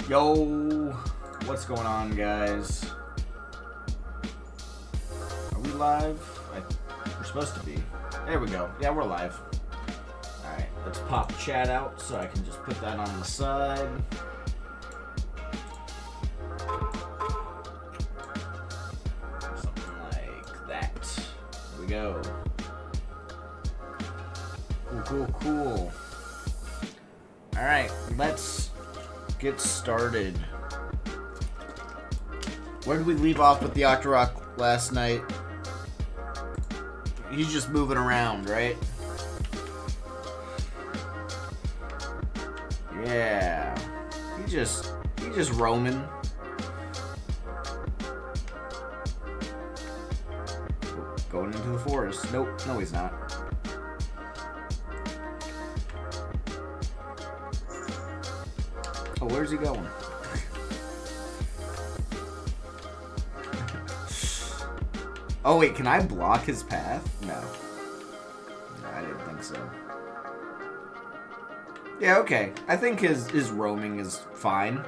Yo, what's going on, guys? Are we live? We're supposed to be. There we go. Yeah, we're live. Alright, let's pop chat out so I can just put that on the side. Something like that. There we go. Cool. Alright, let's get started. Where did we leave off with the Octorok last night? He's just moving around, right? Yeah. He's just roaming. Going into the forest. Nope, no he's not. Oh, where's he going? Oh wait, can I block his path? No, I didn't think so. Yeah, okay. I think his roaming is fine.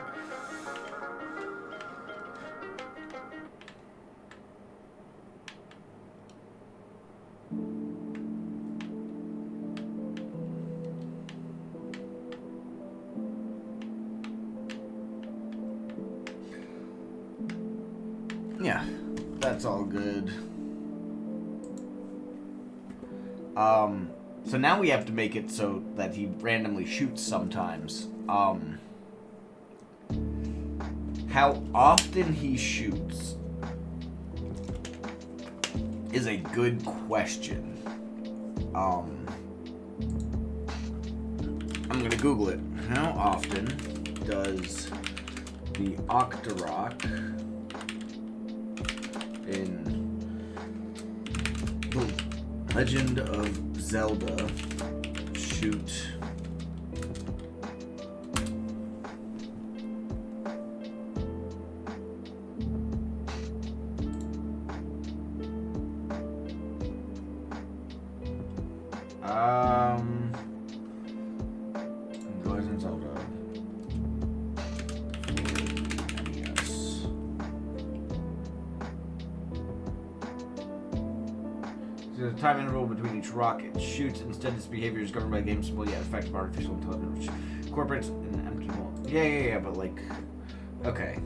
Yeah, that's all good. So now we have to make it so that he randomly shoots sometimes. How often he shoots is a good question. I'm gonna Google it. How often does the Octorok in the Legend of Zelda shoot Legend of Zelda. The time interval between each rocket shoots. Instead, its behavior is governed by game symbol, yet effective artificial intelligence, which incorporates an empty ball. Yeah, but like, okay.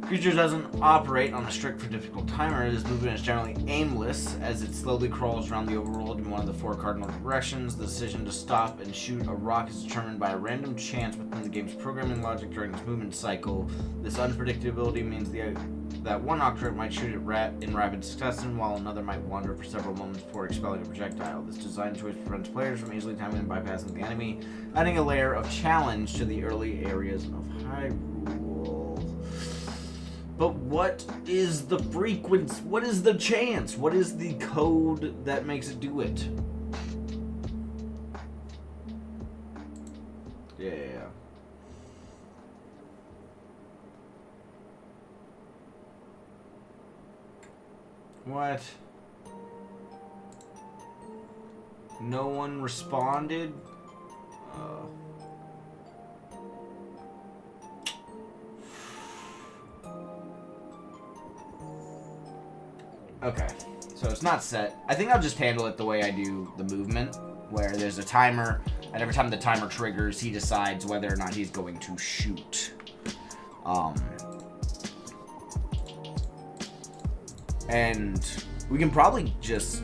Creature doesn't operate on a strict or difficult timer. This movement is generally aimless as it slowly crawls around the overworld in one of the four cardinal directions. The decision to stop and shoot a rock is determined by a random chance within the game's programming logic during its movement cycle. This unpredictability means that one Octorok might shoot it in rapid succession, while another might wander for several moments before expelling a projectile. This design choice prevents players from easily timing and bypassing the enemy, adding a layer of challenge to the early areas of Hyrule. But what is the frequency? What is the chance? What is the code that makes it do it? Yeah. What? No one responded? Okay, so it's not set. I think I'll just handle it the way I do the movement, where there's a timer, and every time the timer triggers, he decides whether or not he's going to shoot. And we can probably just,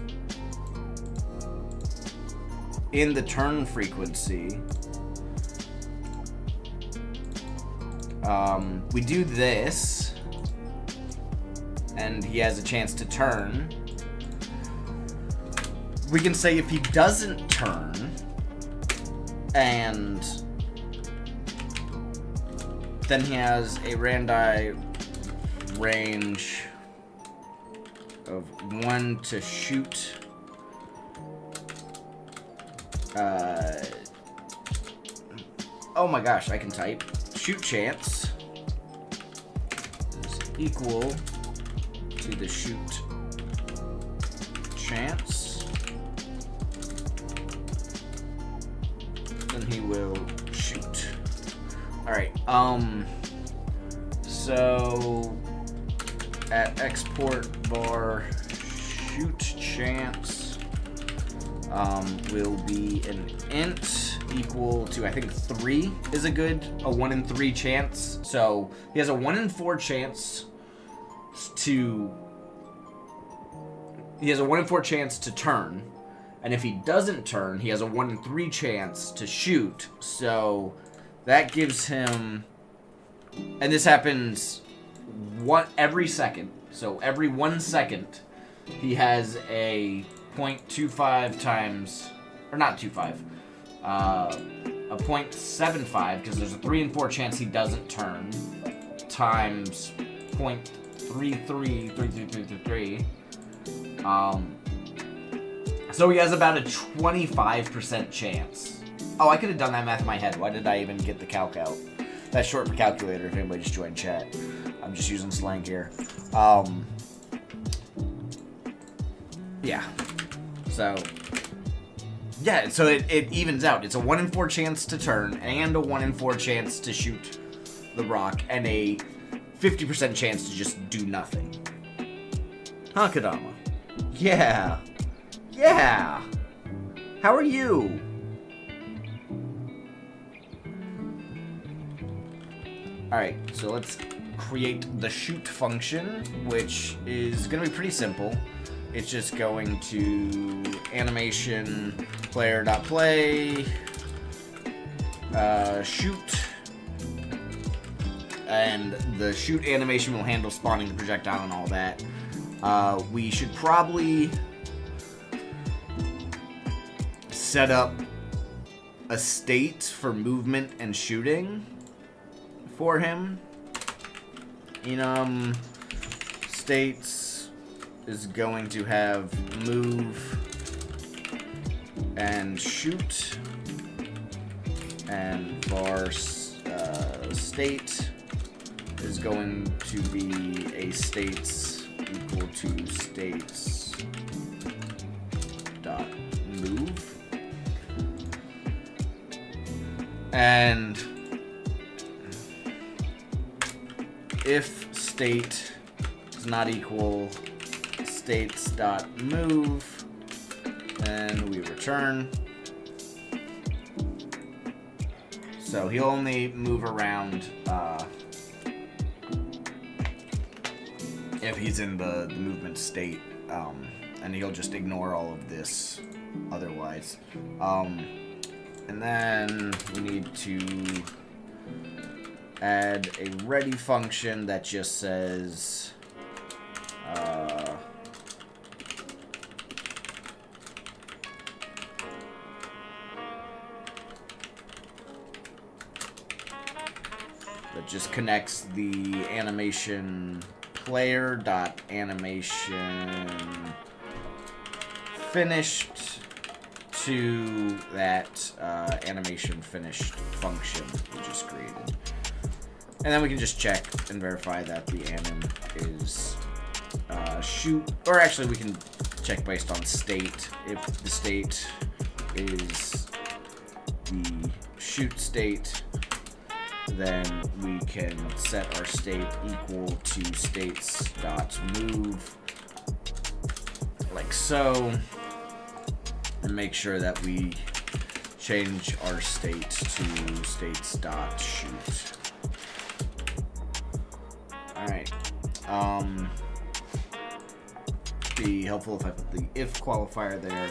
in the turn frequency, we do this, and he has a chance to turn. We can say if he doesn't turn, and then he has a randi range of 1 to shoot. Oh my gosh, I can type. Shoot chance is equal to the shoot chance. Then he will shoot. Alright, so at export bar shoot chance will be an int equal to, I think 3 is a 1 in 3 chance. So he has a 1 in 4 chance to turn, and if he doesn't turn, he has a 1 in 3 chance to shoot. So that gives him, and this happens every second. So every 1 second, he has a 0.25 times, or not 25, a 0.75, because there's a 3 in 4 chance he doesn't turn, times 0.333333. So he has about a 25% chance. Oh, I could have done that math in my head. Why did I even get the calc out? That's short for calculator if anybody just joined chat. I'm just using slang here. Yeah. So, yeah, so it evens out. It's a 1 in 4 chance to turn and a 1 in 4 chance to shoot the rock and a 50% chance to just do nothing. Huh, Kodama? Yeah. Yeah. How are you? Alright, so let's create the shoot function, which is going to be pretty simple. It's just going to animation player.play shoot, and the shoot animation will handle spawning the projectile and all that. We should probably set up a state for movement and shooting for him. Enum states is going to have move and shoot, and var state is going to be a states equal to states dot move, and if state is not equal states dot move, then we return. So he'll only move around if he's in the movement state, and he'll just ignore all of this otherwise. And then we need to add a ready function that just says that just connects the animation player dot animation finished to that animation finished function we just created. And then we can just check and verify that the anim is shoot, or actually we can check based on state. If the state is the shoot state, then we can set our state equal to states dot move, like so, and make sure that we change our state to states dot shoot. Alright. Be helpful if I put the if qualifier there.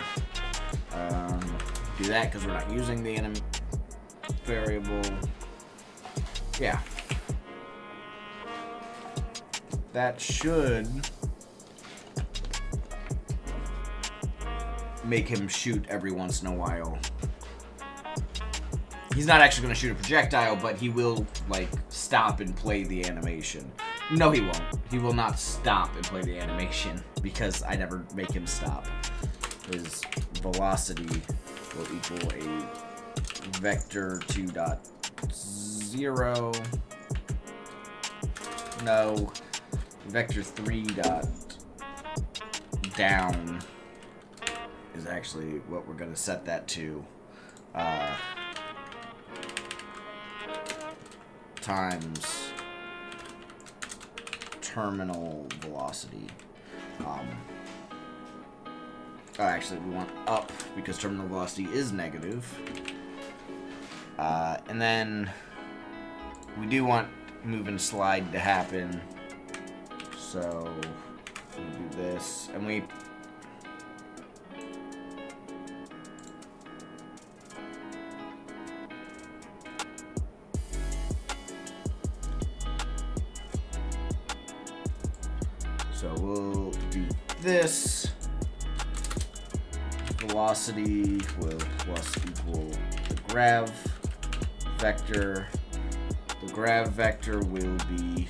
Do that because we're not using the anim variable. Yeah. That should make him shoot every once in a while. He's not actually going to shoot a projectile, but he will, like, stop and play the animation. No, he won't. He will not stop and play the animation because I never make him stop. His velocity will equal a vector 2.0. No, vector 3 dot down is actually what we're going to set that to. times terminal velocity. Actually, we want up because terminal velocity is negative. And then we do want move and slide to happen. So we do this, and we we'll do this. Velocity will plus equal the grav vector. The grav vector will be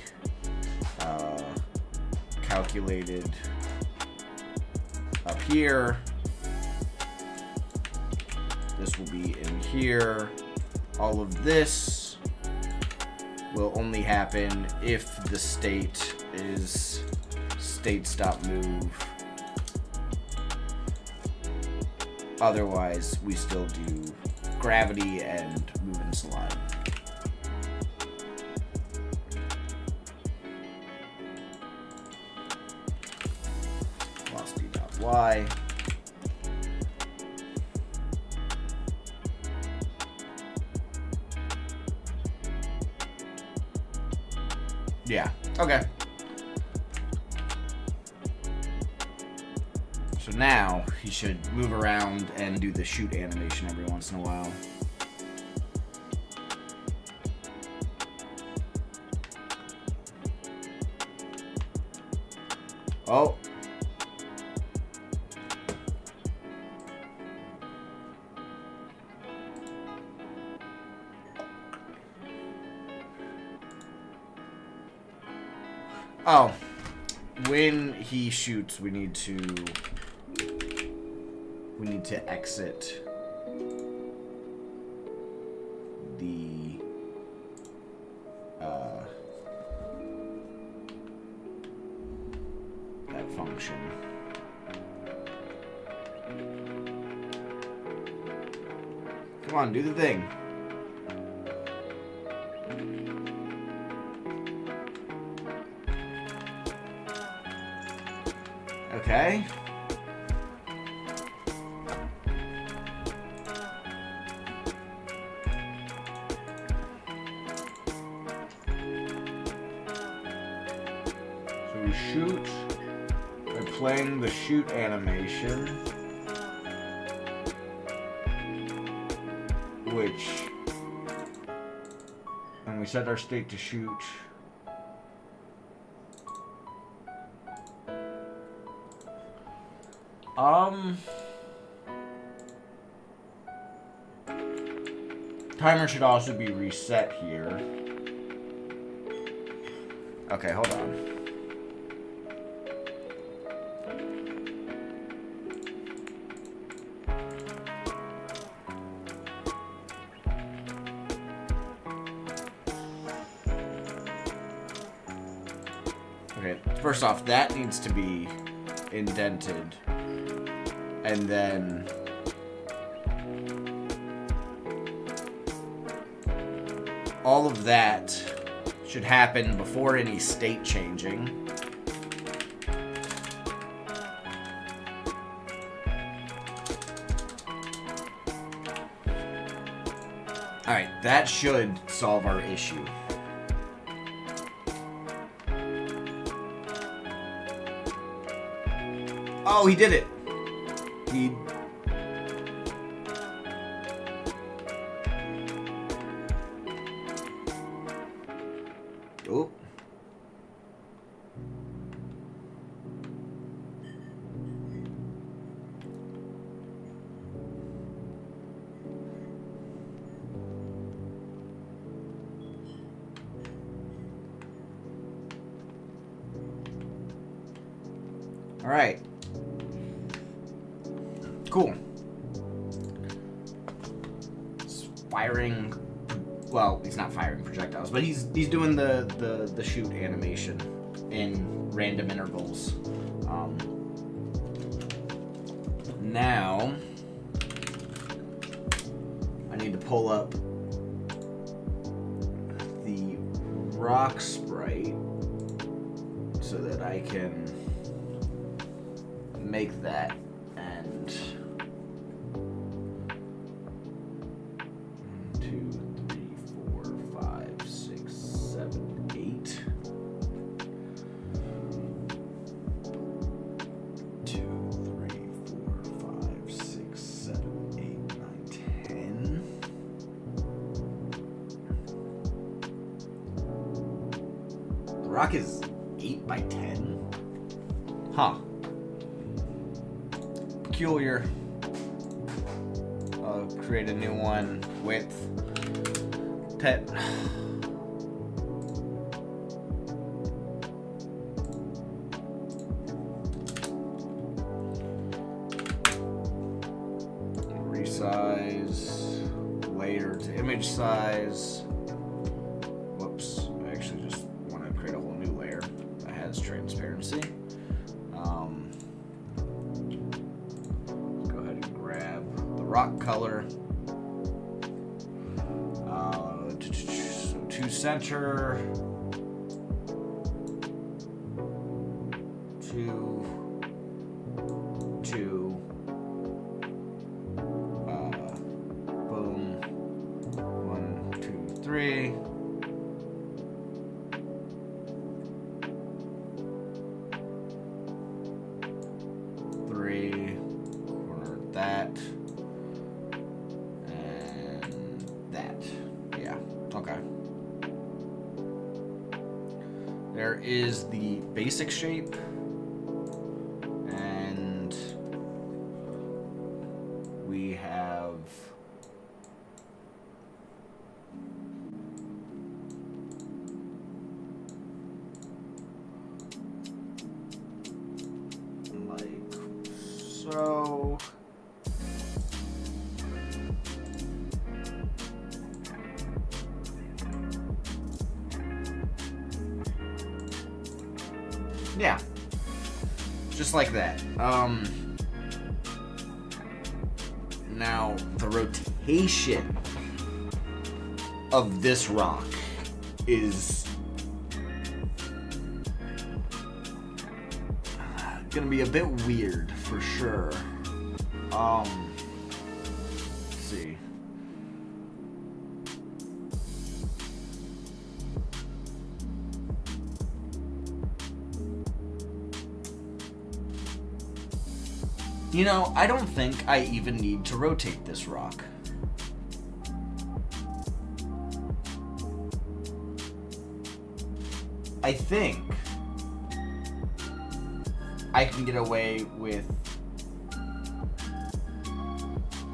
calculated up here. This will be in here. All of this will only happen if the state is state stop move. Otherwise, we still do gravity and move and slide. Velocity.y. Yeah, okay. So now he should move around and do the shoot animation every once in a while. Oh. Oh. When he shoots, we need to exit the that function. Come on, do the thing. Okay. So we shoot by playing the shoot animation, and we set our state to shoot. Timer should also be reset here. Okay, hold on. Okay, first off, that needs to be indented. And then all of that should happen before any state changing. Alright, that should solve our issue. Oh, he did it! Oh. All right. Cool. It's firing. Well, he's not firing projectiles, but he's doing the shoot animation in random intervals. Now I need to pull up the rock sprite so that I can make that. And 1, 2, 3, 4, 5, 6, 7, 8. 2, 3, 4, 5, 6, 7, 8, 9, 10. The rock is 8 by 10? Huh. Peculiar. I'll create a new one. Width. Pet. Resize. Layer to image size. Whoops. I actually just want to create a whole new layer that has transparency. Go ahead and grab the rock color. To center. Two. Boom. 1, 2, 3. Corner that. And that. Yeah. Okay. There is the basic shape. And we have like so. Yeah. Just like that. Now, the rotation of this rock is gonna be a bit weird for sure. Let's see. You know, I don't think I even need to rotate this rock. I think I can get away with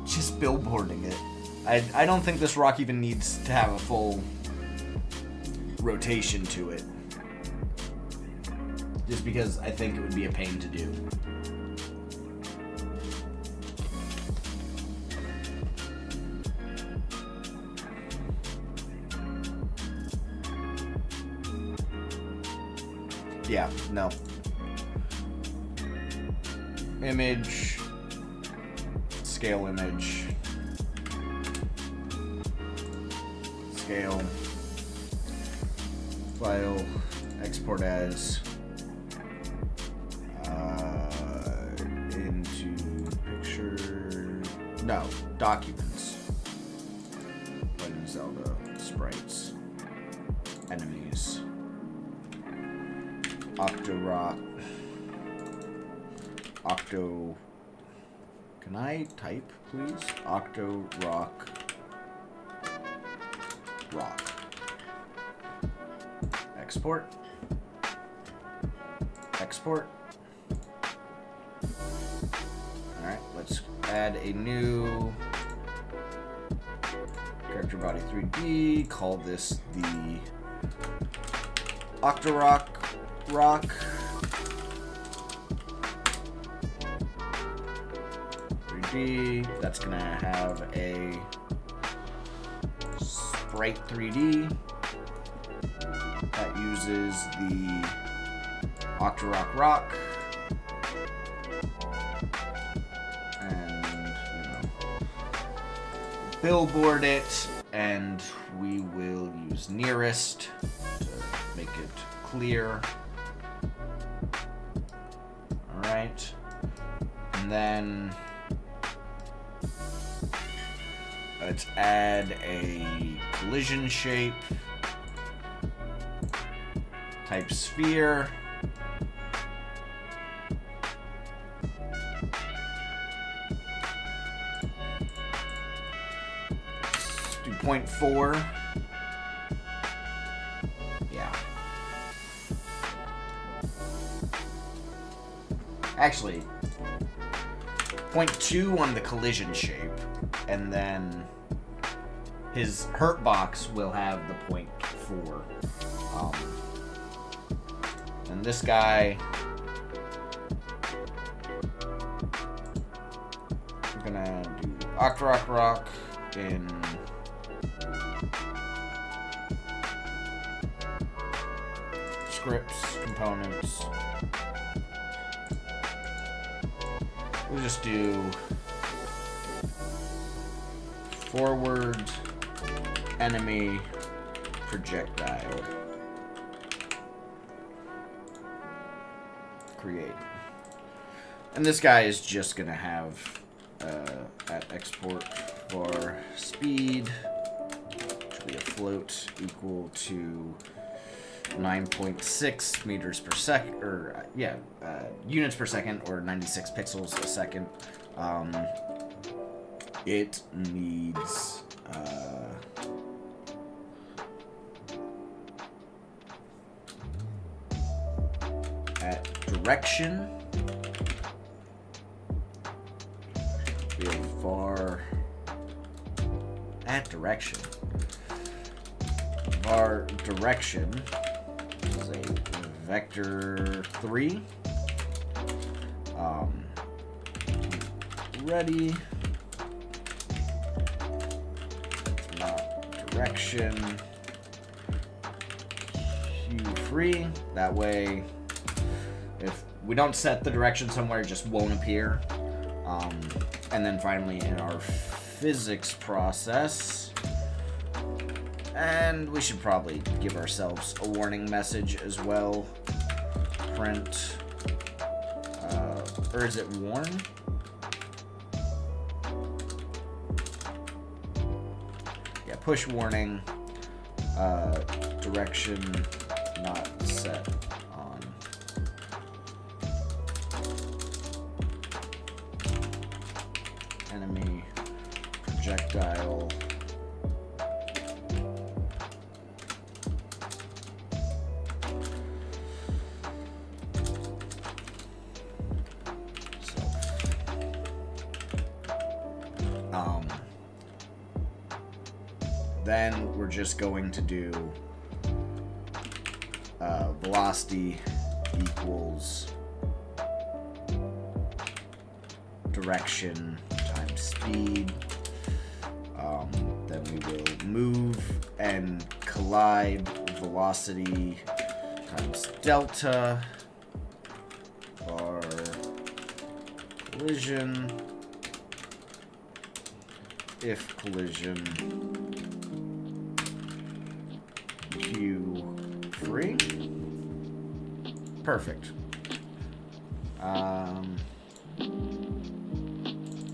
just billboarding it. I don't think this rock even needs to have a full rotation to it. Just because I think it would be a pain to do. Yeah, no. Image, scale image, scale, file, export as, into picture, no, documents, Legend of Zelda, sprites, enemies. Can I type, please? Rock. Export. Alright, let's add a new character body 3D. Call this the Octorock rock. That's gonna have a sprite 3D that uses the Octorock rock, and billboard it and we will use nearest to make it clear. Alright. And then let's add a collision shape. Type sphere. Let's do 0.4. Yeah. Actually, 0.2 on the collision shape, and then his hurt box will have the 0.4. And this guy, I'm gonna do Rock in scripts, components. We'll just do forward enemy projectile. Create. And this guy is just gonna have at export for speed, which will be a float equal to 9.6 meters per second, or units per second, or 96 pixels a second. It needs at direction. We have var at direction. Var direction is a vector 3. Ready. It's not direction. Q3. That way, if we don't set the direction somewhere, it just won't appear. And then finally in our physics process, and we should probably give ourselves a warning message as well. Print, or is it warn? Yeah, push warning, direction not set on. Enemy projectile then we're just going to do velocity equals direction times speed. Then we will move and collide velocity times delta, or collision, if collision Q3. Perfect.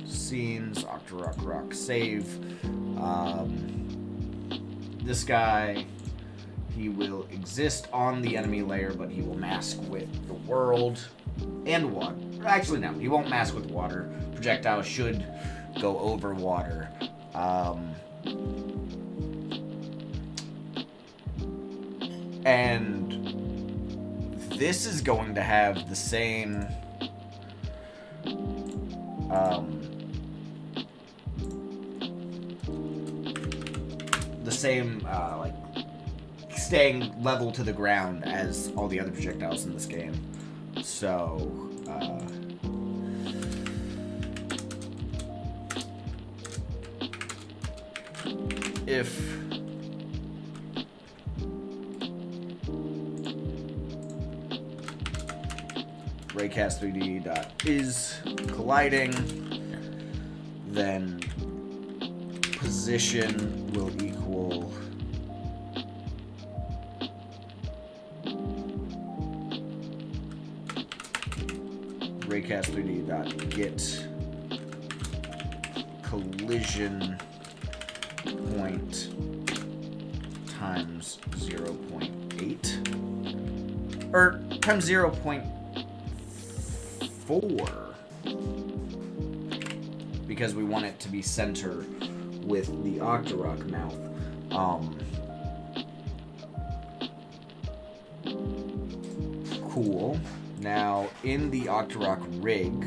Scenes, Rock, save. This guy, he will exist on the enemy layer, but he will mask with the world and water. Actually, no, he won't mask with water. Projectile should go over water. And this is going to have the same like staying level to the ground as all the other projectiles in this game. So if raycast3d.is colliding, then position will equal raycast3d.get collision point times 0.8 or times 0.4 because we want it to be center with the Octorok mouth. Cool. Now, in the Octorok rig,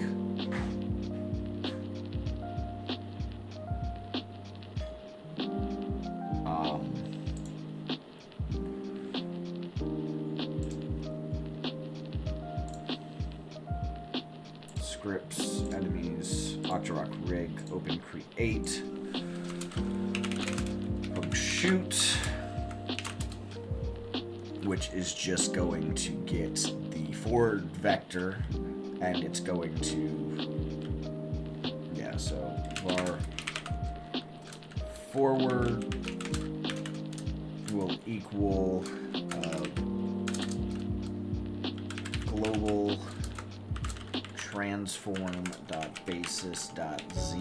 scripts, enemies, Octorok rig, open create, shoot, which is just going to get the forward vector, and it's going to, yeah, so var forward will equal global transform.basis.z,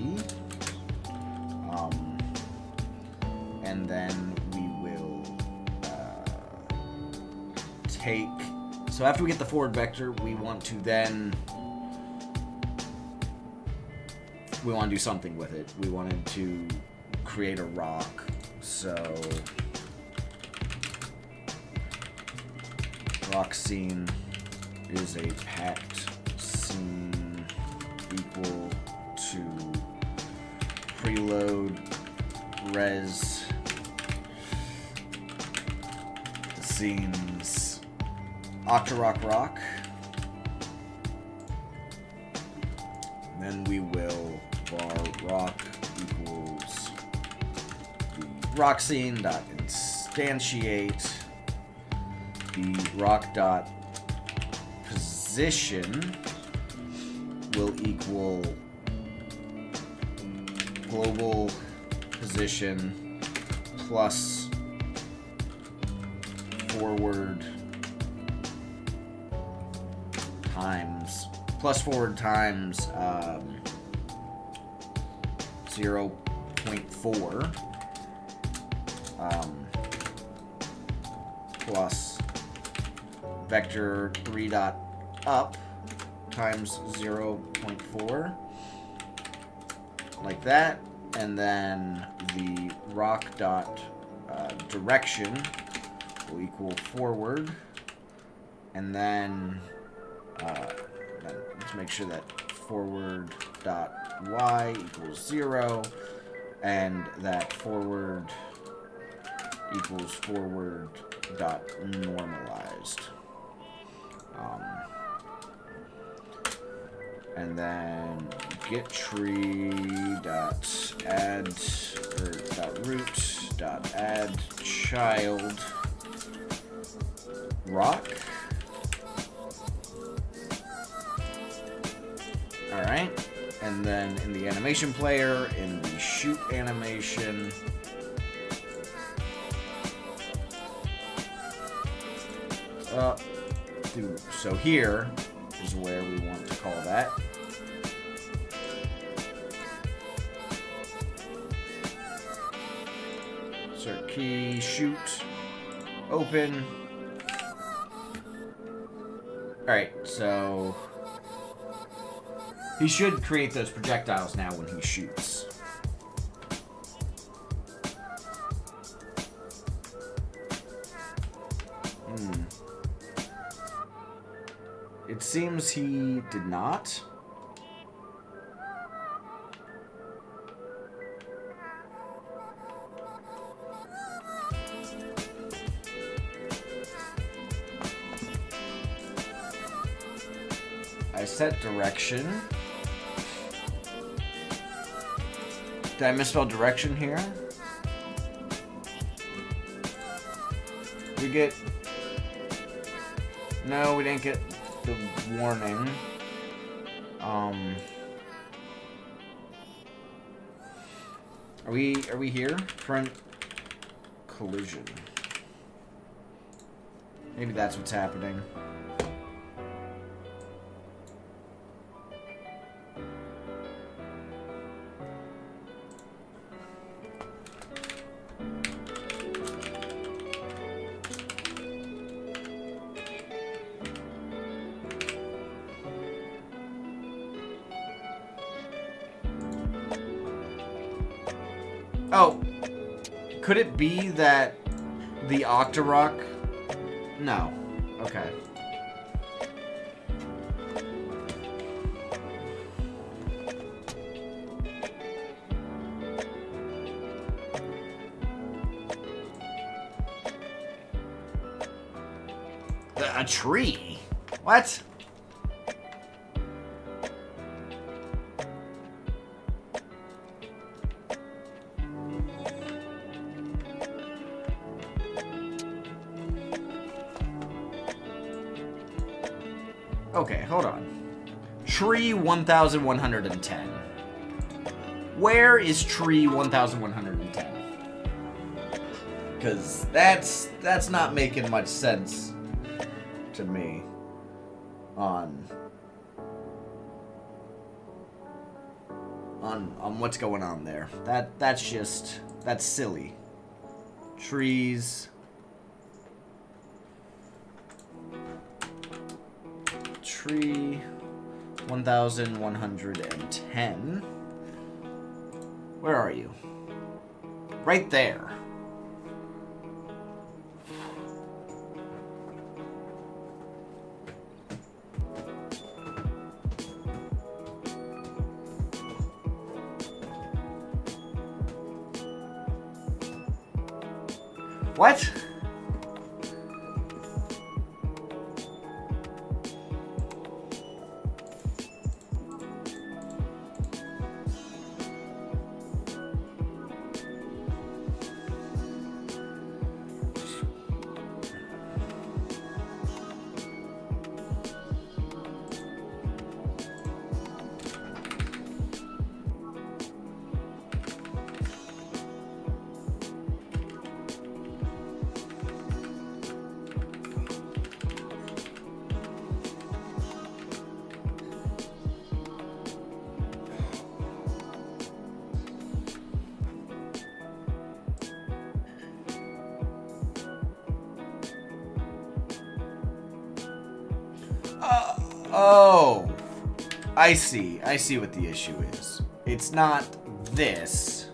and then we will take, so after we get the forward vector, we want to do something with it. We wanted to create a rock, so rock scene is a packed scene equal to preload res scenes Octorok rock. Then we will var rock equals the rock scene dot instantiate the rock dot position will equal global position plus forward times 0.4 plus vector 3 dot up times 0.4 like that, and then the rock dot direction will equal forward, and then let's make sure that forward dot y equals 0, and that forward equals forward dot normalized. And then get tree dot add or dot root dot add child rock. All right, and then in the animation player, in the shoot animation, so here is where we want to call that. Insert key, shoot, open. Alright, so he should create those projectiles now when he shoots. It seems he did not. I set direction. Did I misspell direction here? We get... No, we didn't get the warning. Are we here? collision. Maybe that's what's happening. Oh, could it be that the Octorok? No. Okay. A tree? What? Okay, hold on. Tree 1110. Where is tree 1110? Because that's not making much sense to me on what's going on there. That's silly. Trees. Tree 1110. Where are you? Right there. What? Oh, I see. I see what the issue is. It's not this.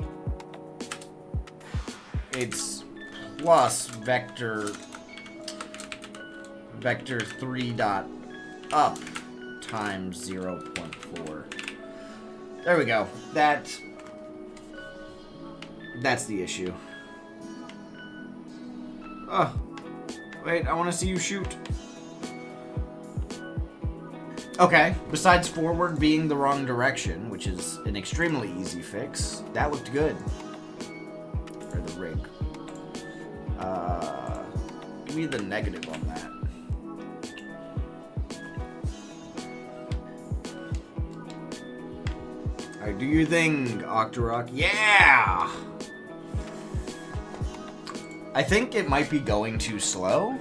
It's plus vector 3 dot up times 0.4. There we go. That's the issue. Oh, wait, I want to see you shoot. Okay, besides forward being the wrong direction, which is an extremely easy fix, that looked good. Or the rig. Give me the negative on that. Alright, do your thing, Octorok. Yeah! I think it might be going too slow.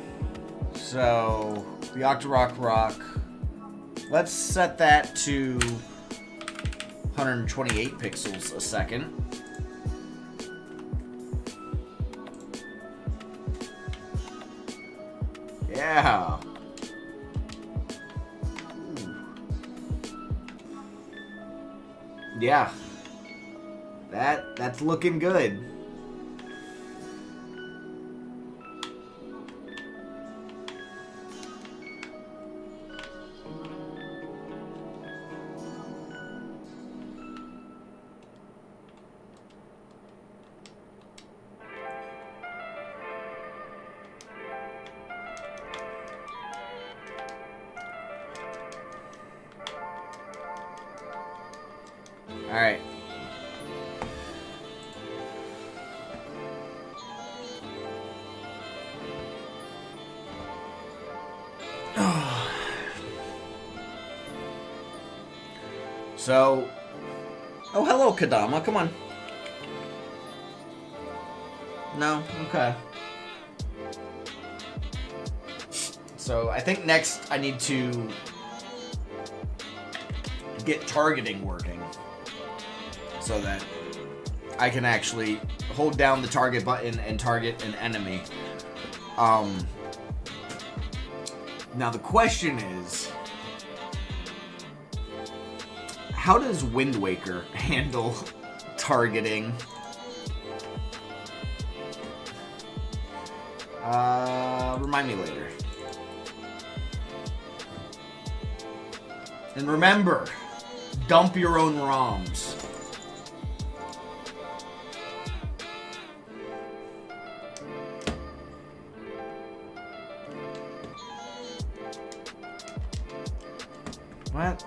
So, the Octorok rock. Let's set that to 128 pixels a second. Yeah. Ooh. Yeah. That's looking good. All right. So, oh, hello, Kadama. Come on. No? Okay. So I think next I need to get targeting working so that I can actually hold down the target button and target an enemy. Now the question is, how does Wind Waker handle targeting? Remind me later. And remember, dump your own ROMs. What?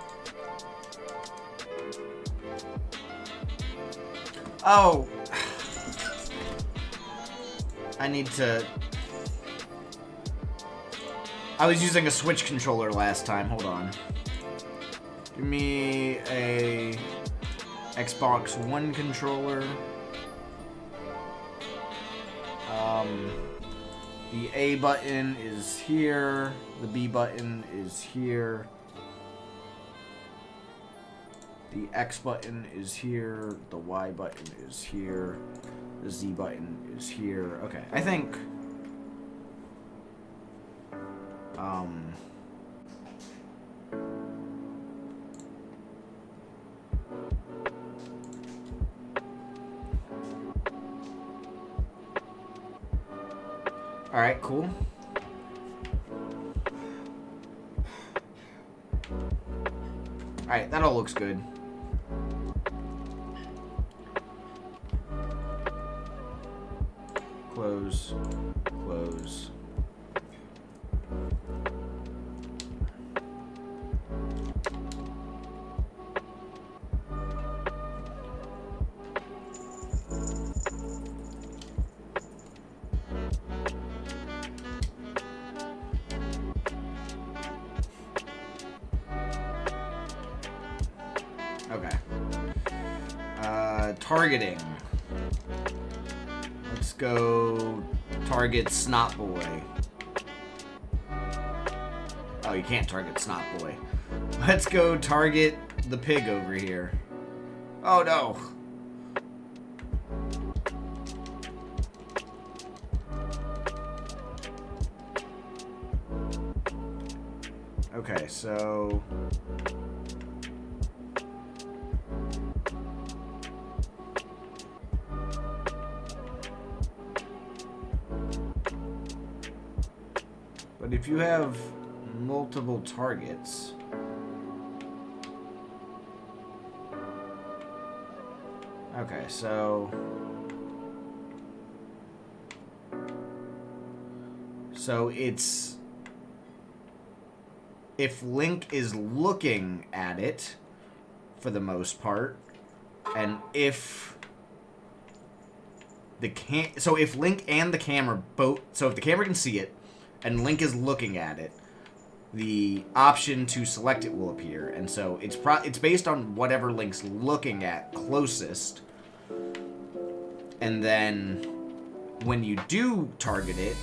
Oh. I need to... I was using a Switch controller last time. Hold on. Give me a Xbox One controller. The A button is here. The B button is here. The X button is here. The Y button is here. The Z button is here. Okay, I think... Alright, cool. Alright, that all looks good. Close. Close. Okay. Targeting. Let's go target Snot Boy. Oh, you can't target Snot Boy. Let's go target the pig over here. Oh no. Okay, so... But if you have multiple targets... Okay, so... So it's... If Link is looking at it, for the most part, and if... So if Link and the camera both... So if the camera can see it, and Link is looking at it, the option to select it will appear. And so it's based on whatever Link's looking at closest. And then when you do target it,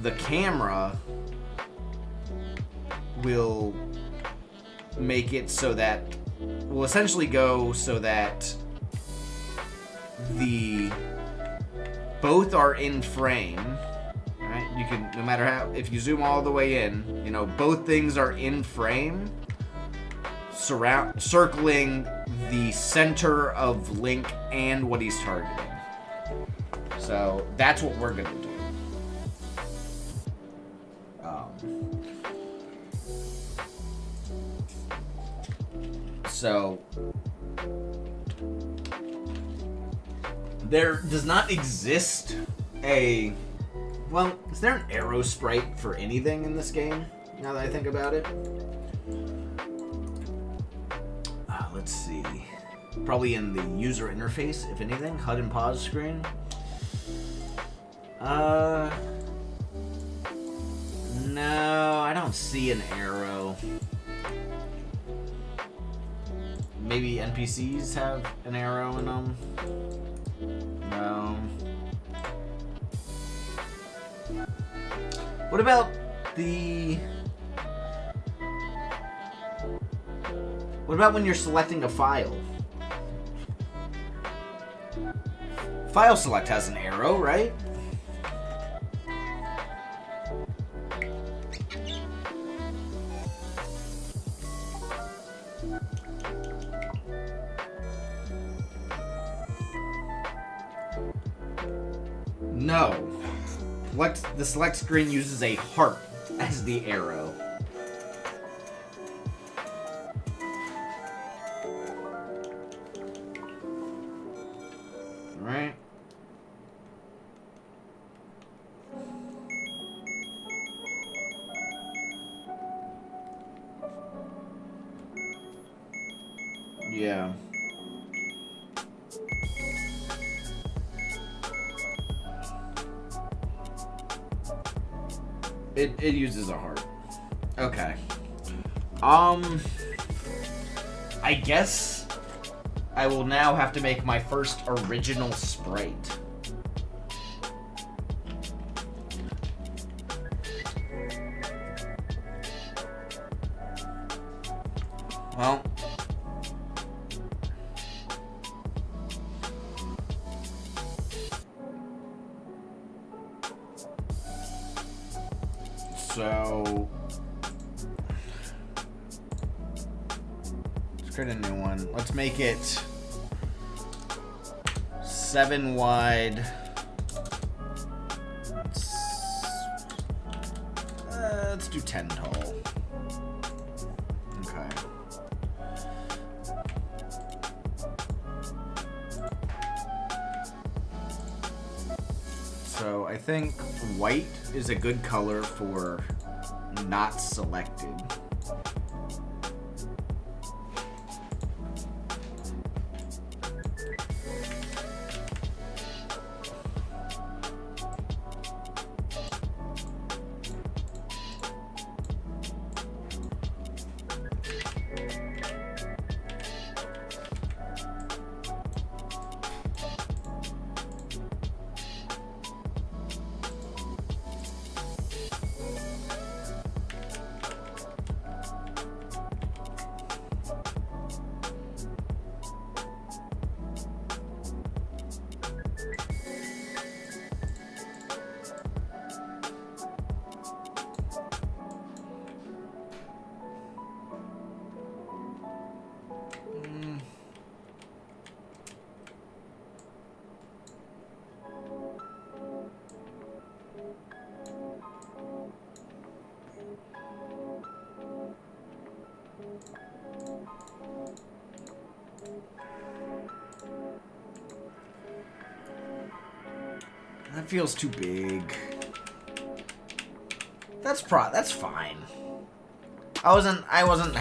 the camera will make it so that... will essentially go so that both are in frame. You can, no matter how, if you zoom all the way in, you know, both things are in frame, circling the center of Link and what he's targeting. So that's what we're gonna do. So there does not exist a... Well, is there an arrow sprite for anything in this game, now that I think about it? Let's see. Probably in the user interface, if anything. HUD and pause screen. No, I don't see an arrow. Maybe NPCs have an arrow in them? No. What about the... What about when you're selecting a file? File select has an arrow, right? No. The select screen uses a heart as the arrow. Right? Yeah. It uses a heart. Okay. I guess I will now have to make my first original sprite. Well, so let's create a new one. Let's make it 7 wide. Let's do 10 tall. Okay. So I think white is a good color for not selected. That feels too big. That's fine. I wasn't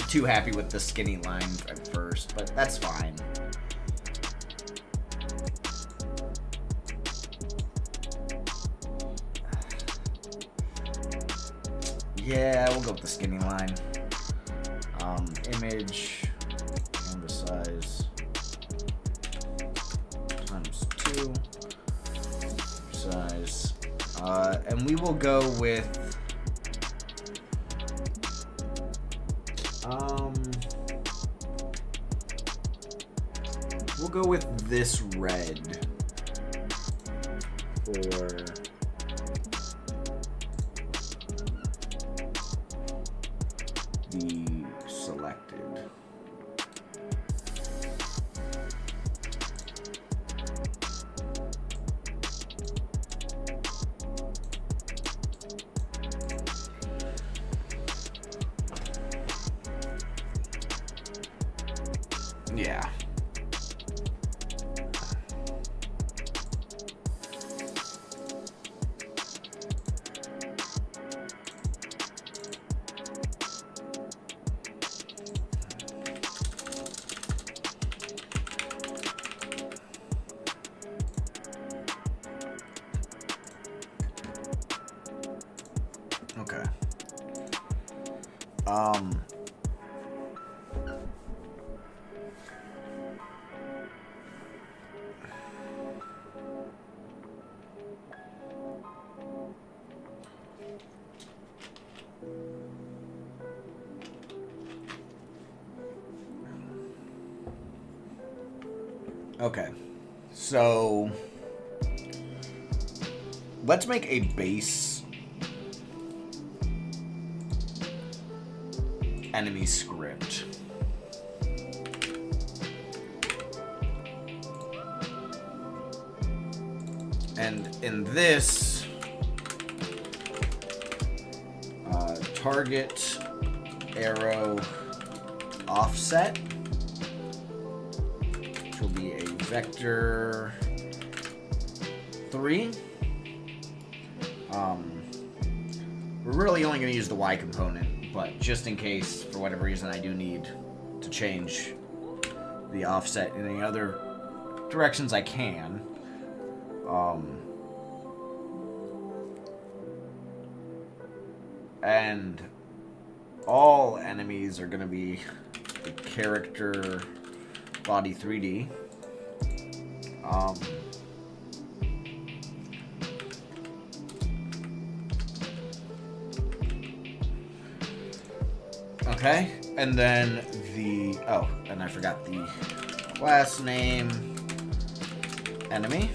too happy with the skinny line at first, but that's fine. Yeah, we'll go with the skinny line. Image, canvas size, ×2, size, and we will go with, we'll go with this red for the selected. Yeah. Okay. Okay. So let's make a base enemy script. And in this, target arrow offset, which will be a vector 3. We're really only going to use the Y component, but just in case, for whatever reason, I do need to change the offset in any other directions I can. And all enemies are going to be the character body 3D. Okay, and then and I forgot the class name enemy.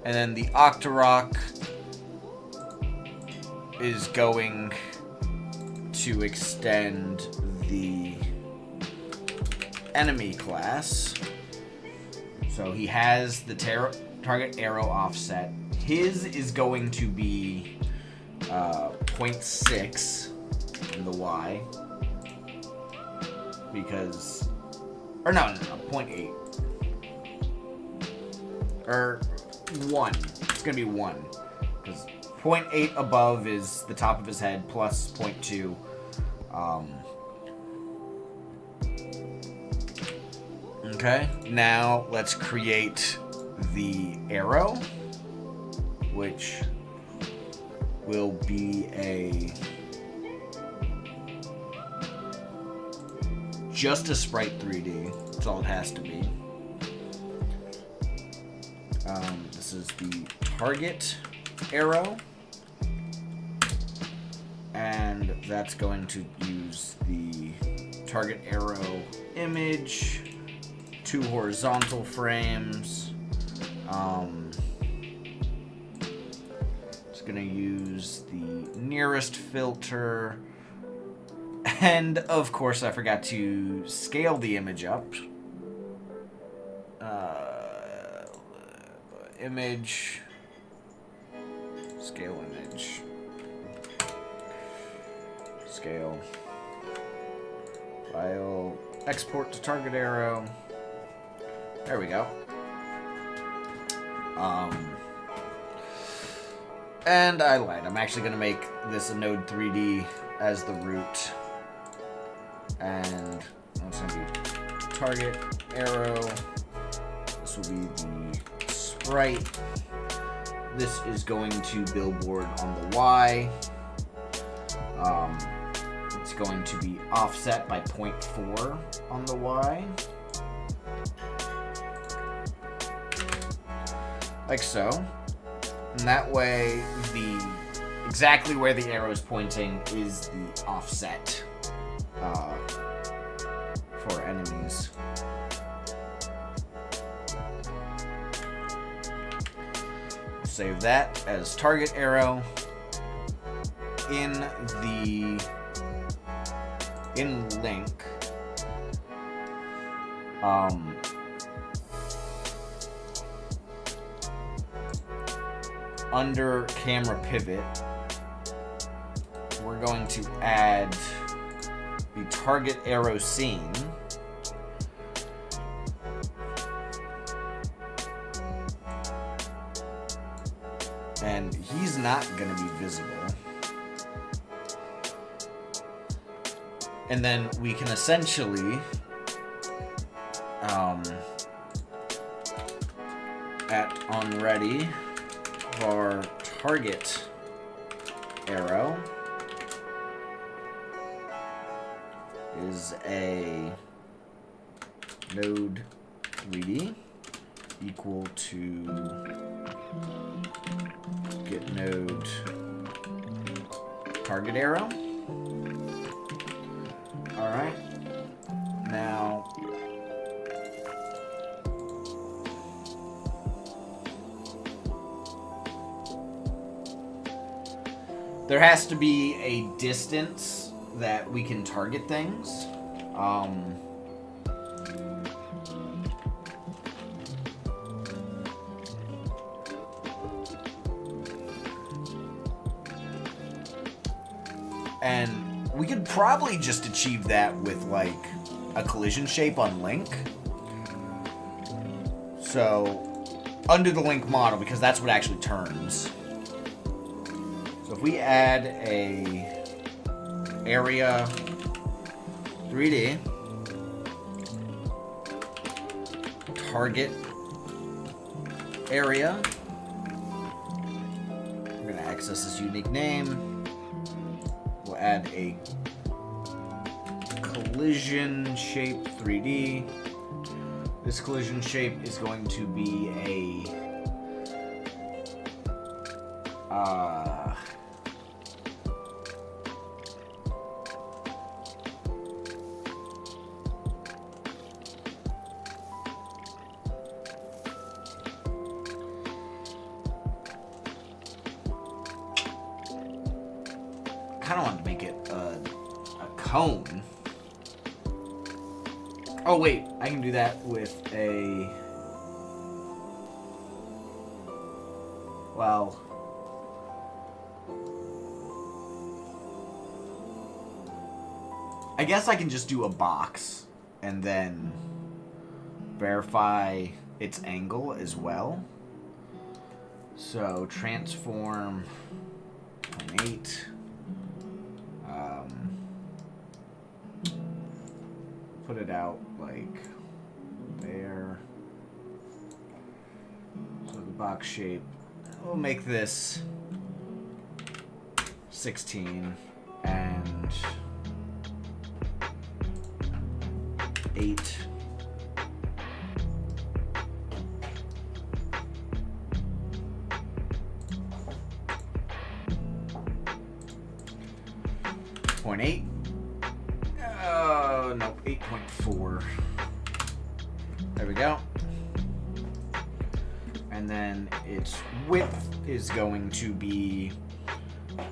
And then the Octorok is going to extend the enemy class. So he has the target arrow offset. His is going to be 0.6 in the Y. Because... Or no, 0.8. Or 1. It's going to be 1. Because 0.8 above is the top of his head plus 0.2. Okay, now let's create the arrow, which will be just a sprite 3D. That's all it has to be. This is the target arrow, and that's going to use the target arrow image, 2 horizontal frames. It's going to use the nearest filter, and of course I forgot to scale the image up. Image, scale image, scale, file, export to target arrow. There we go. And I lied. I'm actually going to make this a node 3D as the root. And that's going to be target arrow. This will be the sprite. This is going to billboard on the Y. It's going to be offset by 0.4 on the Y. Like so. And that way, exactly where the arrow is pointing is the offset for enemies. Save that as target arrow. In link, under camera pivot, we're going to add the target arrow scene. And he's not going to be visible. And then we can essentially at onReady var target arrow is a node 3D equal to get node target arrow. Alright, now There has to be a distance that we can target things. And we could probably just achieve that with, like, a collision shape on Link. So, under the Link model, because that's what actually turns. So if we add a area 3D, target area, we're going to access this unique name. We'll add a collision shape 3D. This collision shape is going to be a kind of want to make it a cone. Oh wait, I can do that with a... Well... I guess I can just do a box and then verify its angle as well. So transform 0.8. Put it out like there. So the box shape, we'll make this 16 and 8. Point 8. No, 8.4. There we go. And then its width is going to be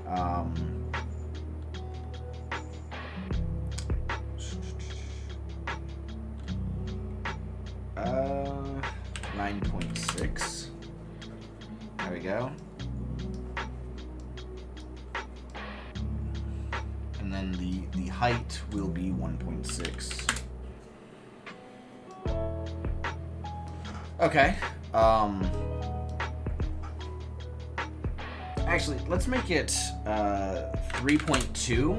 9.6. There we go. And then the height will be 1.6. Okay. Actually, let's make it 3.2.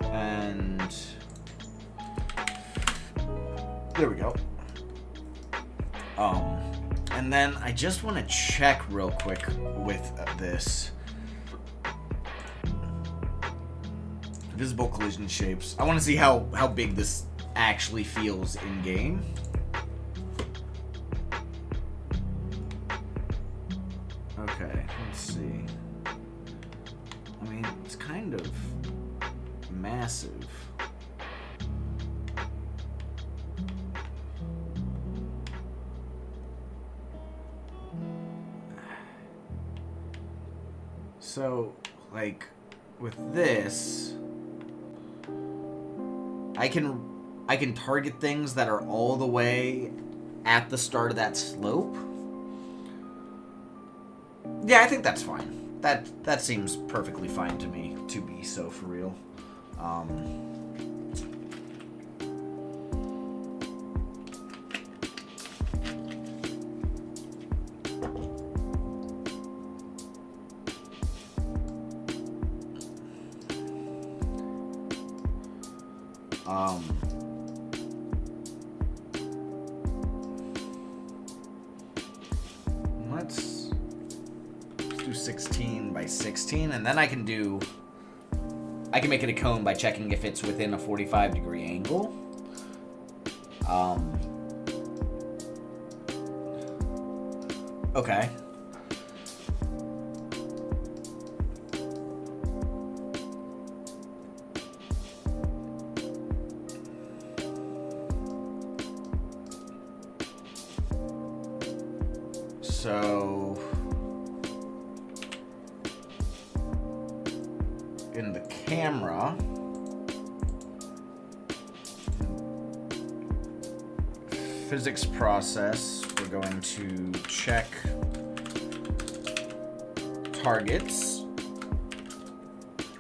And there we go. And then I just want to check real quick with this. Visible collision shapes. I want to see how big this actually feels in game. Okay, let's see. I mean, it's kind of massive. So, like, with this, I can target things that are all the way at the start of that slope. Yeah, I think that's fine. That seems perfectly fine to me, to be so for real. Let's do 16 by 16, and then I can make it a cone by checking if it's within a 45-degree angle. Okay. So in the camera, physics process, we're going to check targets.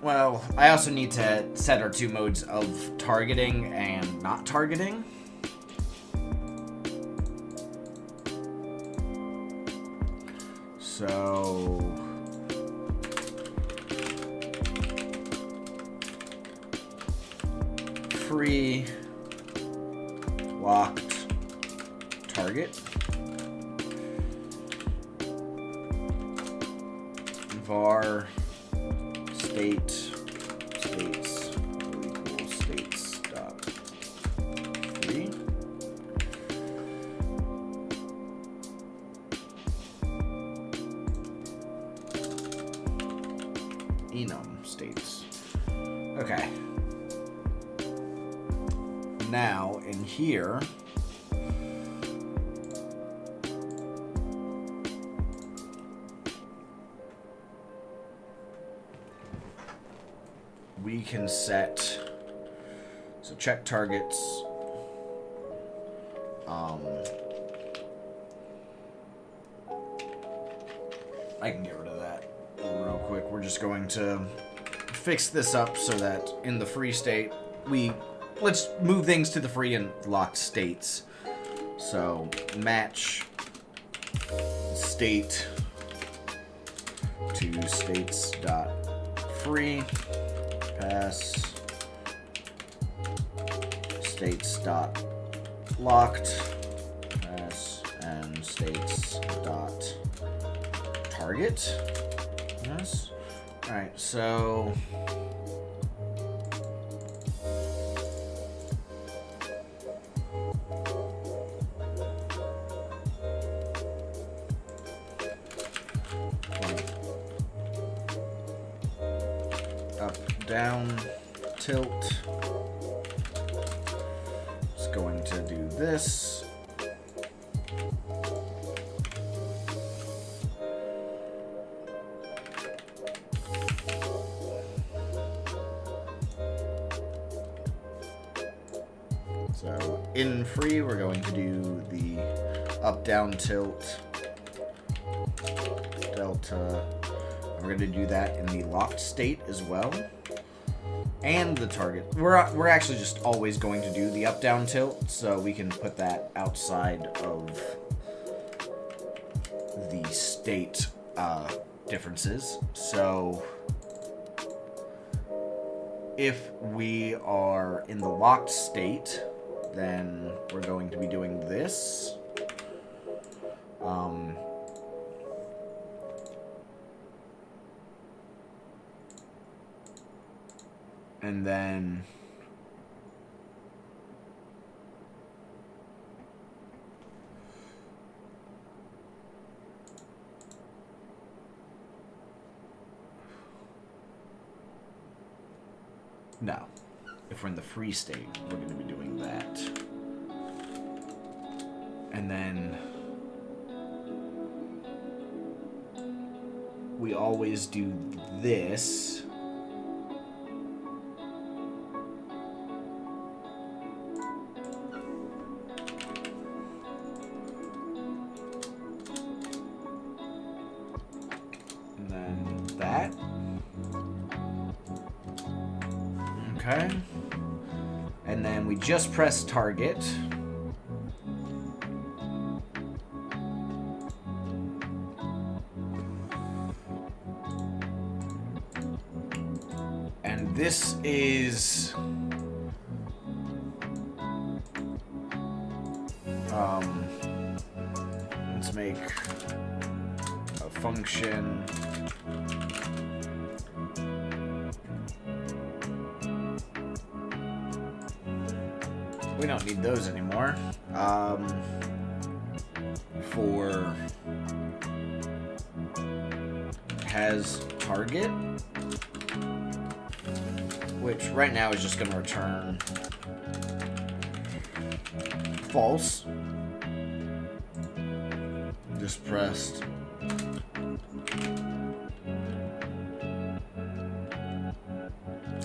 Well, I also need to set our 2 modes of targeting and not targeting. So free, locked, target. Var states will equal states dot free. Enum states. Okay. Now in here, we can set, so check targets, I can get rid of that real quick. We're just going to fix this up so that in the free state, let's move things to the free and locked states. So match state to states dot free, pass states dot locked, pass, and states dot target. Yes. All right. So up, down, tilt. It's going to do this. So in free, we're going to do the up, down, tilt, delta. We're going to do that in the locked state as well. And the target. We're actually just always going to do the up, down, tilt, so we can put that outside of the state differences. So if we are in the locked state, then we're going to be doing this. And then no. If we're in the free state, we're going to be doing that. And then we always do this. And then that. Okay. And then we just press target. And this is let's make a function. We don't need those anymore. For has target, which right now is just going to return false. Just pressed.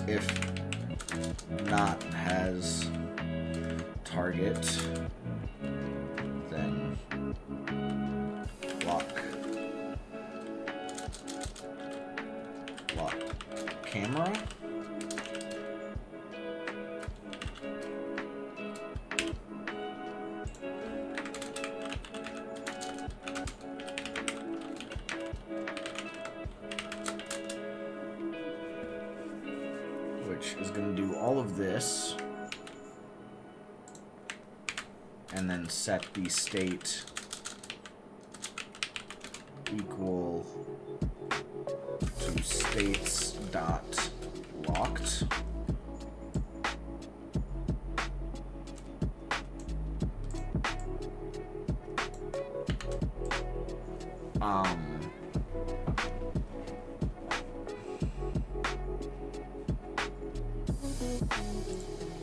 if not has target, then lock camera. Which is going to do all of this, and then set the state equal to states dot locked.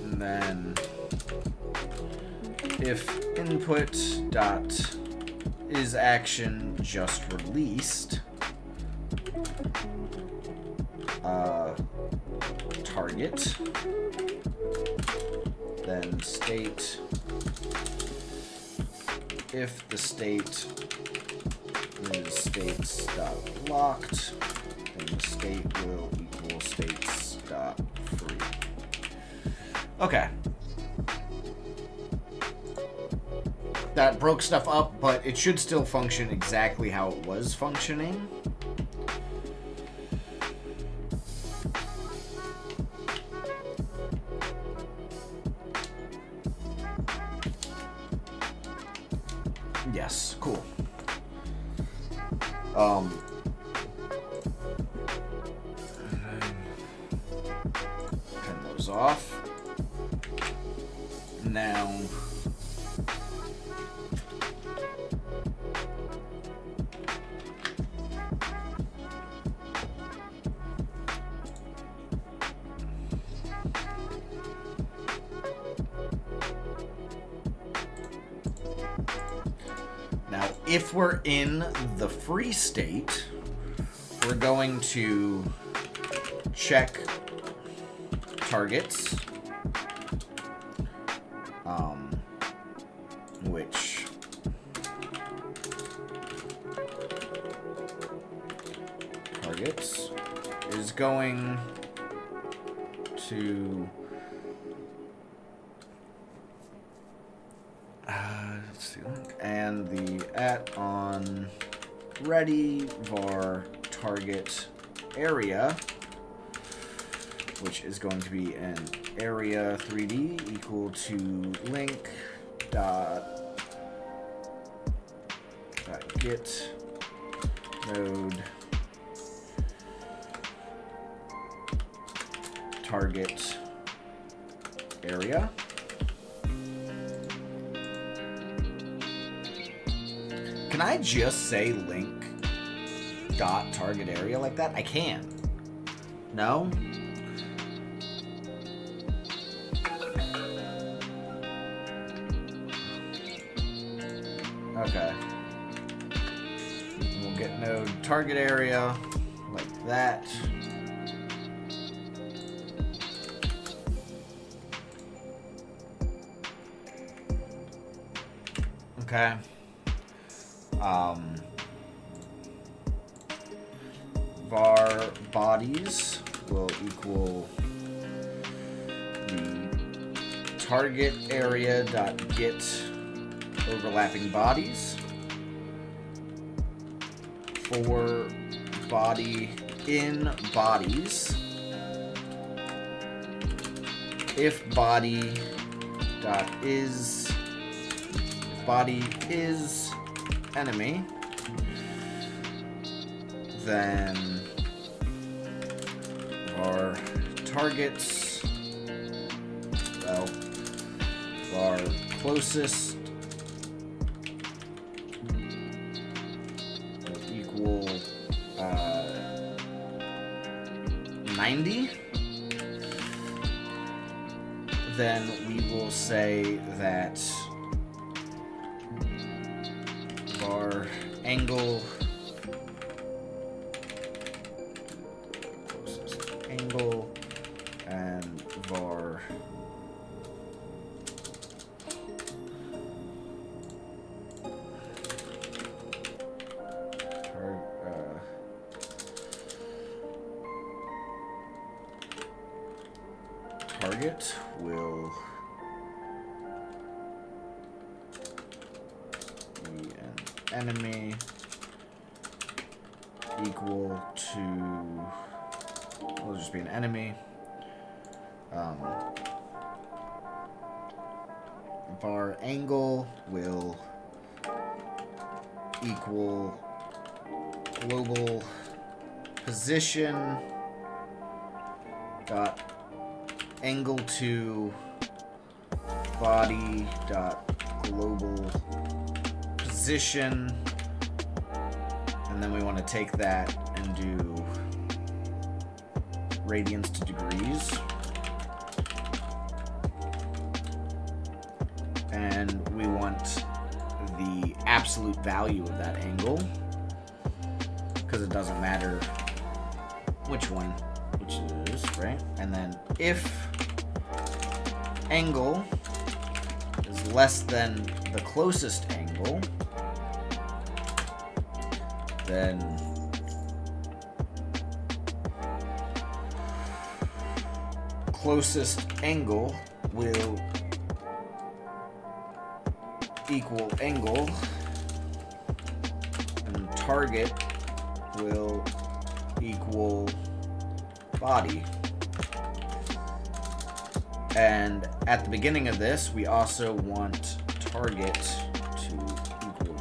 And then if input dot is action just released, target, then state, if the state is states dot locked, then the state will equal states dot free. Okay. That broke stuff up, but it should still function exactly how it was functioning. Yes, cool. Turn those off. Now, if we're in the free state, we're going to check targets, which targets is going to let's see, and the at on ready var target area, which is going to be an area 3D equal to link dot get node target area. Can I just say link dot target area like that? I can. No? Okay. We'll get node target area like that. Okay. Var bodies will equal the target area dot get overlapping bodies for body in bodies. If body dot is body is enemy, then our targets, well, our closest will equal 90. Then we will say that our angle target will be an enemy equal to, will just be an enemy. Var angle will equal global position dot angle to body dot global position, and then we want to take that and do radians to degrees, and we want the absolute value of that angle, because it doesn't matter which it is, right? And then if angle is less than the closest angle, then closest angle will equal angle, and target will equal body. And at the beginning of this, we also want target to equal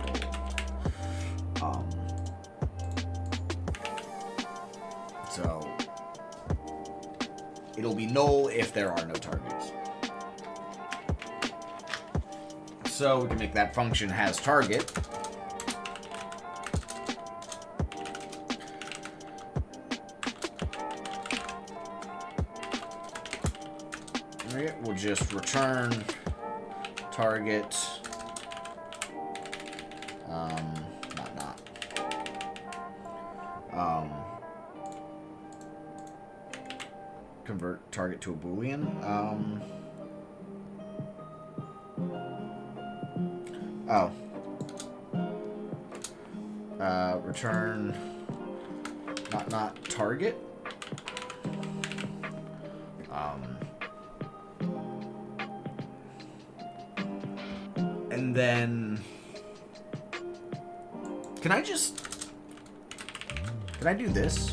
goal. So it'll be null if there are no targets. So we can make that function has target. We'll just return target. Convert target to a Boolean. Return not target. And then can I do this?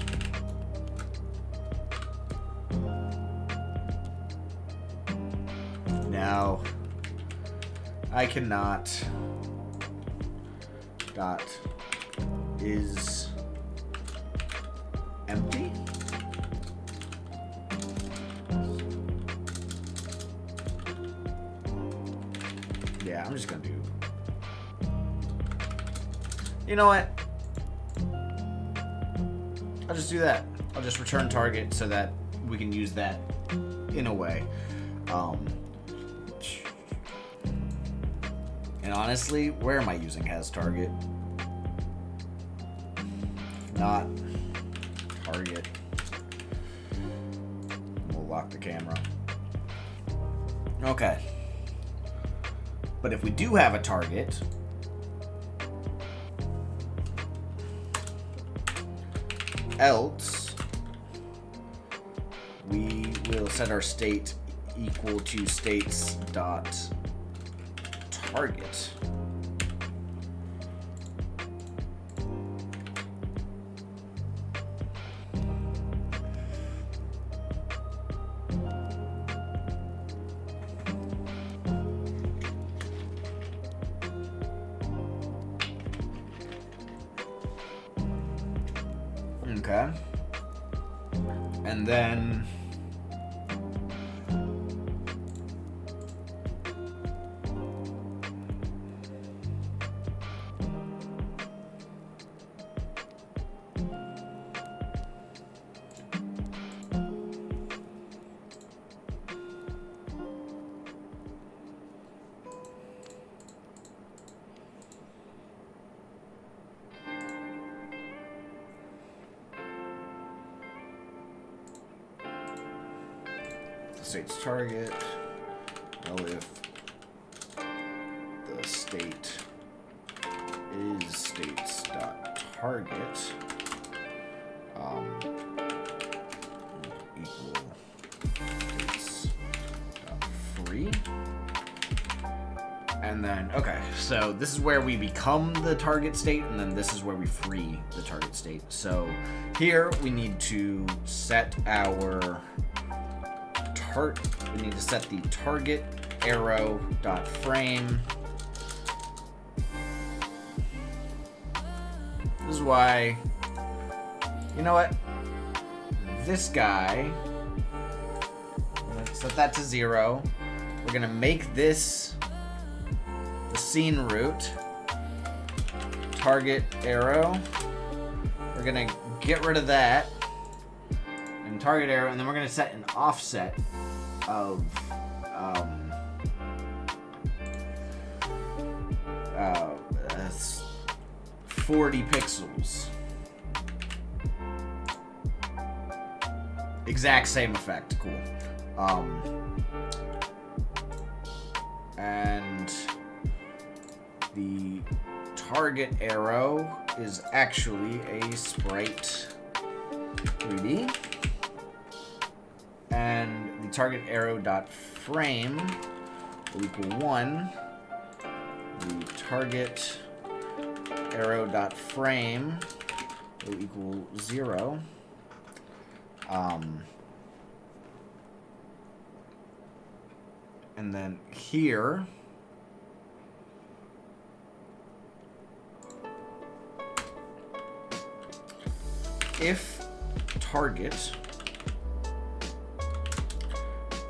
No, I cannot. Dot is empty. Yeah, I'm just gonna do. You know what? I'll just do that. I'll just return target so that we can use that in a way. And honestly, where am I using has target? Not target. We'll lock the camera. Okay. But if we do have a target, else we will set our state equal to states dot target. Okay. And then state's target. Well, if the state is states dot target equal states then, okay, so this is where we become the target state, and then this is where we free the target state. So here we need to set our we need to set the target arrow dot frame. This is why, you know what? This guy, let's set that to 0. We're gonna make this the scene root, target arrow. We're gonna get rid of that and target arrow, and then we're gonna set an offset of 40 pixels. Exact same effect. Cool. And the target arrow is actually a sprite 3D. And the target arrow dot frame will equal 1. The target arrow dot frame will equal 0. And then here, if target,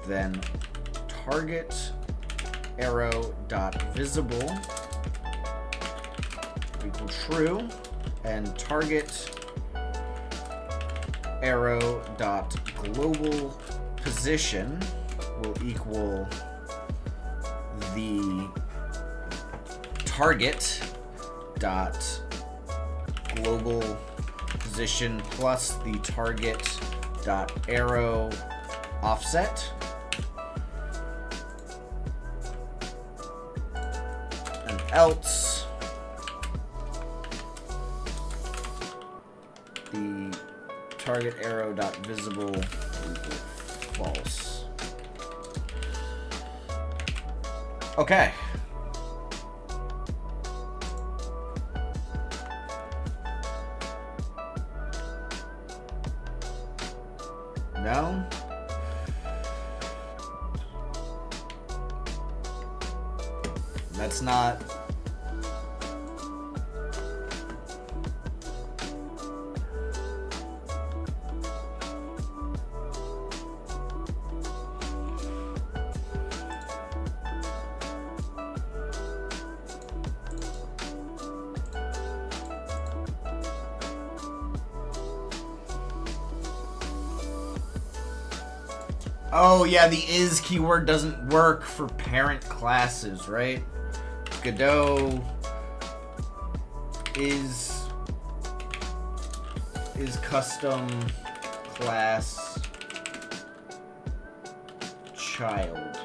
then target arrow dot visible equal true, and target arrow dot global position will equal the target dot global position plus the target dot arrow offset. And else the target arrow dot visible equal false. Okay. No? That's not... Oh, yeah, the is keyword doesn't work for parent classes, right? Godot is custom class child.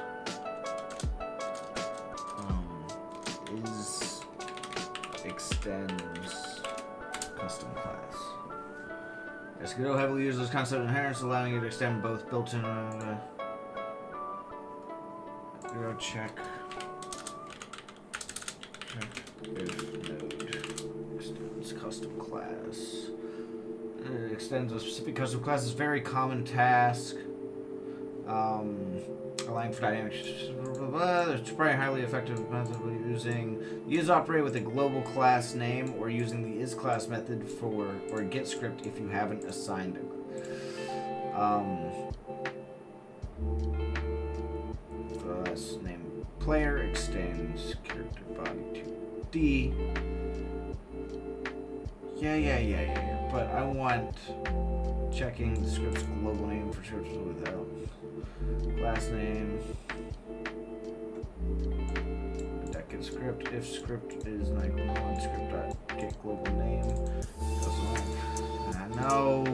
Is extends custom class. Yes, Godot heavily uses concept inheritance, allowing you to extend both built-in Godot check if node extends custom class. It extends a specific custom class is a very common task. Allowing for dynamic. It's probably highly effective method of using. Use operate with a global class name or using the is class method for or get script if you haven't assigned it. Class name player extends character body to D. Yeah. But I want checking the script's global name for scripts without class name. That get script. If script is not equal to 1, script dot get global name. Doesn't. No.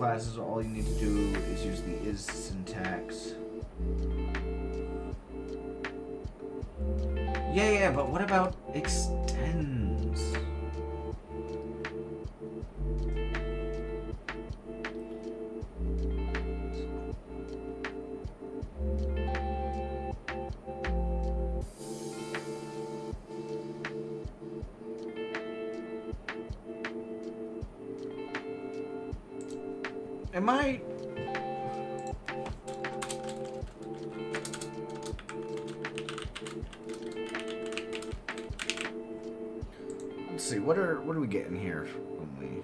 classes, all you need to do is use the is syntax. Yeah, but what about extends? Am I... Let's see, what are we getting here when we...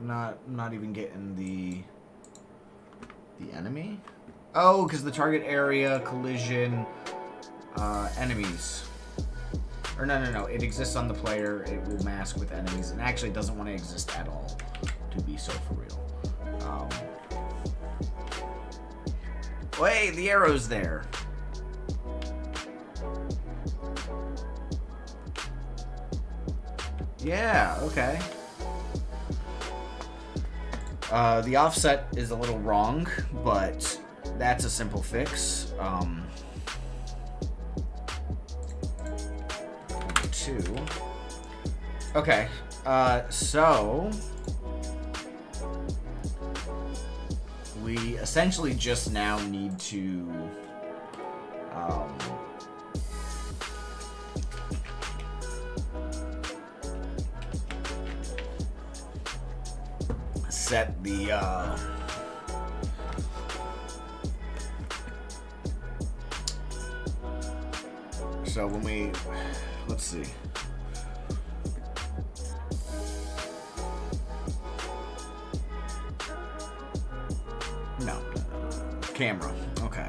Not even getting the enemy? Oh, because the target area, collision, enemies. Or no, it exists on the player, it will mask with enemies, and actually doesn't want to exist at all, to be so for real. Wait, the arrow's there. Yeah, okay. The offset is a little wrong, but that's a simple fix. Okay, so we essentially just now need to set the so when we let's see. No. Camera. Okay.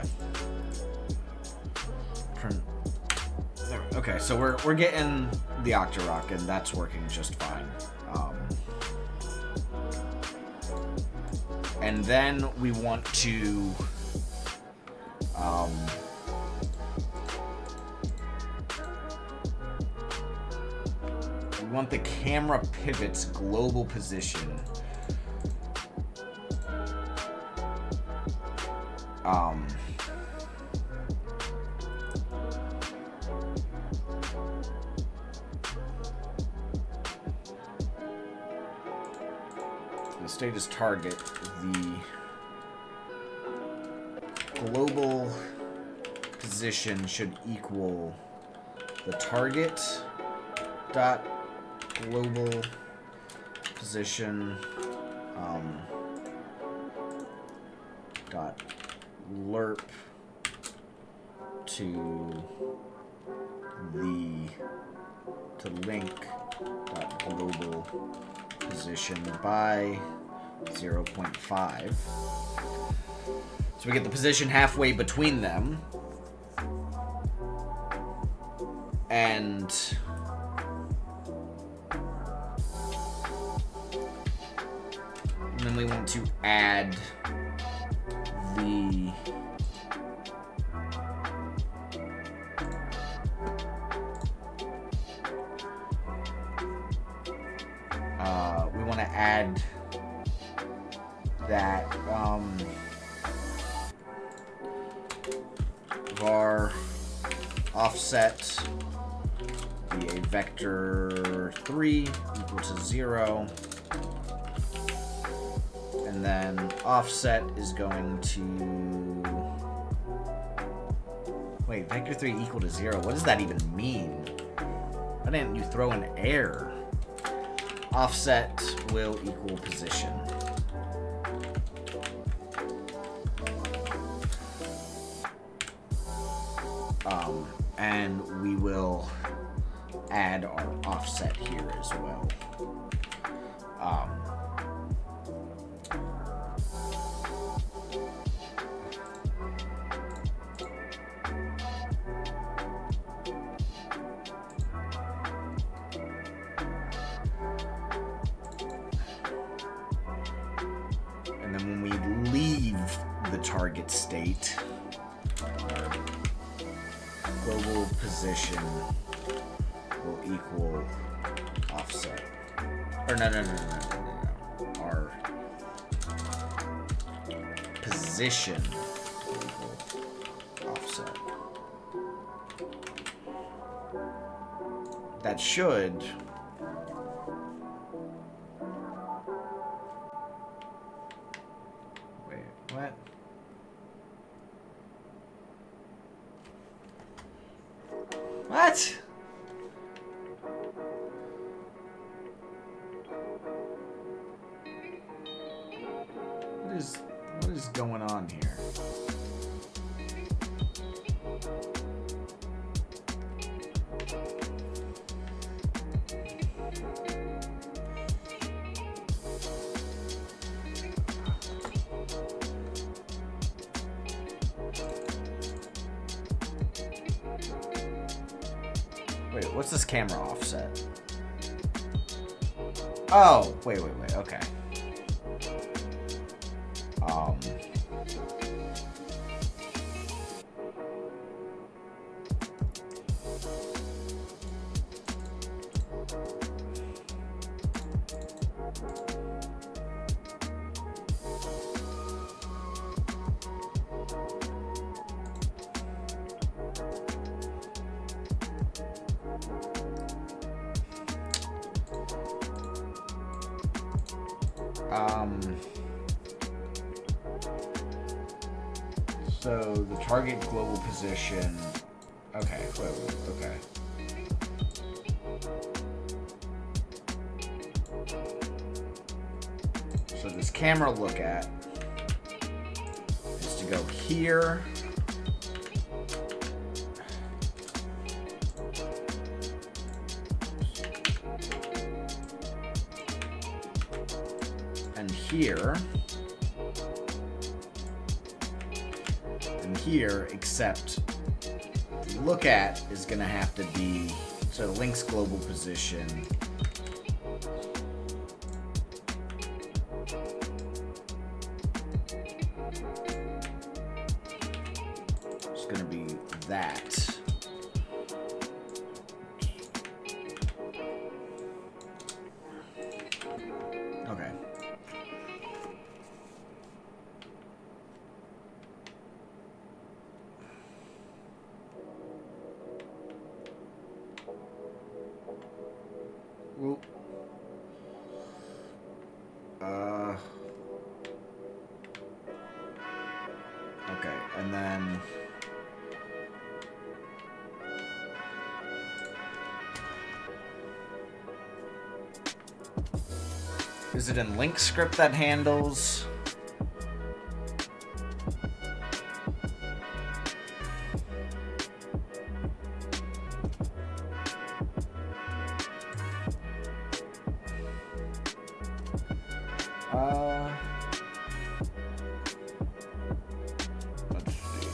Okay, so we're getting the Octorok, and that's working just fine. And then we want to we want the camera pivot's global position. The state is target. The global position should equal the target dot global position dot lerp to link dot global position by 0.5. So we get the position halfway between them, and then we want to add the that var offset be a vector 3 equal to 0, and then offset is going to wait, vector 3 equal to 0, what does that even mean? Why didn't you throw an error? Offset will equal position. And we will add our offset here as well. And then when we leave the target state, global position equal offset. Or no. Our position equal offset. That should... Wait, what? What? What is going on here? Wait, what's this camera offset? Oh, wait, okay. So the target global position. Okay, wait, okay. So this camera look at is to go here. And here. And here, except the look at is going to have to be, so Link's global position is going to be that. Okay. Well, okay, and then is it in Link script that handles? Let's see.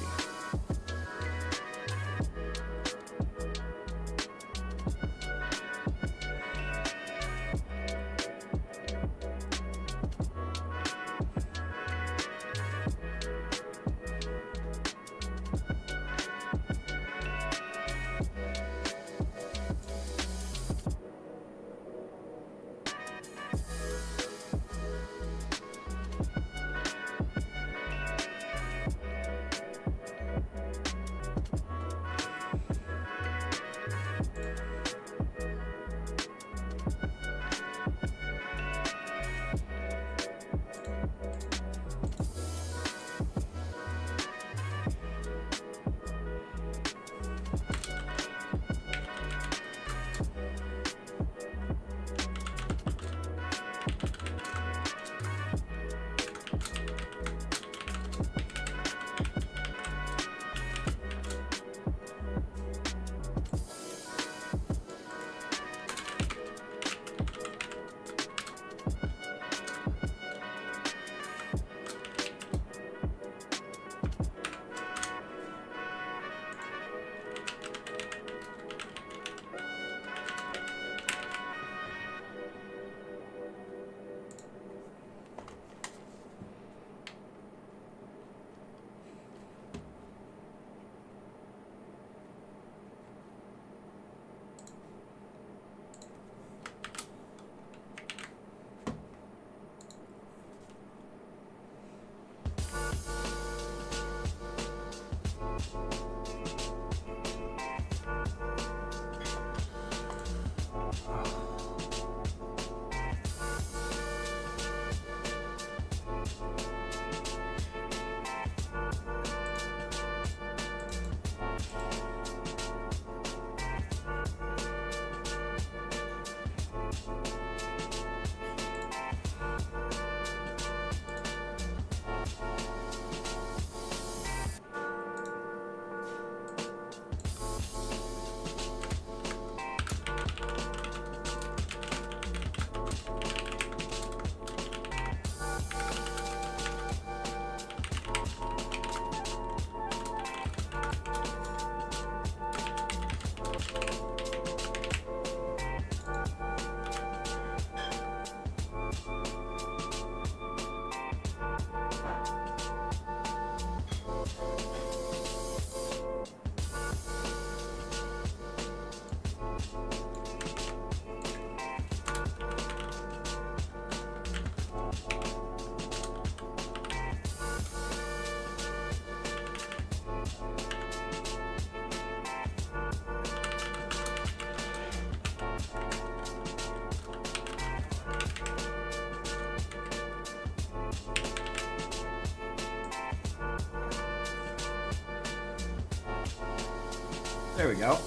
There we go.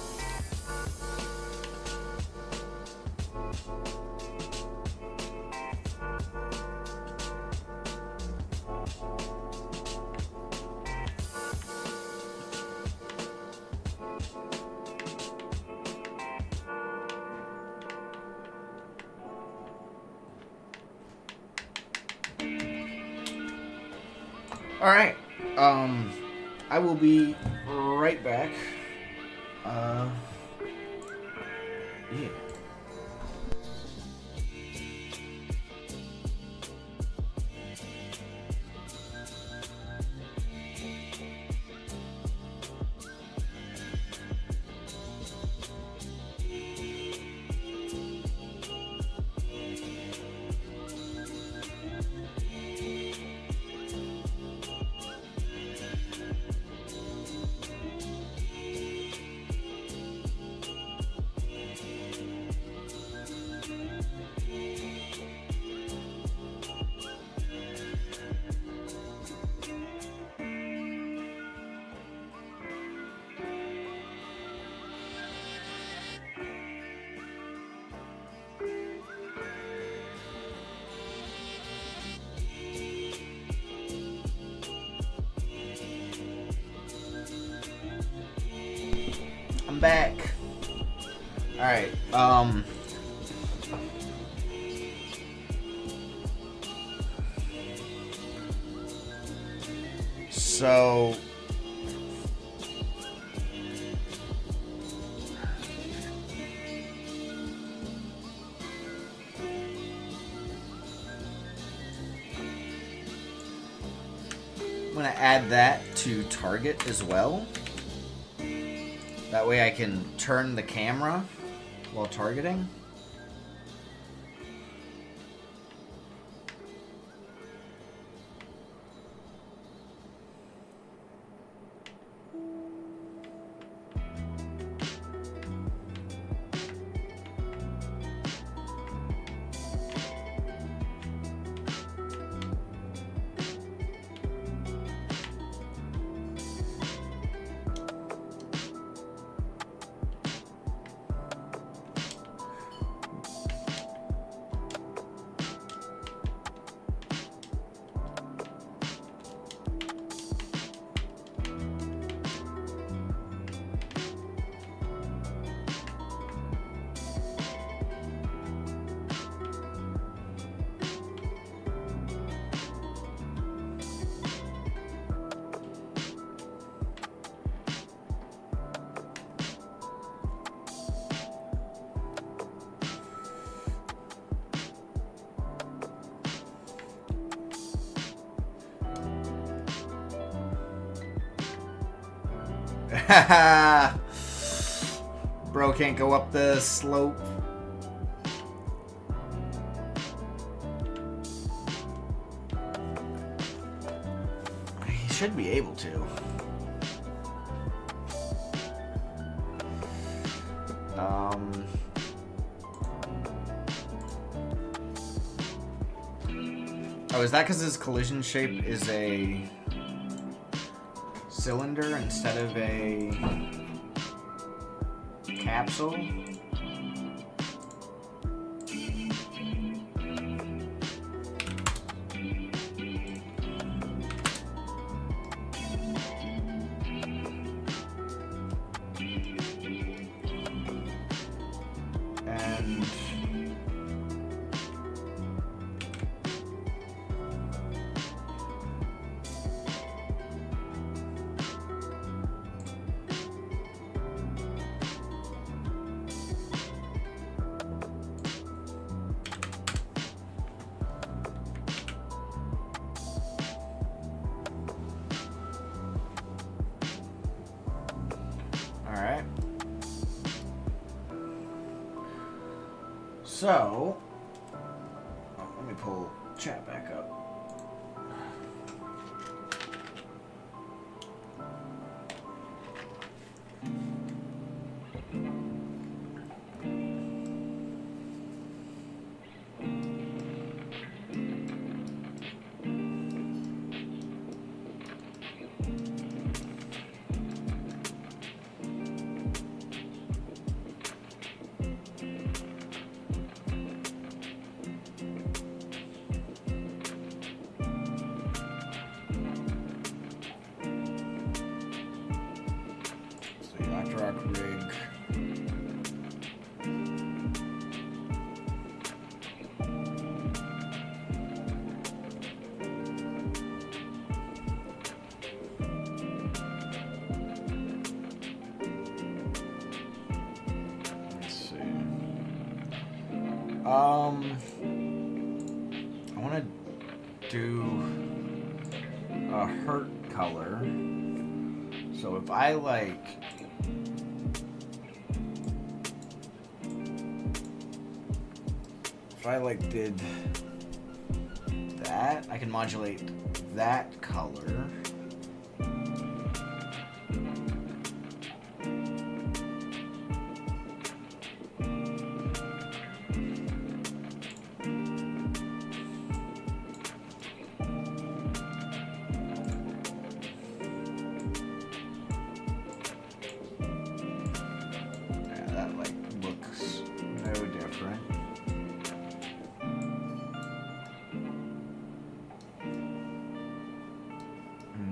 Alright, I will be right back. Yeah. I'm back. Alright, so I'm gonna add that to target as well. That way I can turn the camera while targeting. Bro can't go up the slope. He should be able to. Oh, is that because his collision shape is a cylinder instead of a capsule? And alright. So, let me pull chat back up. rig. I want to do a hurt color. So if I did that, I can modulate that color.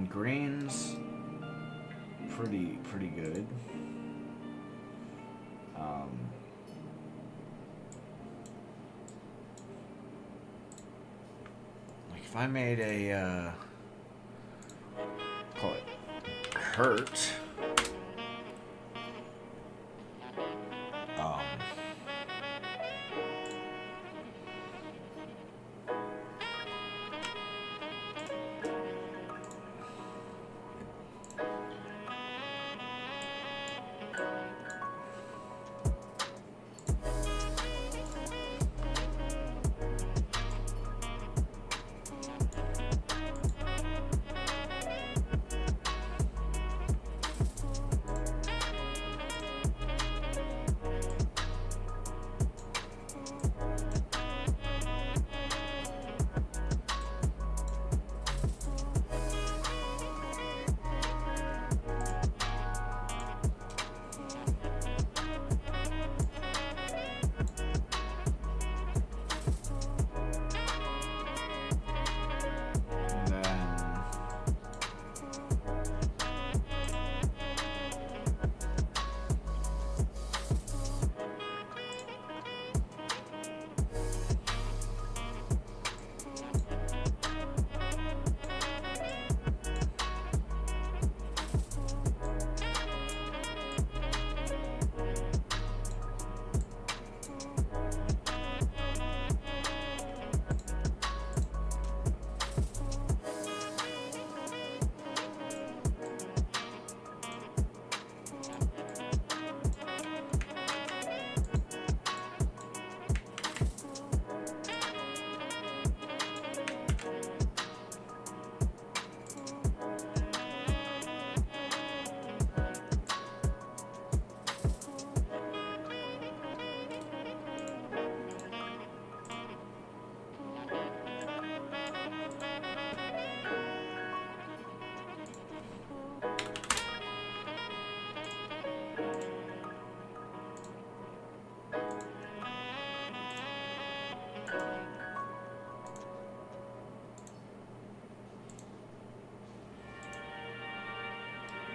Greens, pretty good. Like if I made a call it hurt.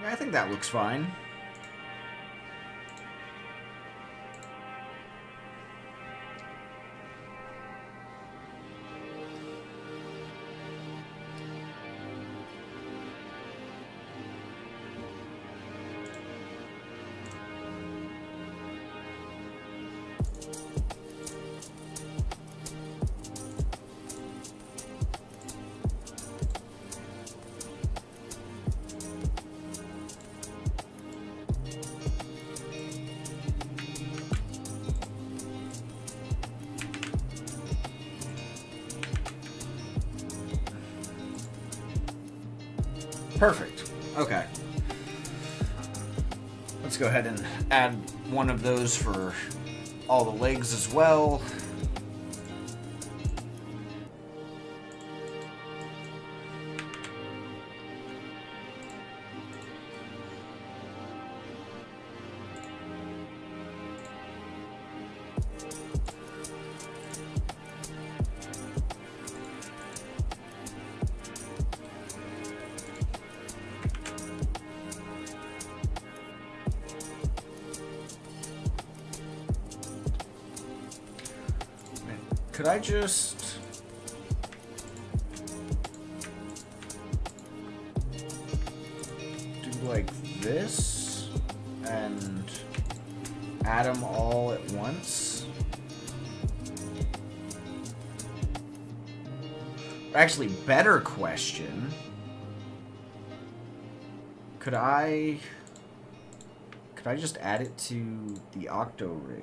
I think that looks fine. Perfect. Okay. Let's go ahead and add one of those for all the legs as well. Could I just... do like this and add them all at once? Actually, better question. Could I just add it to the Octo rig?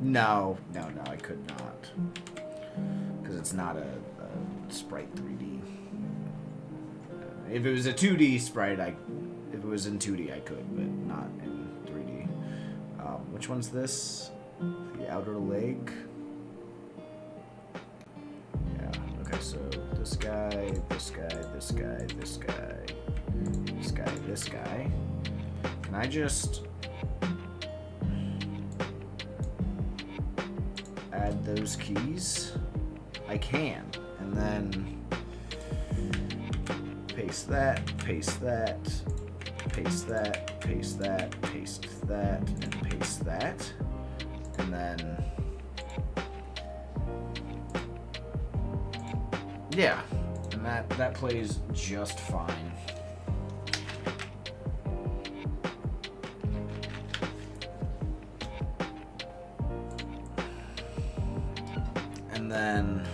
No, I could not. Because it's not a sprite 3D. If it was a 2D sprite, if it was in 2D, I could, but not in 3D. Which one's this? The outer leg? Yeah, okay, so this guy, this guy, this guy, this guy, this guy, this guy. Can I just... add those keys? I can. And then paste that, paste that, paste that, paste that, paste that, and paste that. And then yeah, and that plays just fine. And then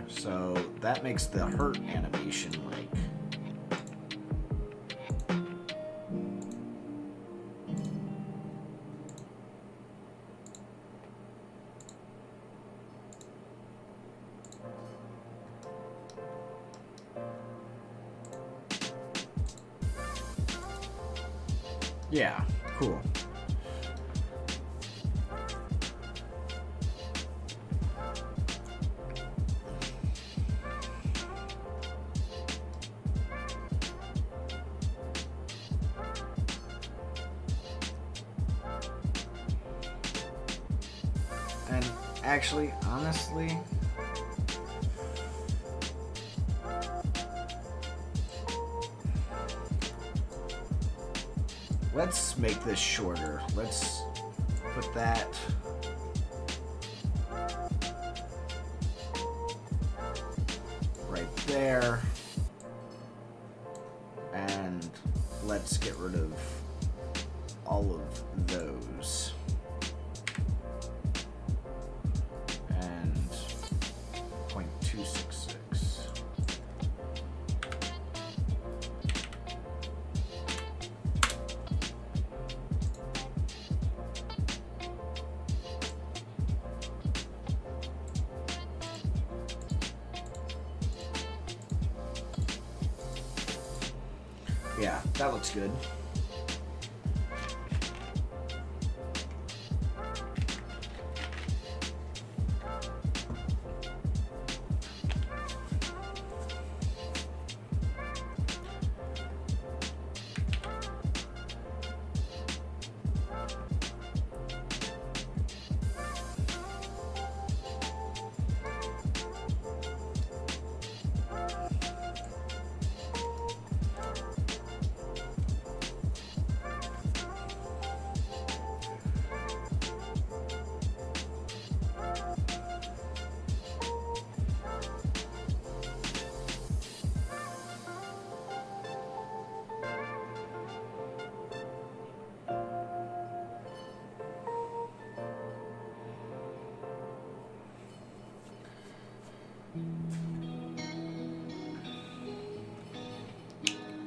so that makes the hurt animation like... yeah, cool. And actually, honestly, let's make this shorter. Let's put that right there. And let's get rid of all of those. And 0.266. Yeah, that looks good.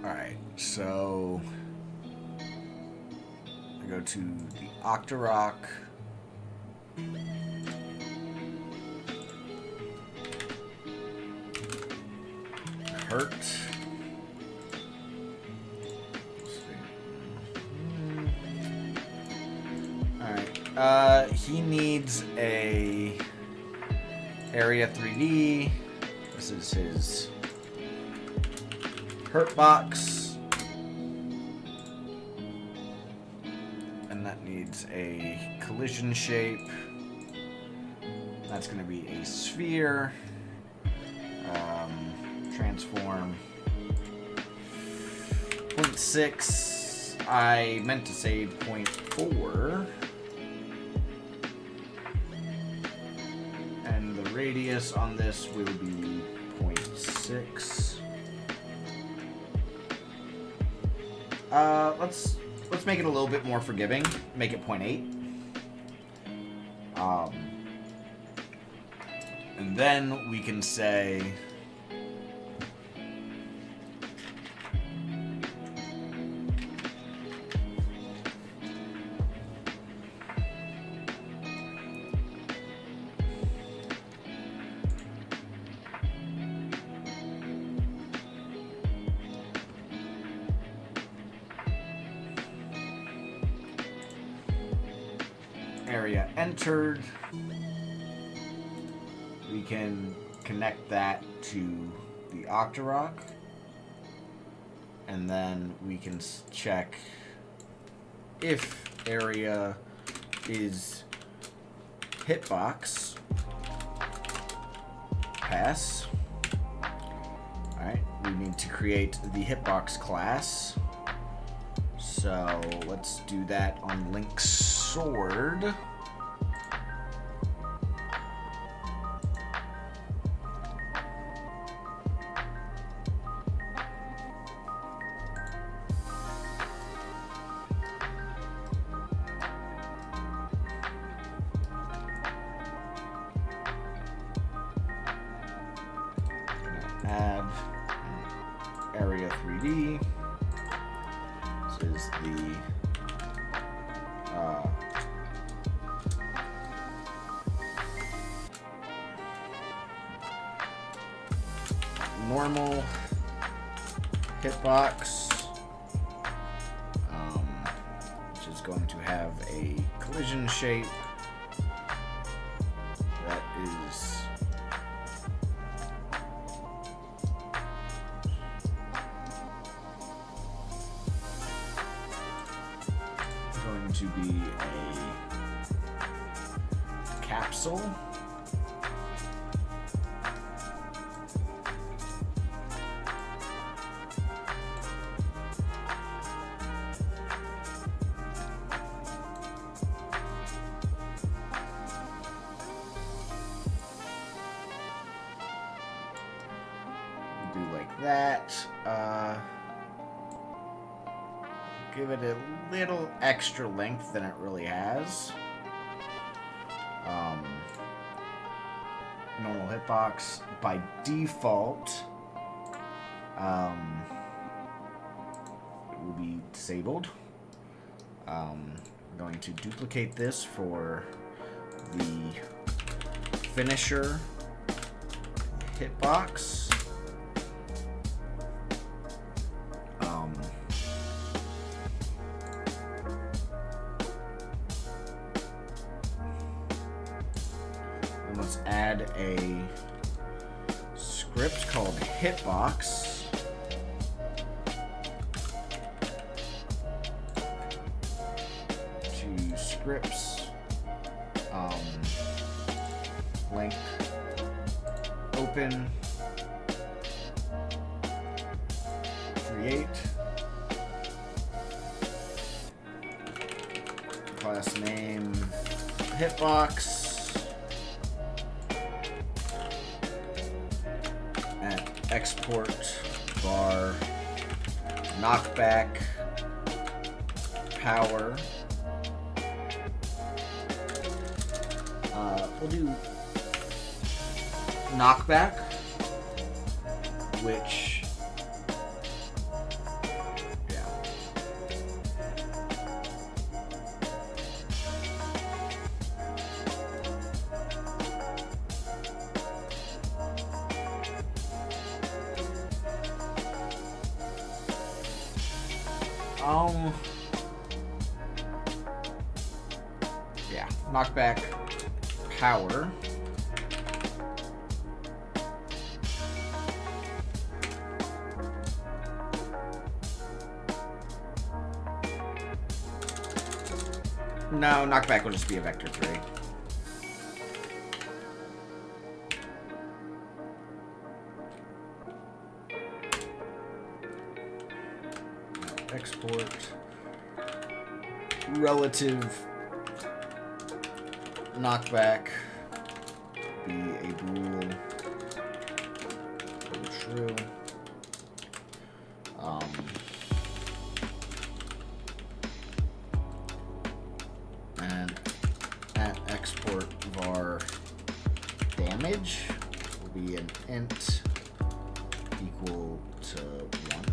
Alright, so I go to the Octorok. Hurt. Alright. He needs a Area 3D. This is his hurt box. And that needs a collision shape. That's going to be a sphere. Transform. 0.6. I meant to say 0.4. And the radius on this will be 0.6. Let's make it a little bit more forgiving. Make it 0.8. And then we can say area entered. We can connect that to the Octorok, and then we can check if area is hitbox. Pass. Alright, we need to create the hitbox class. So let's do that on Link's sword. Add area 3D. This is the normal hitbox, which is going to have a collision shape that is going to be a capsule. Do like that. Give it a little extra length than it really has. Normal hitbox by default it will be disabled. I'm going to duplicate this for the finisher hitbox. Let's add a script called hitbox. To scripts, link, open, create, class name, hitbox. Export bar knockback power. We'll do knockback, which Yeah, knockback power. No, knockback will just be a vector 3. Export. Relative knockback be a bool true. And at export var damage will be an int equal to 1.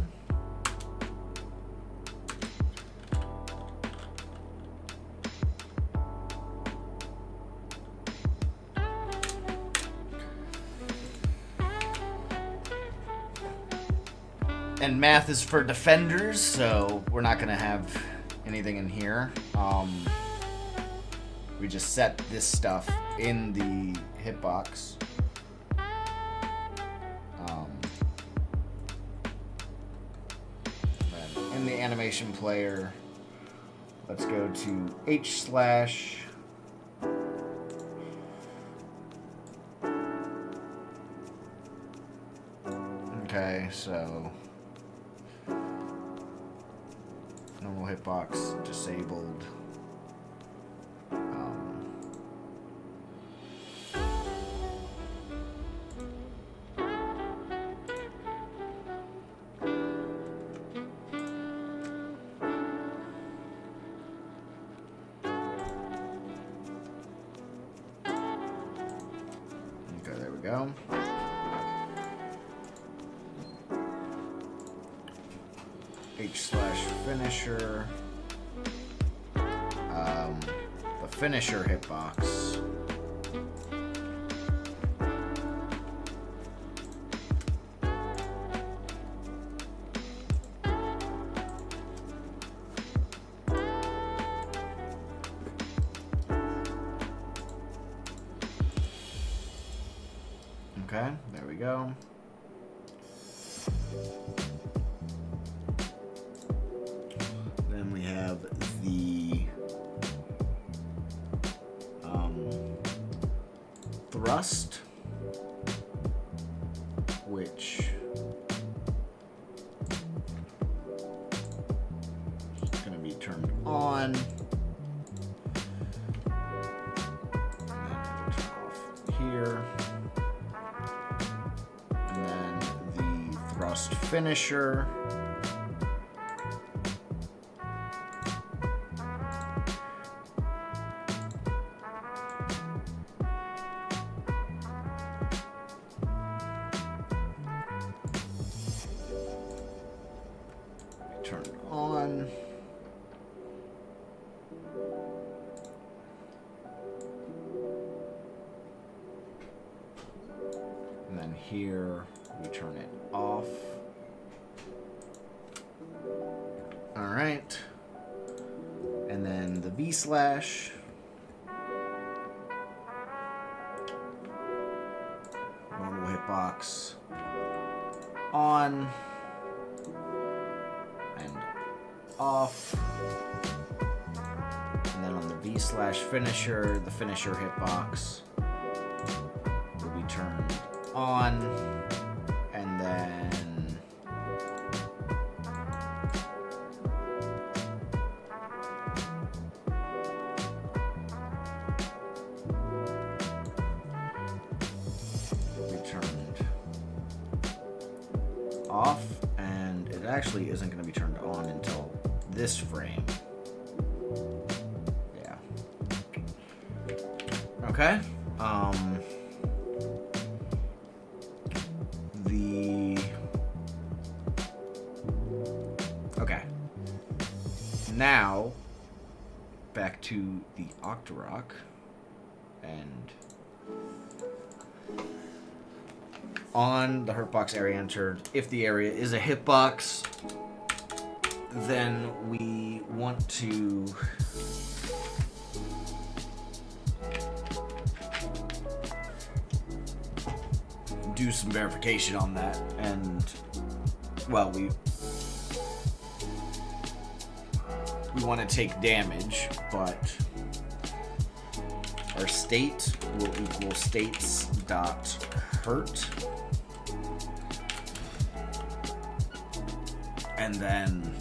And math is for defenders, so we're not going to have anything in here. We just set this stuff in the hitbox. Then in the animation player, let's go to H/. Okay, so normal hitbox disabled. Okay, there we go. H/finisher. The finisher hitbox. Okay, there we go. Then we have the thrust, which is going to be turned on. And then it'll turn off here. And then the thrust finisher. Turned on. And then here we turn it off. All right. And then the V/. Normal hitbox on. Off. And then on the V/finisher, the finisher hitbox will be turned on, and then will be turned off, and it actually isn't going to be turned on until this frame. Yeah. Okay. Okay. Now back to the Octorok, and on the hurtbox area entered, if the area is a hitbox, then we want to do some verification on that, and well, we want to take damage, but our state will equal states.hurt, and then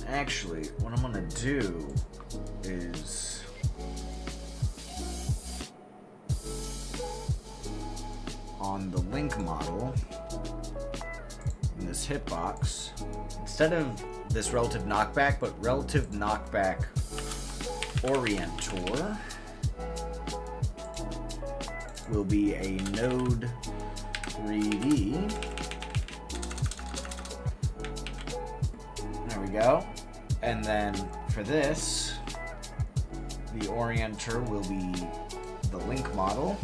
actually, what I'm gonna do is on the link model in this hitbox, instead of this relative knockback, but relative knockback orientor will be a node 3D. There we go. And then for this, the orienter will be the link model.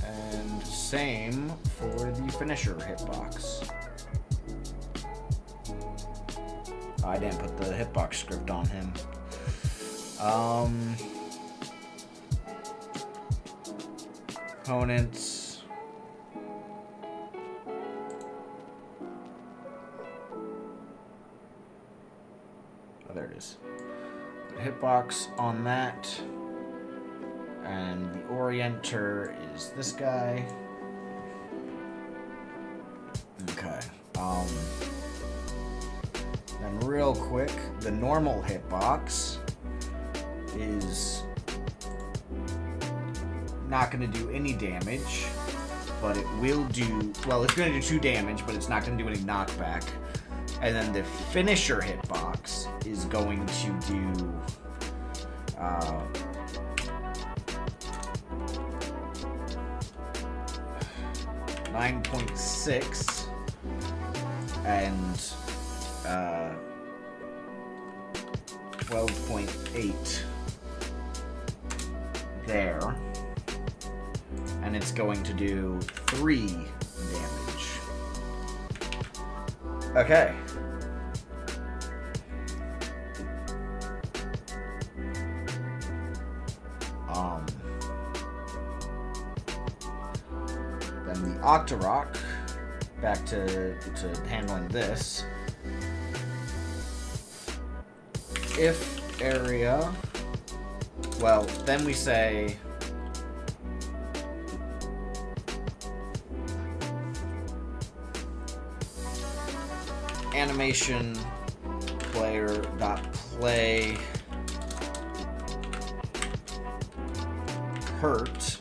And same for the finisher hitbox. I didn't put the hitbox script on him. Opponents. Oh, there it is. The hitbox on that. And the orienter is this guy. Okay. Then real quick, the normal hitbox is not going to do any damage, but it will do, well, it's going to do 2 damage, but it's not going to do any knockback. And then the finisher hitbox is going to do 9.6 and 12.8 there, and it's going to do 3 damage. Okay. Then the Octorok, back to handling this. If area, well, then we say animation player dot play hurt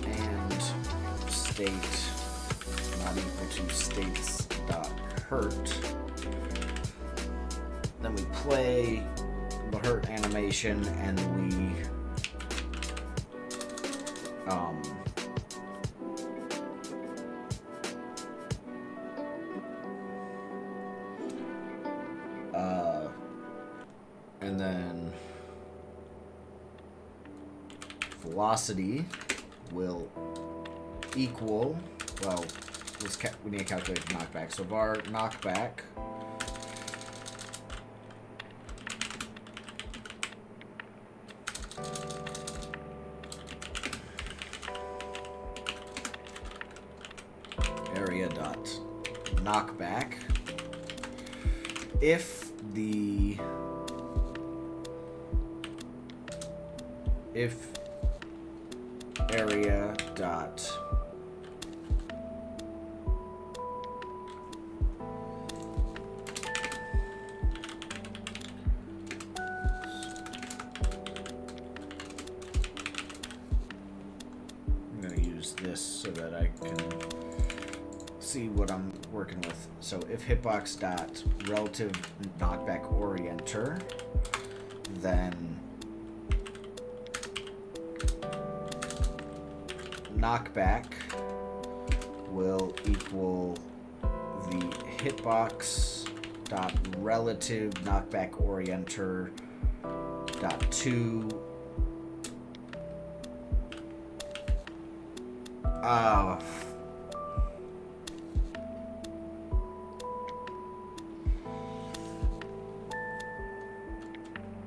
and state not equal to states dot hurt. Then we play the hurt animation and we and then velocity will equal, well, we need to calculate the knockback. So var knockback area dot knockback if area dot use this so that I can see what I'm working with. So if hitbox dot relative knockback orienter, then knockback will equal the hitbox dot relative knockback orienter dot 2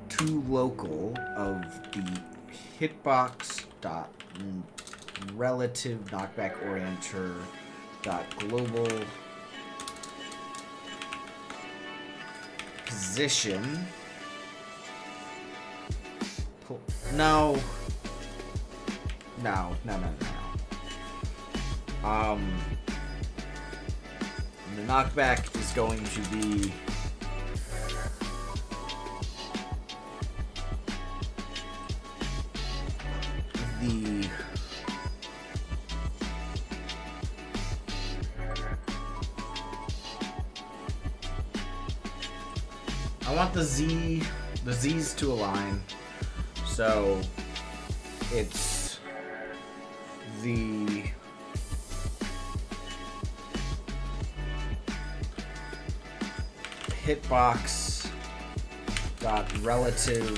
to local of the hitbox dot relative knockback orienter dot global position. No. The knockback is going to be the I want the Z's to align, so it's the hitbox dot relative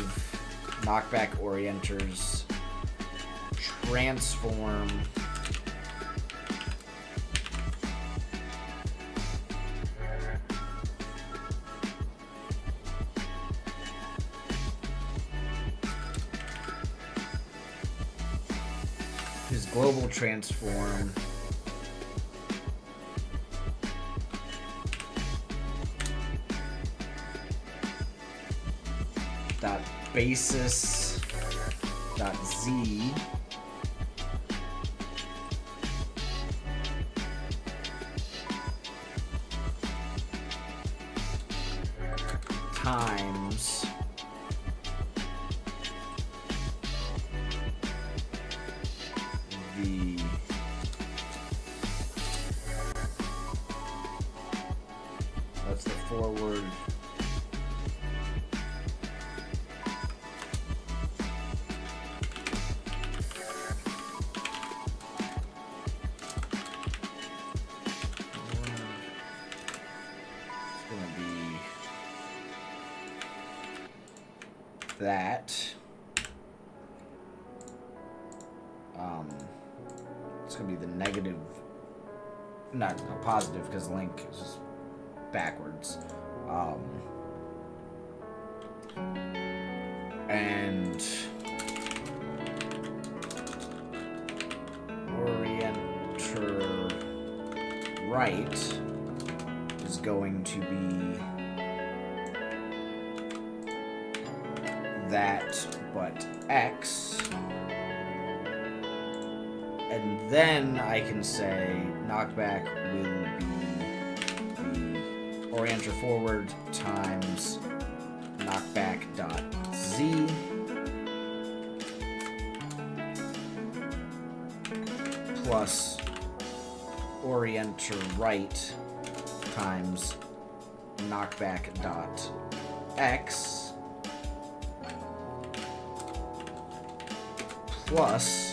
knockback orienters transform his global transform dot basis dot z times the that's the forward that it's gonna be the negative, not a positive because link is just backwards, and orienter right is going to be that but X, and then I can say knockback will be the orienter forward times knockback dot Z plus orienter right times knockback dot X plus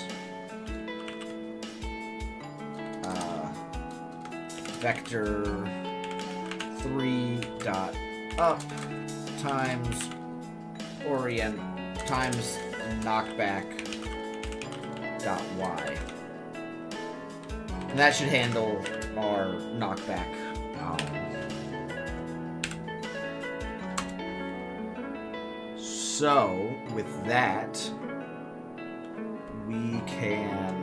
vector 3 dot up times orient times knockback dot y, and that should handle our knockback. So with that, we can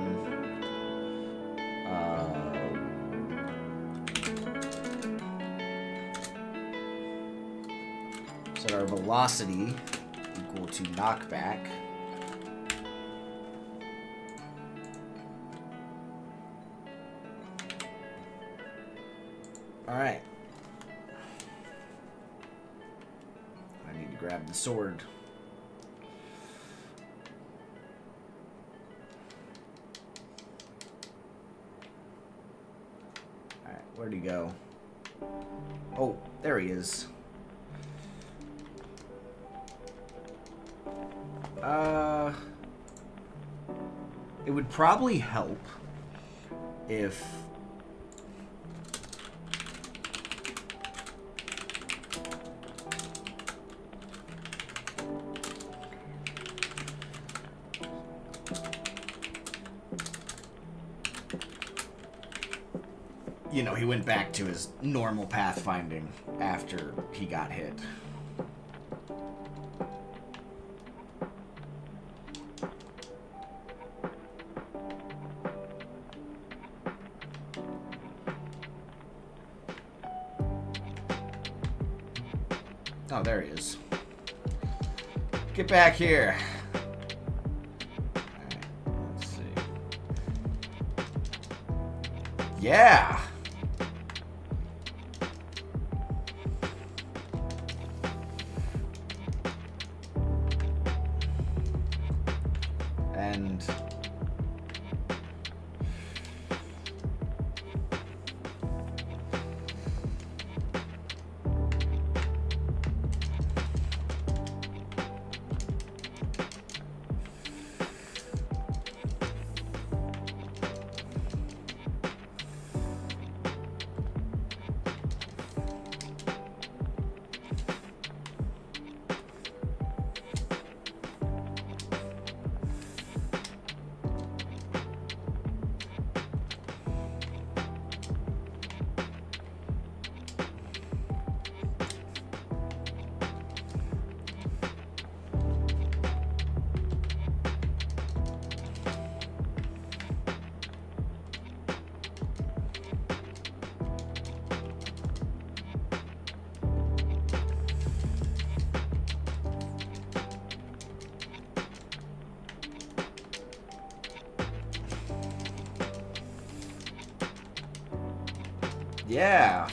set our velocity equal to knockback Alright. I need to grab the sword. Where'd he go? Oh, there he is. It would probably help if... you know, he went back to his normal pathfinding after he got hit. Oh, there he is. Get back here. Alright, let's see. Yeah! And... yeah.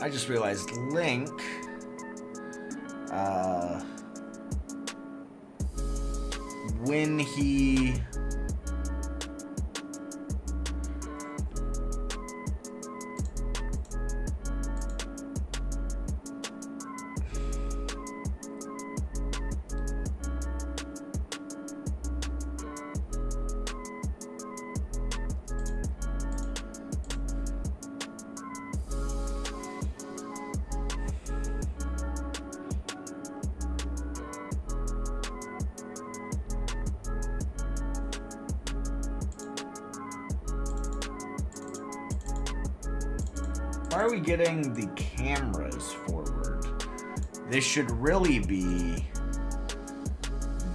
I just realized Link, when he... Why are we getting the cameras forward? This should really be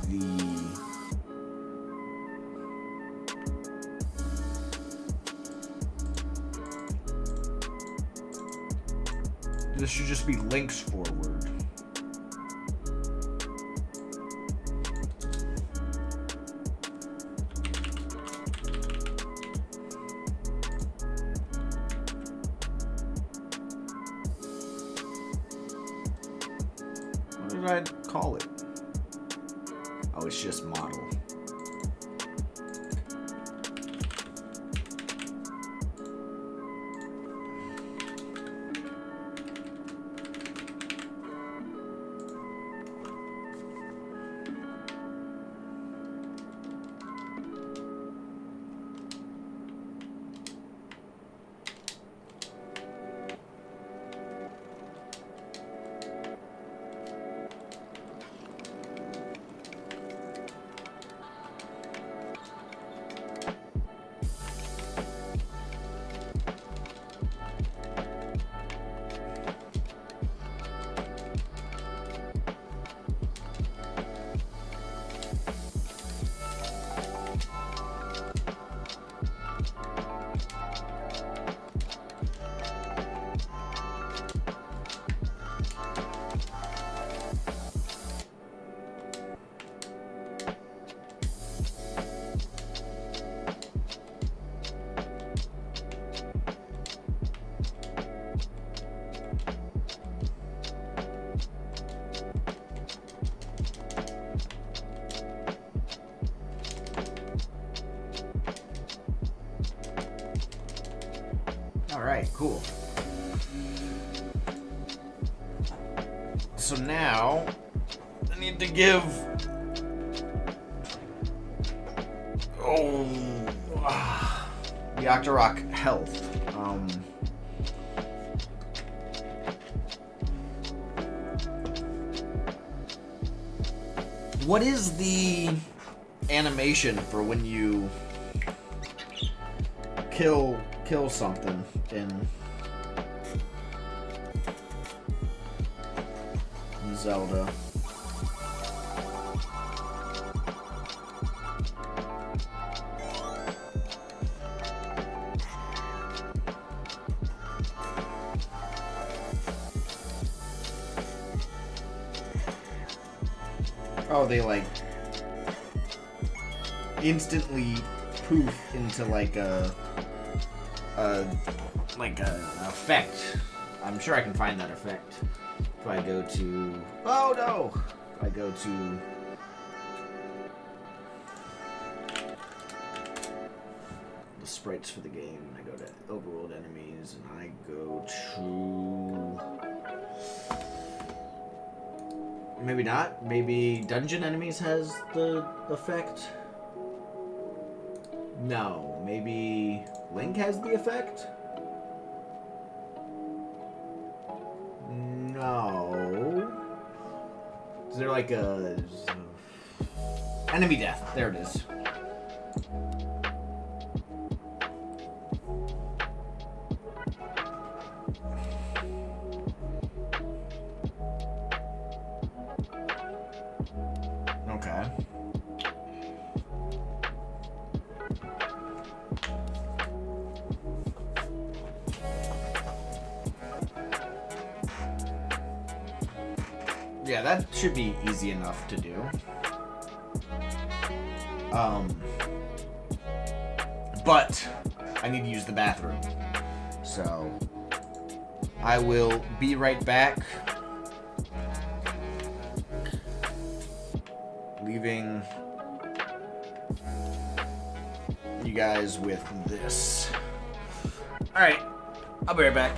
the... This should just be Link's forward. What did I call it? Oh, it's just model. Alright, cool. So now, I need to give... the Octorok health. What is the animation for when you kill something in Zelda? Oh, they like instantly poof into like a effect. I'm sure I can find that effect if I go to. Oh no! If I go to the sprites for the game, and I go to overworld enemies, and I go to. Maybe not. Maybe dungeon enemies has the effect. No. Maybe Link has the effect? No. Is there like a... enemy death. There it is. Okay. Yeah, that should be easy enough to do. But I need to use the bathroom. So I will be right back. Leaving you guys with this. Alright, I'll be right back.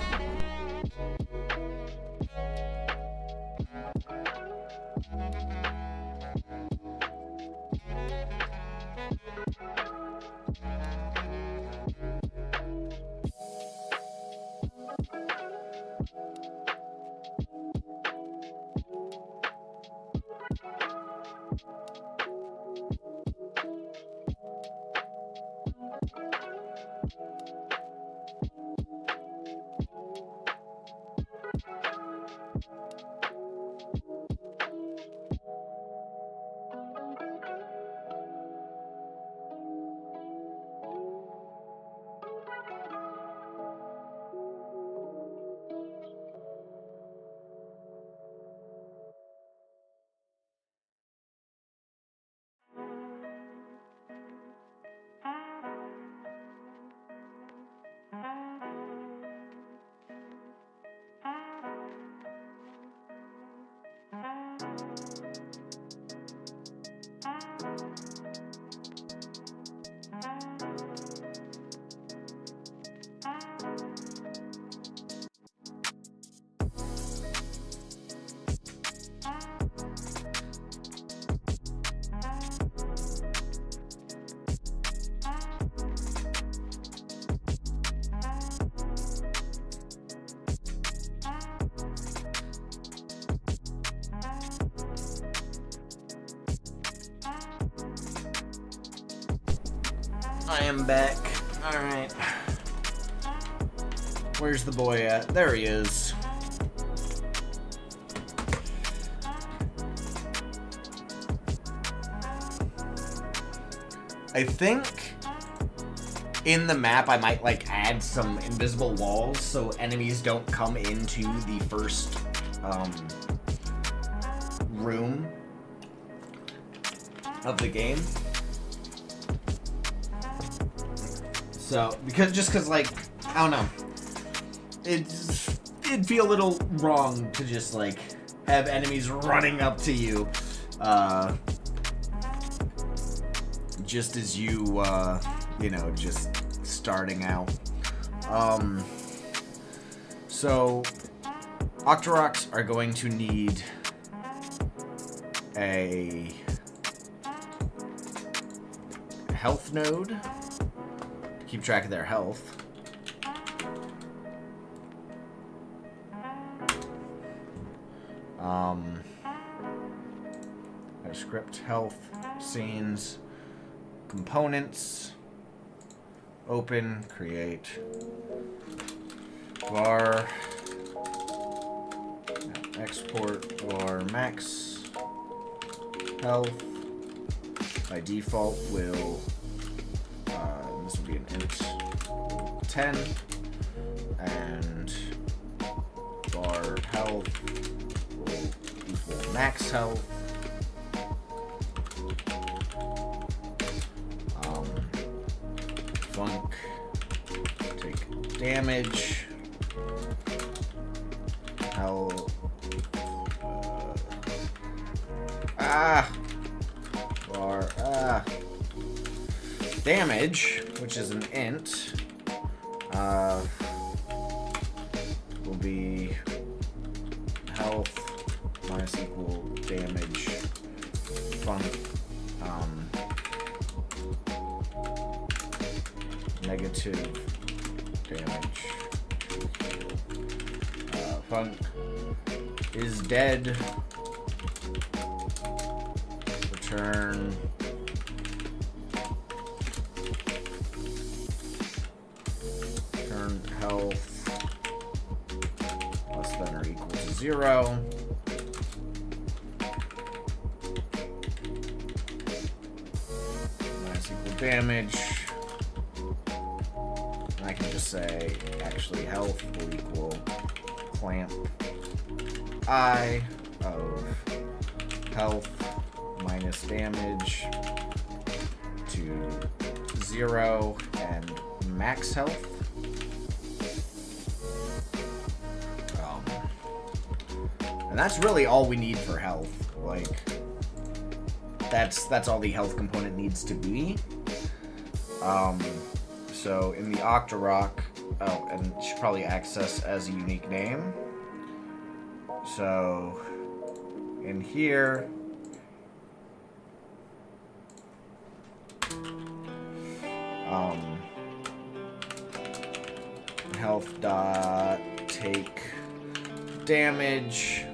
I am back. Alright. Where's the boy at? There he is. I think in the map I might like add some invisible walls so enemies don't come into the first room of the game. So, because like, I don't know, it'd feel a little wrong to just like have enemies running up to you, just as you, you know, just starting out. So, Octoroks are going to need a health node to keep track of their health. Their script, health, scenes, components, open, create, var, export var max health. By default will, this will be an int 10, and var health will equal max health. Funk, take damage, health, damage, which is an int, will be health minus equal damage, funk, negative damage. Funk is dead. Return health less than or equal to 0. Minus equal damage. And I can just say actually health will equal clamp I of health minus damage to 0 and max health. And that's really all we need for health. Like, that's all the health component needs to be. So in the Octorok, and it should probably access as a unique name. So in here, health dot take damage,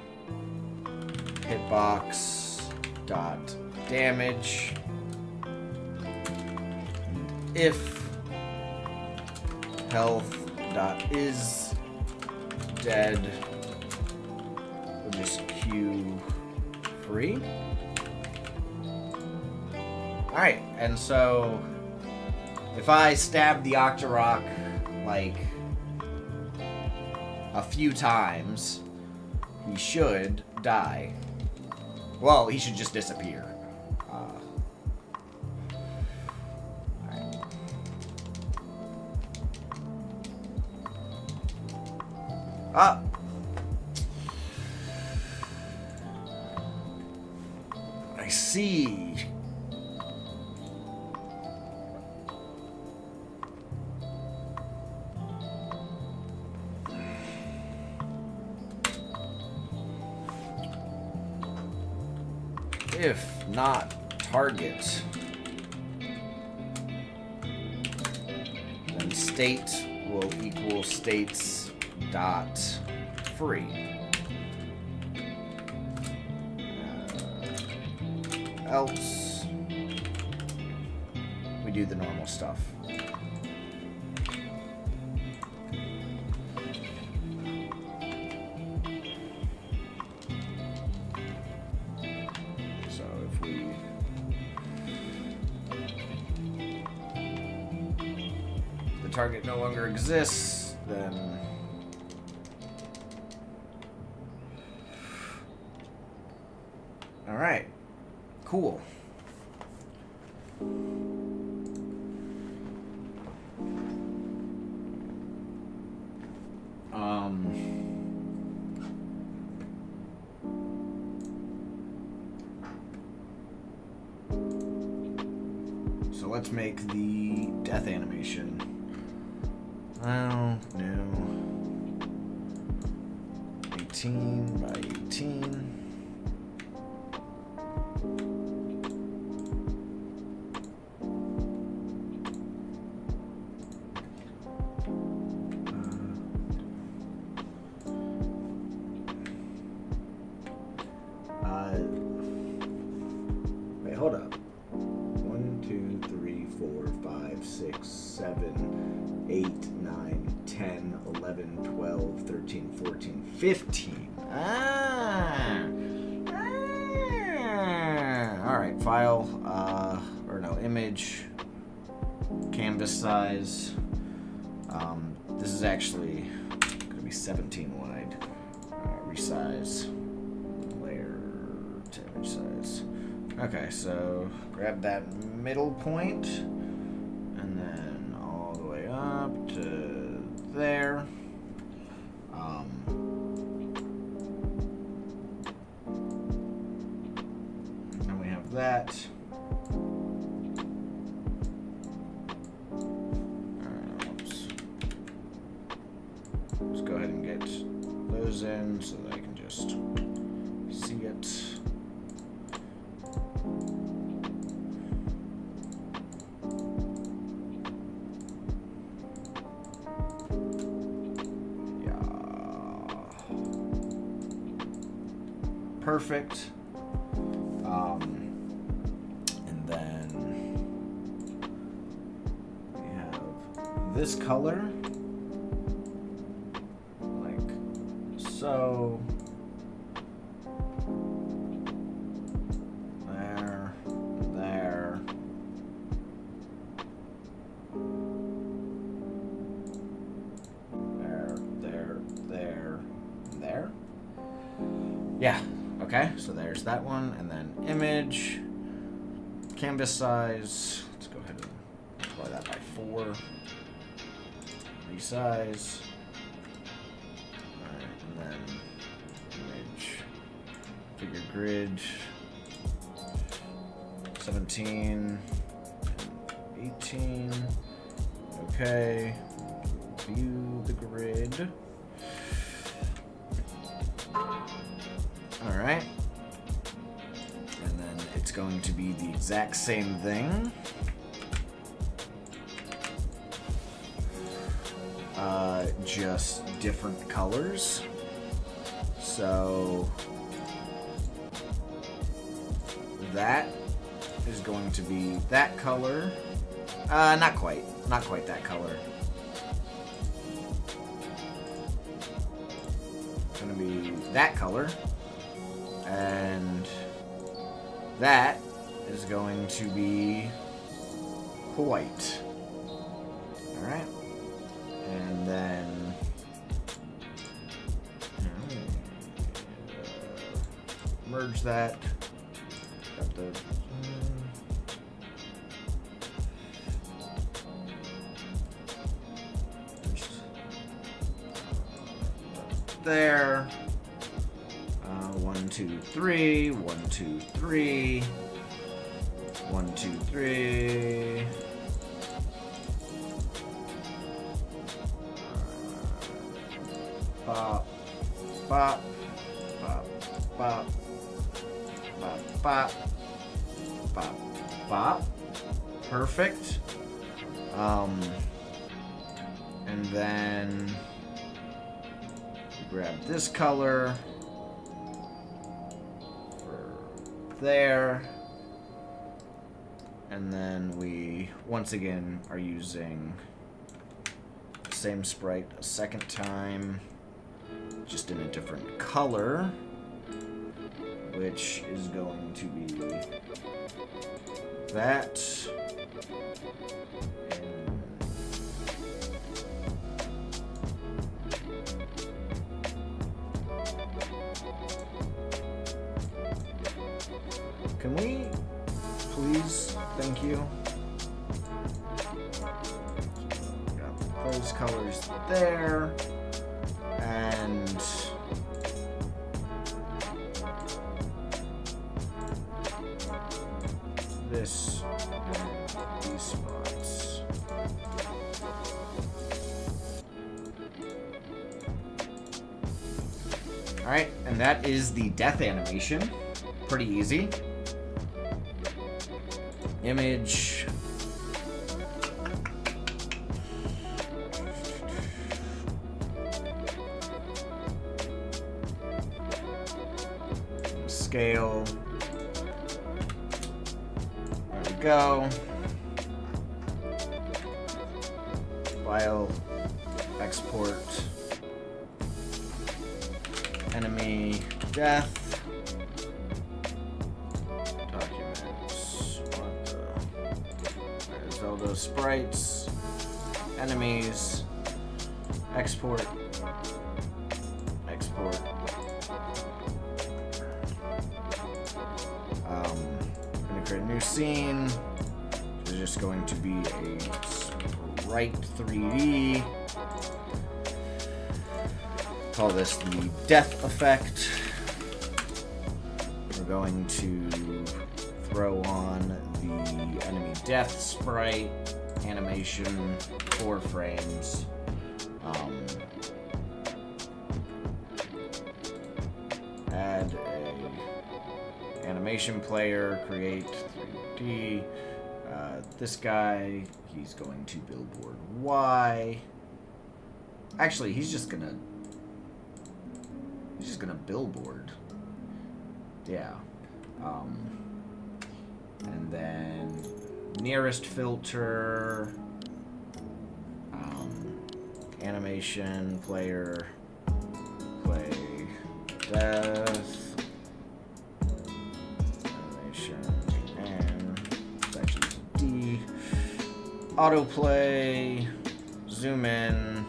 hitbox dot damage, if health dot is dead, we'll just queue free. Alright, and so if I stab the Octorok like a few times, he should die. Well, he should just disappear. Alright. I see. If not target, then state will equal states dot free. Else, we do the normal stuff. Target no longer exists, then all right, cool. So let's make the death animation. Oh, no. 18 by 18. Wait, hold up. 1, 2, 3, 4, 5, 6, 7, 8, 9, 10, 11, 12, 13, 14, 15. Alright, file, or no, image, canvas size. This is actually going to be 17 wide. Resize, layer to image size. Okay, so grab that middle point, and then all the way up to there. And we have that. Oops. Let's go ahead and get those in so that I can just see it. Perfect. And then we have this color, like so. There, there. There. Yeah. Okay, so there's that one, and then image, canvas size, let's go ahead and multiply that by 4, resize, alright, and then image, figure grid, 17, 18, okay, view the grid. Alright, and then it's going to be the exact same thing. Just different colors. So that is going to be that color. Not quite that color. It's going to be that color. And that is going to be white. Alright. And then merge that. Got the there. 1, 2, 3. 1, 2, 3. 1, 2, 3. Bop, bop, bop, bop, bop, bop, bop, bop. Perfect. And then grab this color for there. And then we, once again, are using the same sprite a second time, just in a different color, which is going to be that. Can we please? Thank you. Got those colors there. And this and these spots. Alright, and that is the death animation. Pretty easy. Image. Scale. There we go. File. Export. Enemy death. Documents. What the? There's all those sprites. Enemies. Export. Export. I'm gonna create a new scene. It's just going to be a sprite 3D. Call this the death effect. We're going to throw on the enemy death sprite animation, 4 frames. Add a animation player, create 3D. This guy, he's going to billboard Y. Actually, he's just gonna billboard. Yeah. And then nearest filter, animation player, play death, animation, and it's actually D, autoplay, zoom in,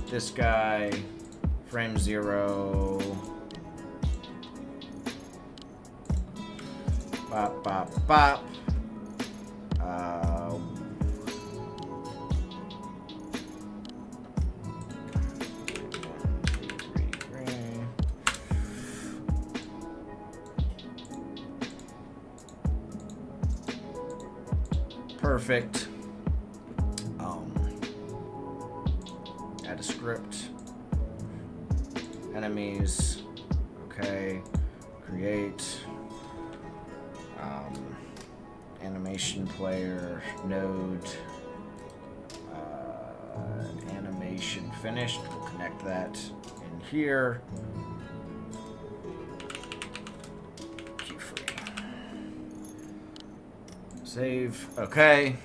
this guy, frame 0, bop, bop, bop. Perfect. Add a script. Enemies. Okay. Create. Animation player node. Animation finished. We'll connect that in here. Save. Okay.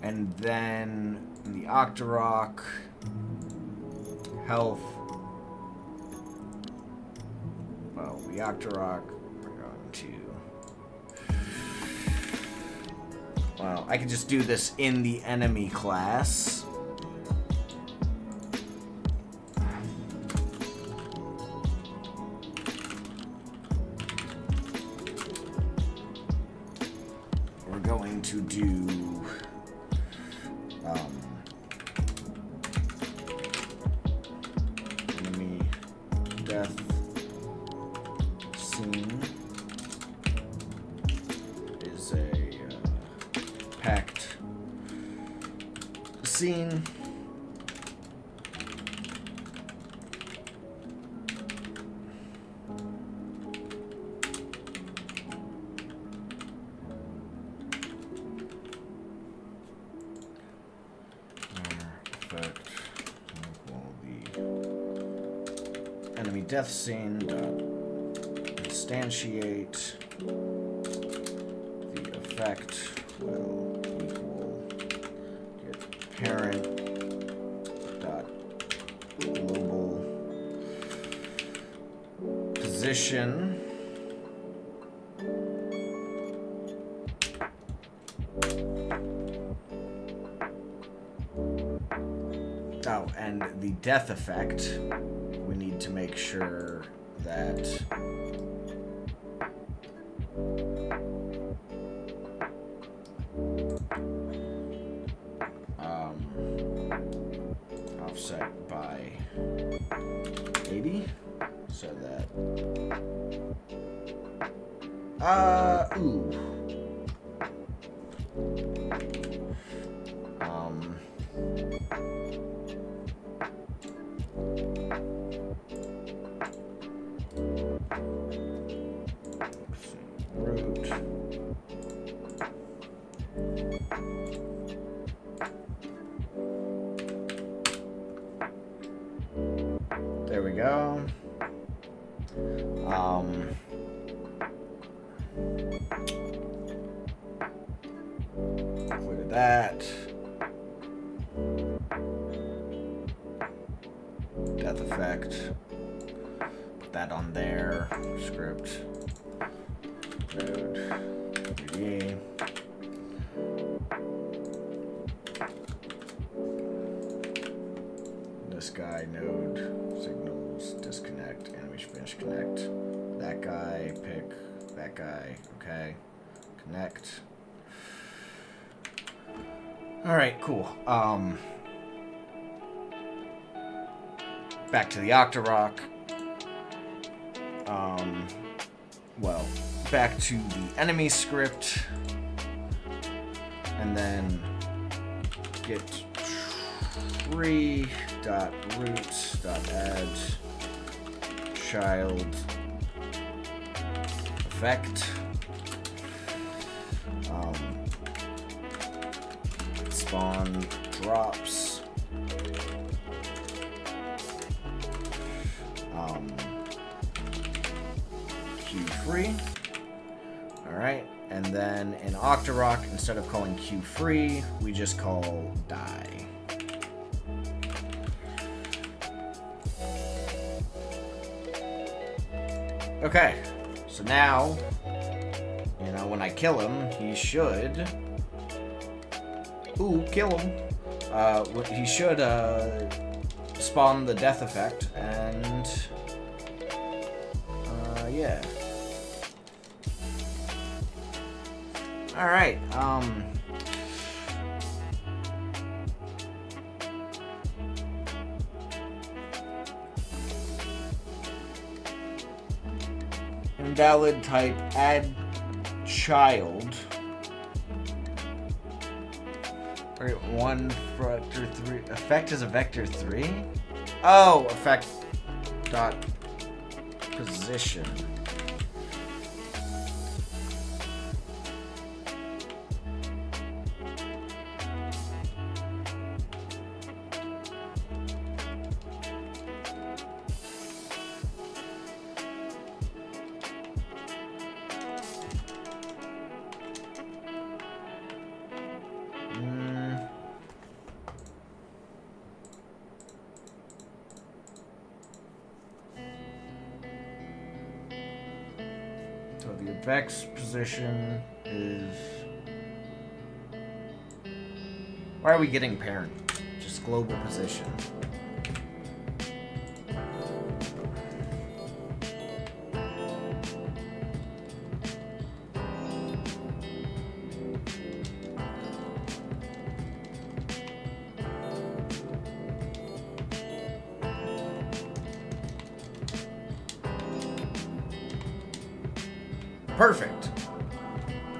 And then in the Octorok, health. Well, the Octorok, we're going to. Well, I can just do this in the enemy class. Going to do enemy death scene is a packed scene. Enemy death scene dot instantiate. The effect will equal get parent dot global position. Oh, and the death effect, we need to make sure that offset by 80, so that Included that. Death effect. Put that on there. Script. Node. 3D. This guy, node, signals, disconnect, animation finish, connect. That guy, pick, that guy, okay. Connect. Alright, cool. Back to the Octorok. Well, back to the enemy script. And then get tree.root.add child effect. Spawn drops. Q free. Alright, and then in Octorok, instead of calling Q free, we just call die. Okay, so now, when I kill him, he should... Ooh, kill him. He should spawn the death effect, and yeah. All right. Invalid type add child. Alright, 1 vector 3. Effect is a vector 3? Oh, effect dot position. So the effects position is... Why are we getting parent? Just global position. Perfect.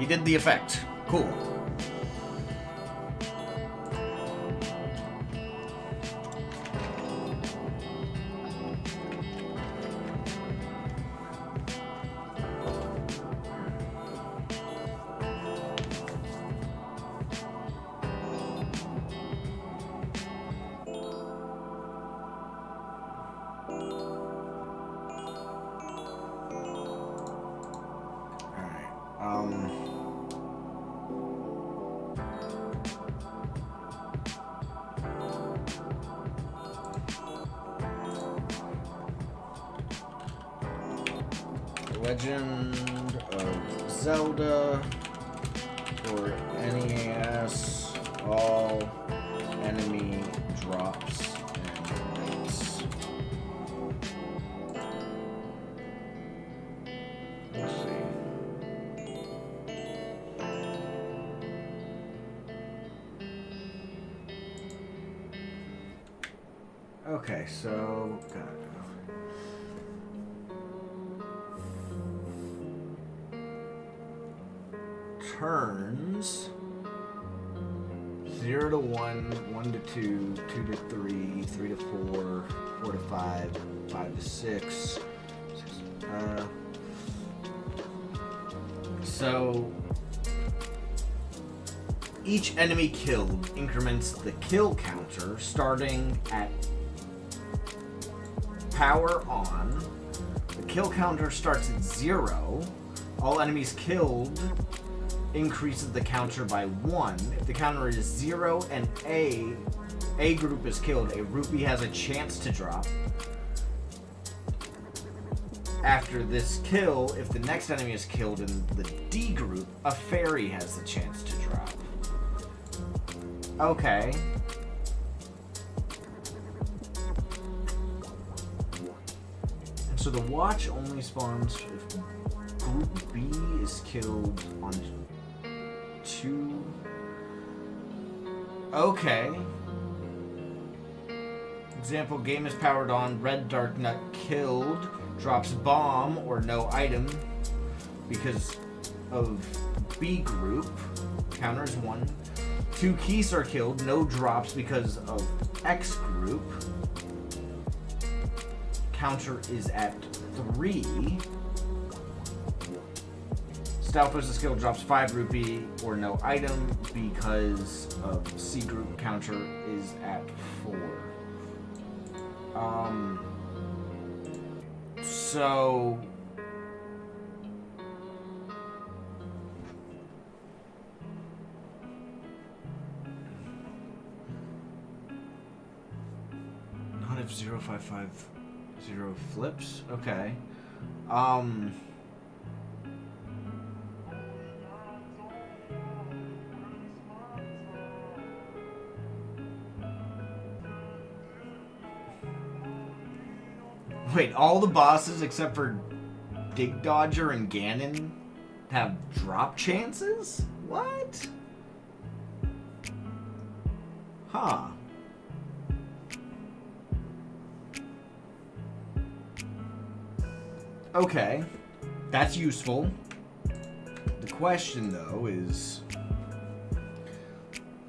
He did the effect. Cool. Legend of Zelda for NES, all enemy drops and rates. Let's see. Okay, so got it. Turns 0 to 1, 1 to 2, 2 to 3, 3 to 4, 4 to 5, 5 to 6. So each enemy killed increments the kill counter starting at power on The kill counter starts at 0. All enemies killed increases the counter by 1. If the counter is 0 and A group is killed, a rupee has a chance to drop. After this kill, if the next enemy is killed in the D group, a fairy has the chance to drop. Okay. So the watch only spawns if group B is killed on 2. Okay. Example, game is powered on, red dark nut killed, drops bomb or no item because of B group, counter is 1. 2 keys are killed, no drops because of X group, counter is at 3. Stalfos is killed, drops 5 rupee or no item because of C group, counter is at 4. So not if 0550 flips. Okay. Wait, all the bosses except for Dig Dodger and Ganon have drop chances? What? Huh. Okay. That's useful. The question, though, is...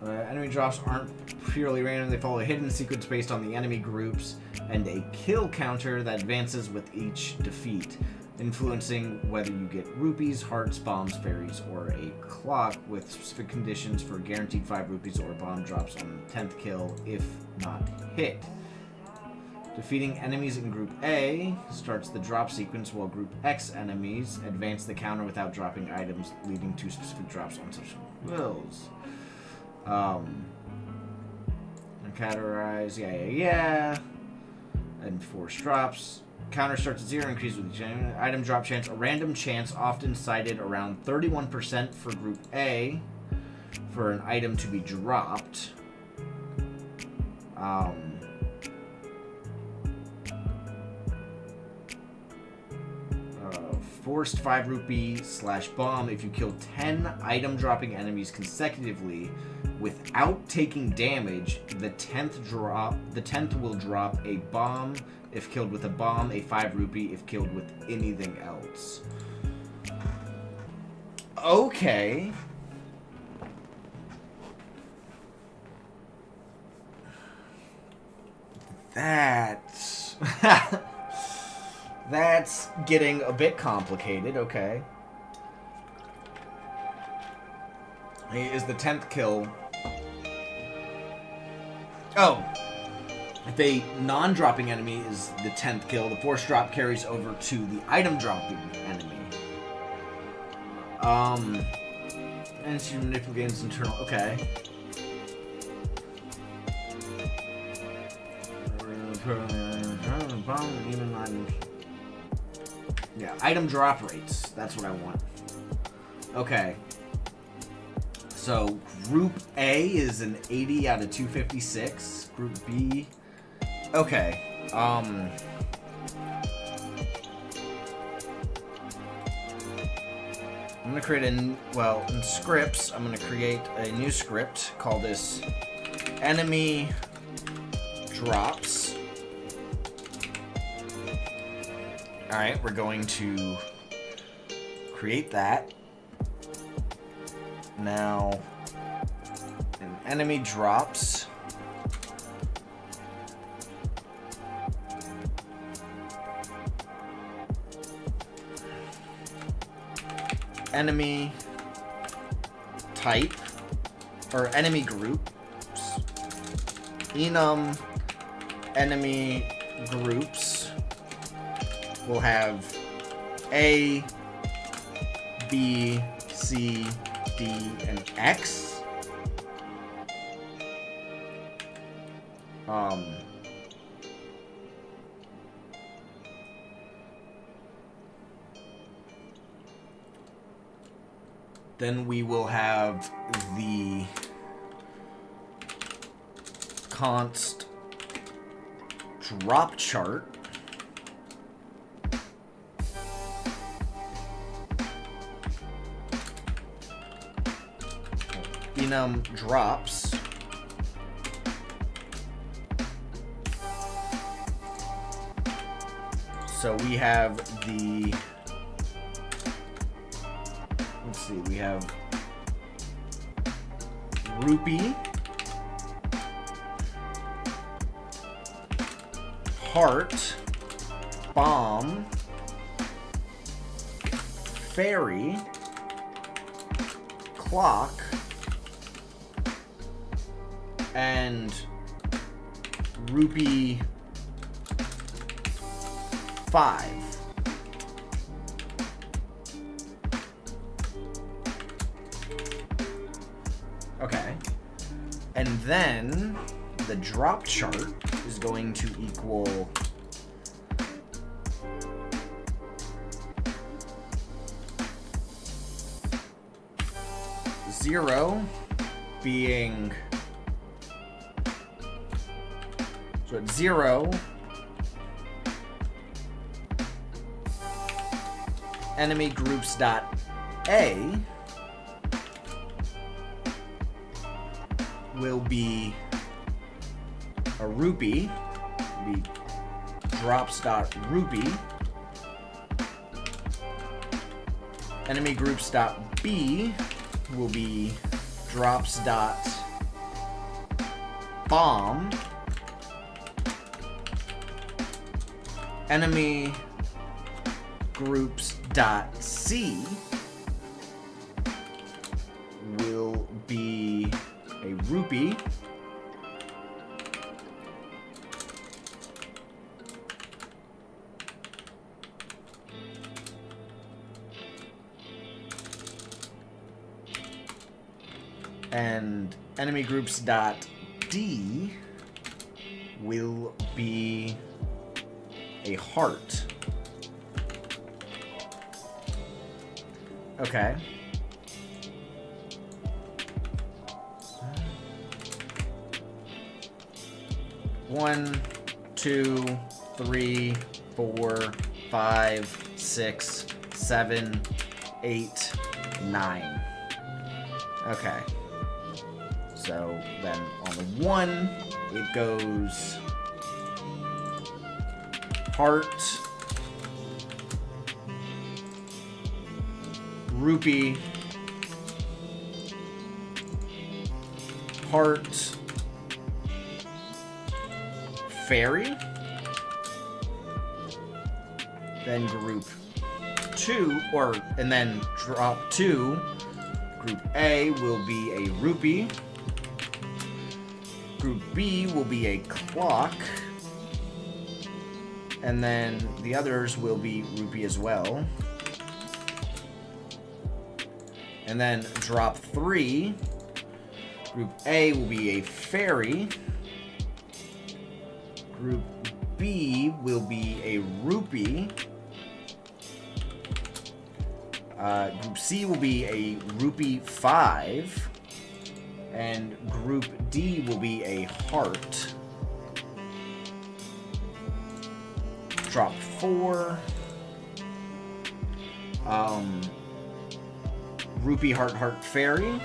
enemy drops aren't purely random. They follow a hidden sequence based on the enemy groups and a kill counter that advances with each defeat, influencing whether you get rupees, hearts, bombs, fairies, or a clock with specific conditions for guaranteed 5 rupees or bomb drops on the 10th kill if not hit. Defeating enemies in Group A starts the drop sequence, while Group X enemies advance the counter without dropping items, leading to specific drops on subsequent wills. Categorize, yeah. And force drops. Counter starts at 0, increases with each item drop chance. A random chance, often cited around 31% for Group A, for an item to be dropped. Forced 5 rupee / bomb if you kill 10 item dropping enemies consecutively without taking damage. The 10th will drop a bomb if killed with a bomb, a 5 rupee if killed with anything else. Okay. That's that's getting a bit complicated. Okay. Is the 10th kill... Oh. If a non-dropping enemy is the 10th kill, the force drop carries over to the item-dropping enemy. And she manipulates internal... Okay. Yeah, item drop rates. That's what I want. Okay. So, Group A is an 80 out of 256. Group B... Okay. I'm going to create in scripts, I'm going to create a new script. Call this Enemy Drops. Alright, we're going to create that. Now, an enemy drops. Enemy type, or enemy groups. Enum enemy groups. we'll have A, B, C, D, and X. Then we will have the const drop chart. Enum drops. So we have the, let's see, we have rupee, heart, bomb, fairy, clock, and rupee 5. Okay. And then the drop chart is going to equal zero being, so at 0 enemy groups dot A will be a rupee, be drops dot rupee. Enemy groups dot B will be drops dot bomb. Enemy groups dot C will be a rupee. And enemy groups dot D will be a heart. Okay. One, 2, 3, 4, 5, 6, 7, 8, 9. Okay. So then on the 1, it goes heart, rupee, heart, fairy, then group 2, and then drop 2, group A will be a rupee, group B will be a clock, and then the others will be rupee as well. And then drop 3, group A will be a fairy, group B will be a rupee, group C will be a rupee 5, and group D will be a heart. Drop 4, rupee, heart, fairy.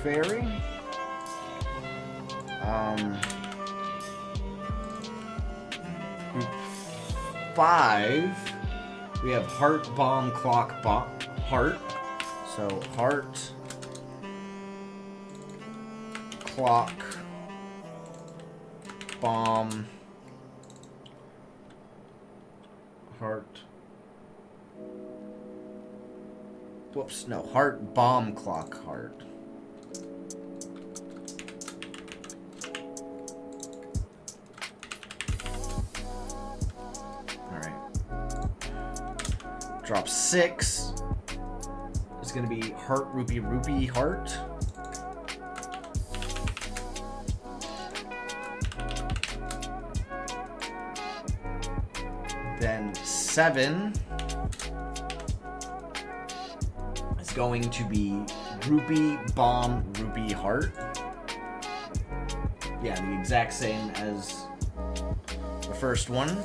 Fairy. Group 5, we have heart, bomb, clock, heart. So heart, clock, bomb, heart. Whoops, no, heart, bomb, clock, heart. Drop 6 is going to be heart, rupee, rupee, heart. Then 7 is going to be rupee, bomb, rupee, heart. Yeah, the exact same as the first one.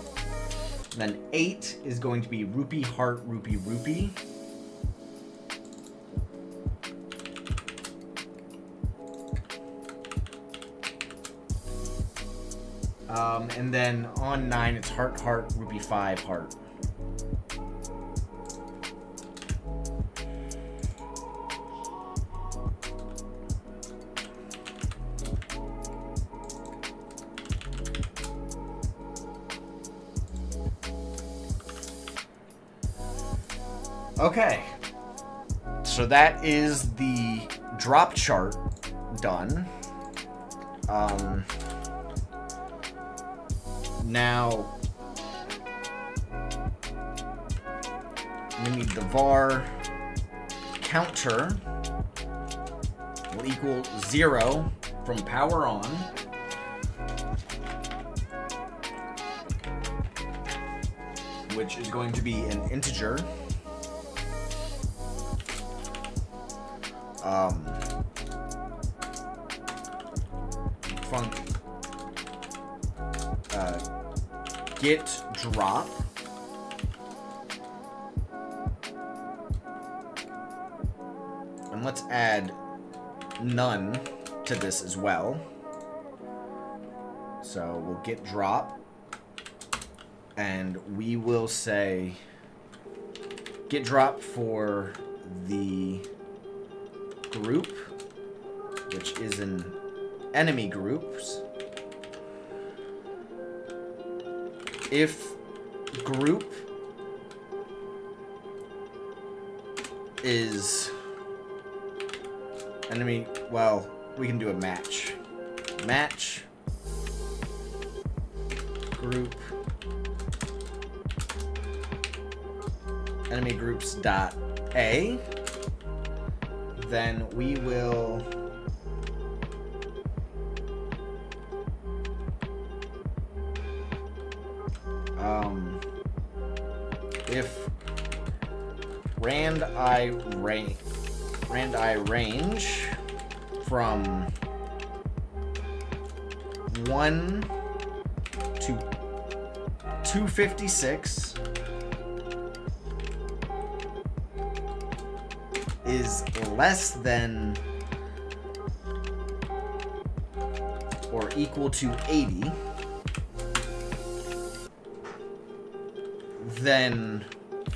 And then 8 is going to be rupee, heart, rupee, rupee. And then on 9, it's heart, heart, rupee, 5, heart. Okay, so that is the drop chart done. Now we need the var counter will equal 0 from power on. Which is going to be an integer. Get drop and let's add none to this as well. So we'll get drop and we will say get drop for the group, which is in enemy groups. If group is enemy, well, we can do a match. Match group enemy groups dot A, then we will if rand I range from 1 to 256 is less than or equal to 80, then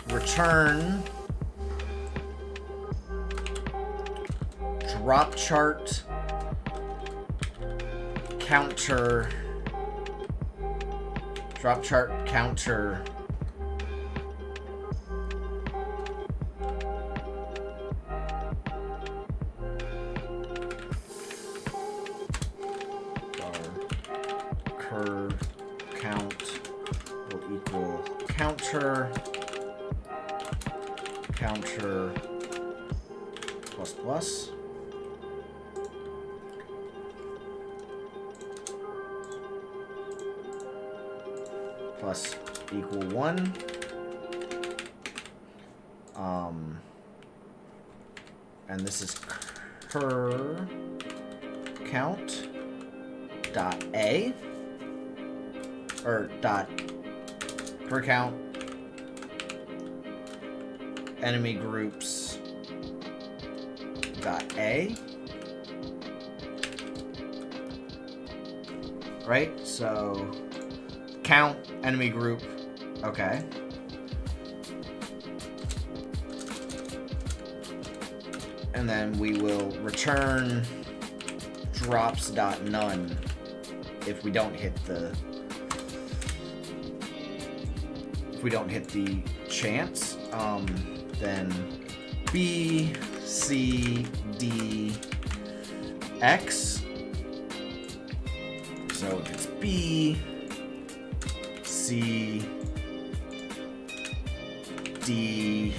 return drop chart counter curve count will equal counter plus plus plus equal 1. And this is cur count dot A or dot cur count enemy groups dot A. Right? So count enemy group. Okay. And then we will return drops.none if we don't hit the chance. Then B, C, D, X. So if it's B, C, D, D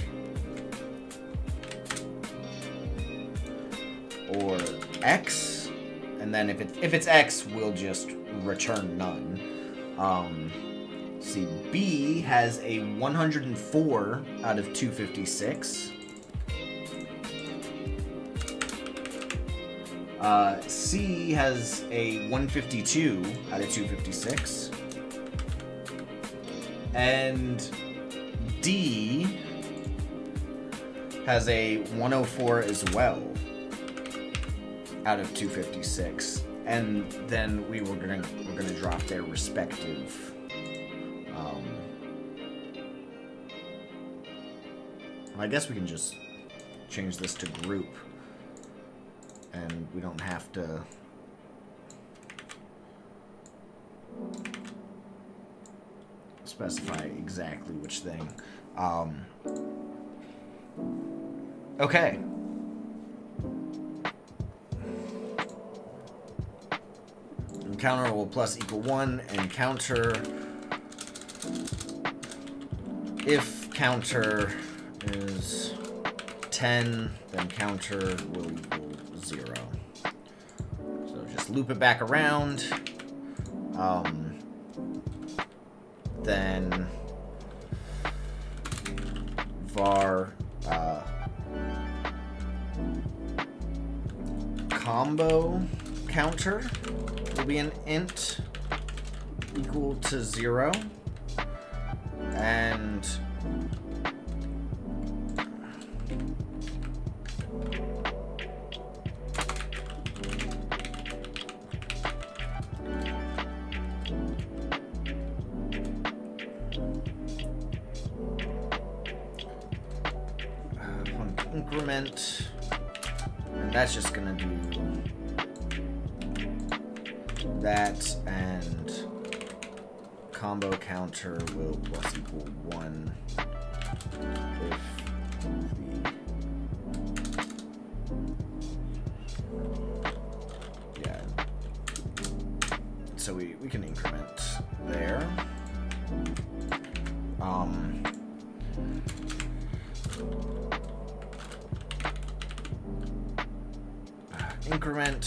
or X, and then if it's X, we'll just return none. See, B has a 104 out of 256. C has a 152 out of 256. And D has a 104 as well out of 256. And then we're gonna drop their respective I guess we can just change this to group, and we don't have to specify exactly which thing. Okay. Encounter will plus equal 1, and counter, if counter is 10, then counter will equal 0. So just loop it back around. Then var combo counter will be an int equal to 0, and increment, and that's just gonna do that, and combo counter will plus equal 1 if the, yeah, so we can increment there. Increment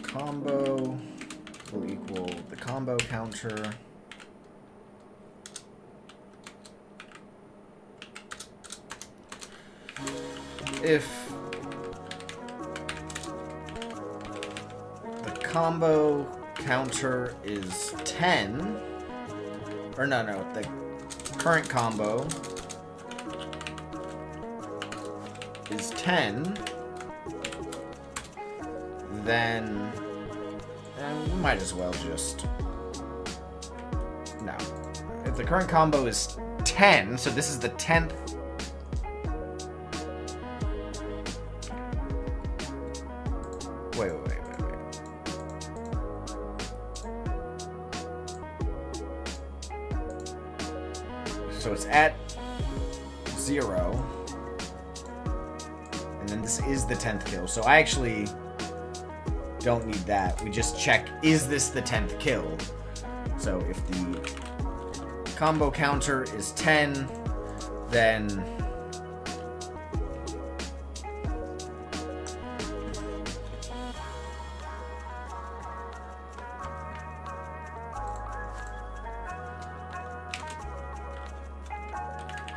combo will equal the combo counter if combo counter is 10, or no, the current combo is 10, then we might as well just, no. If the current combo is 10, so this is the 10th, wait. So it's at 0, and then this is the 10th kill. So I actually don't need that. We just check, is this the 10th kill? So if the combo counter is 10, then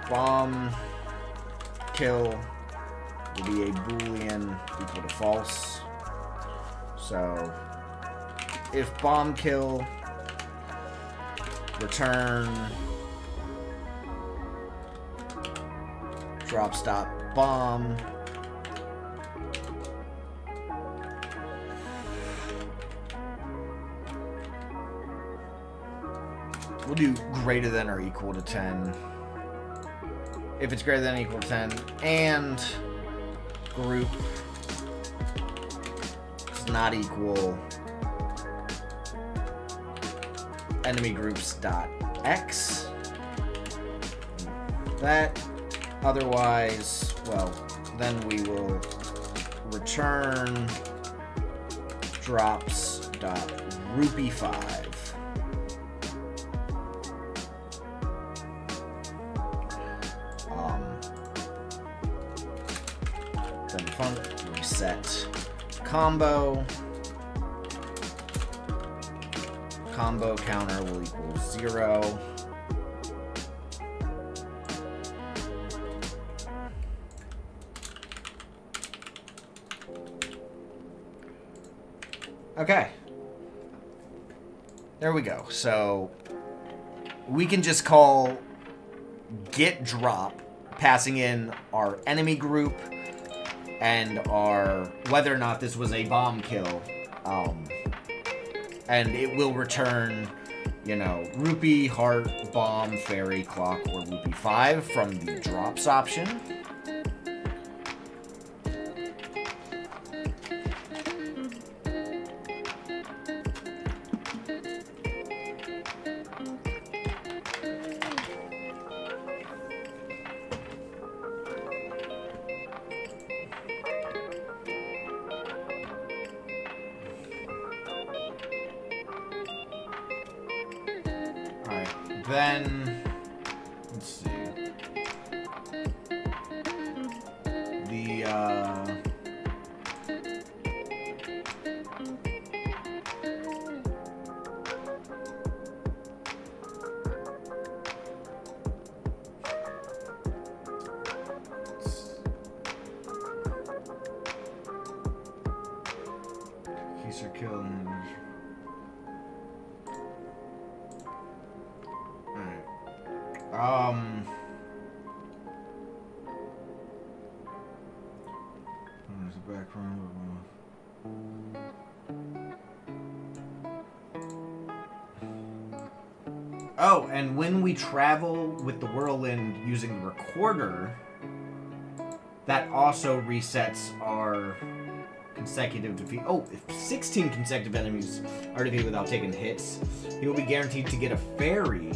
bomb kill will be a boolean equal to false. So if bomb kill, return drop stop bomb. We'll do greater than or equal to 10. If it's greater than or equal to 10, and group is not equal enemy groups dot x. That Otherwise, well, then we will return drops dot rupee 5. Then func reset combo. Combo counter will equal 0. Okay. There we go. So we can just call get drop, passing in our enemy group and our whether or not this was a bomb kill. And it will return, you know, rupee, heart, bomb, fairy, clock, or rupee 5 from the drops option. Then, let's see. Keys are killed. There's the background. Oh, and when we travel with the whirlwind using the recorder, that also resets our consecutive defeat. Oh, if 16 consecutive enemies are defeated without taking hits, he will be guaranteed to get a fairy.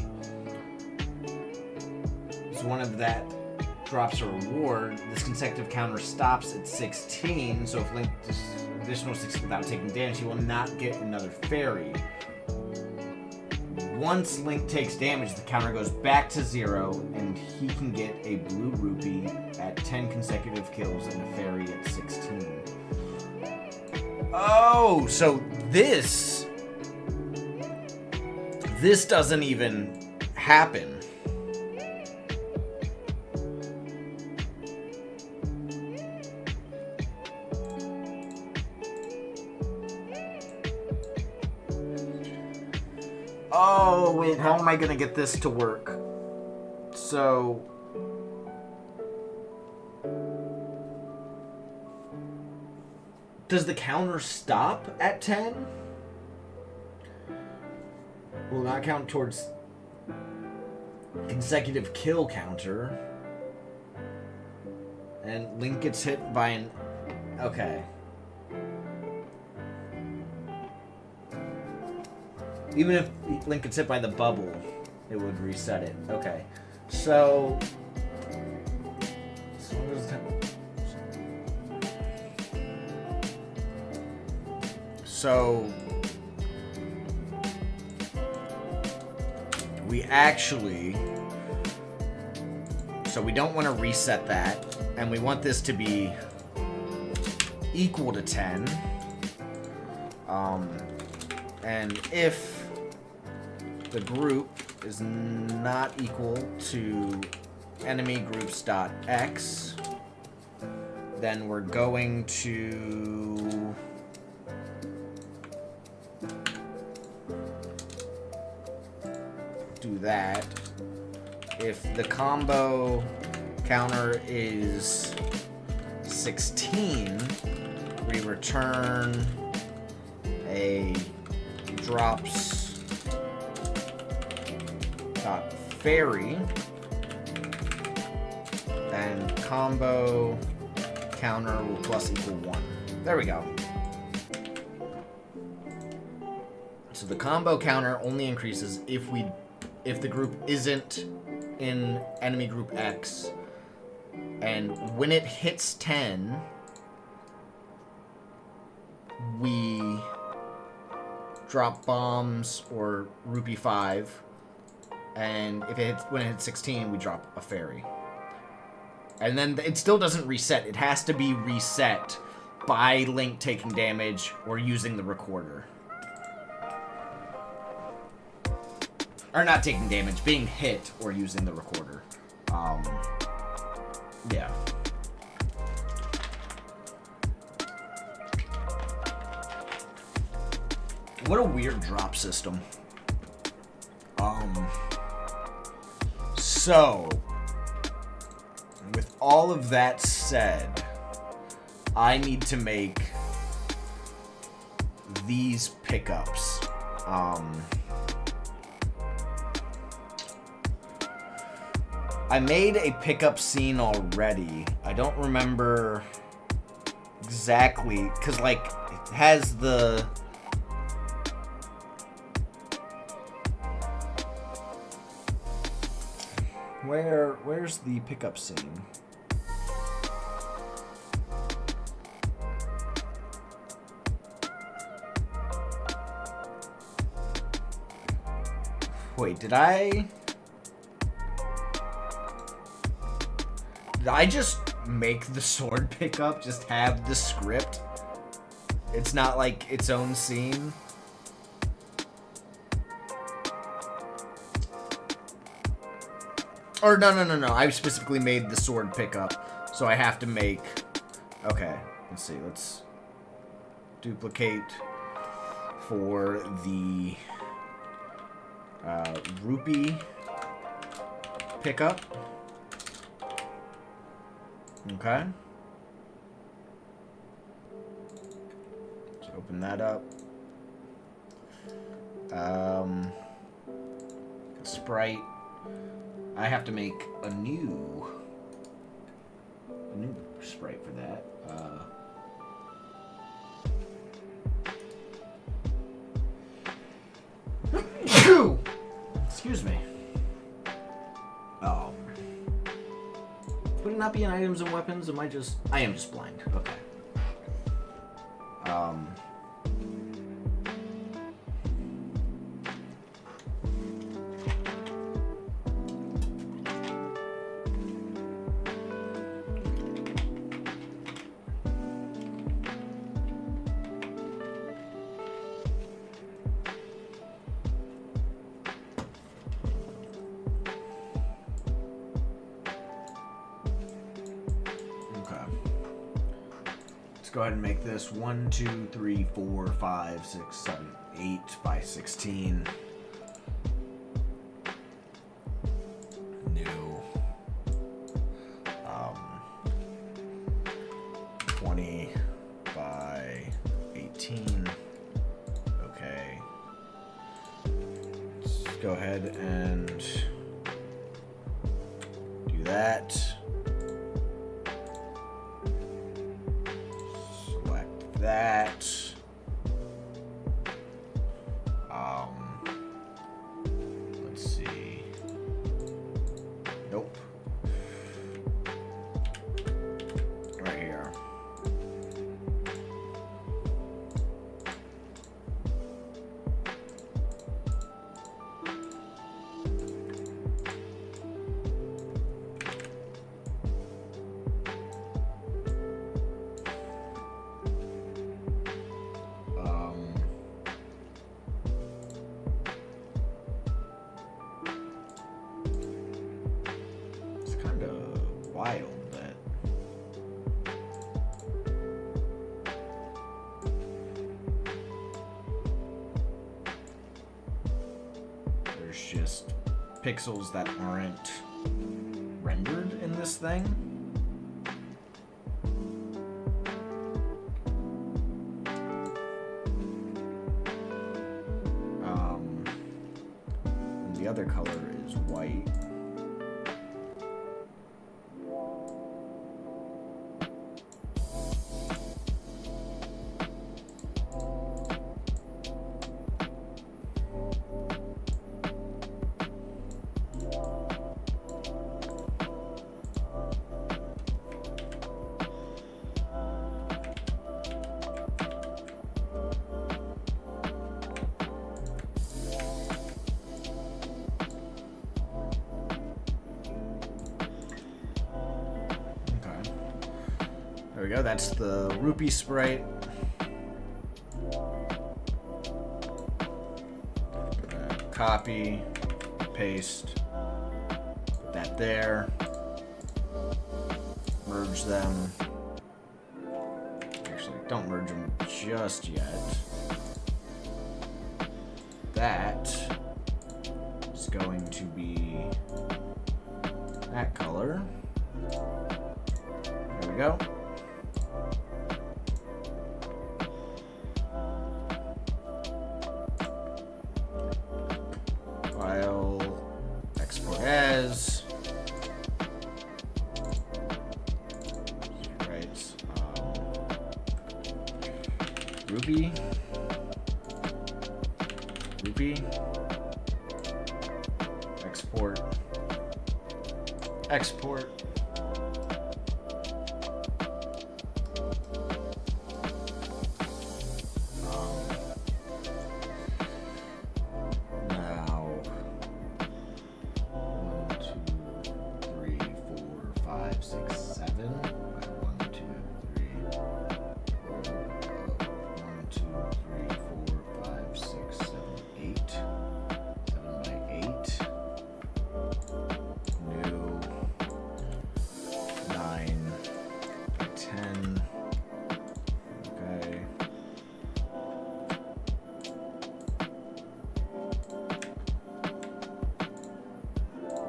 One of that drops a reward. This consecutive counter stops at 16, so if Link does additional 6 without taking damage, he will not get another fairy. Once Link takes damage, the counter goes back to 0, and he can get a blue rupee at 10 consecutive kills and a fairy at 16. Oh, so this doesn't even happen. Oh, wait, how am I going to get this to work? So... does the counter stop at 10? Will not count towards consecutive kill counter. And Link gets hit by an... okay. Even if Link gets hit by the bubble, it would reset it. Okay. So we actually... so we don't want to reset that, and we want this to be equal to 10. And if the group is not equal to enemy groups dot x, then we're going to do that. If the combo counter is 16, we return a drops dot fairy, and combo counter will plus equal 1. There we go. So the combo counter only increases if the group isn't in enemy group X, And when it hits 10, we drop bombs or rupee 5. And when it hits 16, we drop a fairy. And then it still doesn't reset. It has to be reset by Link taking damage or using the recorder. Or not taking damage, being hit or using the recorder. Yeah. What a weird drop system. So, with all of that said, I need to make these pickups. I made a pickup scene already. I don't remember exactly, because, like, it has the... Where's the pickup scene? Wait, did I just make the sword pickup just have the script? It's not like its own scene? Or no. I specifically made the sword pickup, so I have to make... Okay, let's see. Let's duplicate for the rupee pickup. Okay. Let's open that up. Sprite. I have to make a new sprite for that. Excuse me. Would it not be in items and weapons? I am just blind. Okay. Go ahead and make this 1, 2, 3, 4, 5, 6, 7, 8 by 16. New. 20 by 18. Okay. Let's go ahead and do that. That. Let's see. Nope. Right here. Wild that there's just pixels that aren't rendered in this thing. And the other color is white. we go. That's the rupee sprite. Copy, paste, put that there. Merge them. Actually, don't merge them just yet. That is going to be that color. There we go. File, export as. Right. Rupee. Export. Export. Now 1, 2, 3, 4, 5, 6, 7. 1, 2, 3, 1, 2, 3, 4, 5, 6, 7, 8. 7 by 8. New 9 by 10. Okay.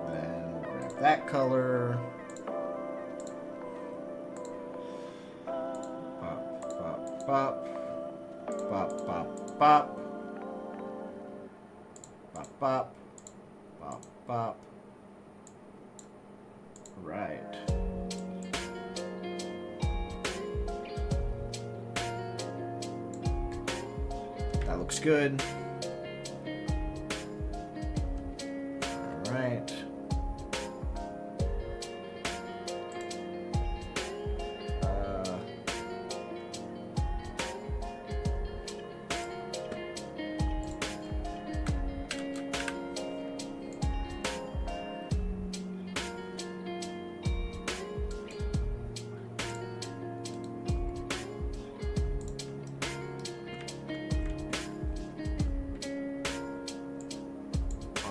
Then we'll grab that color. Pop, pop, pop. Pop, pop, pop. Pop, pop. Pop, pop. Right. That looks good. All right.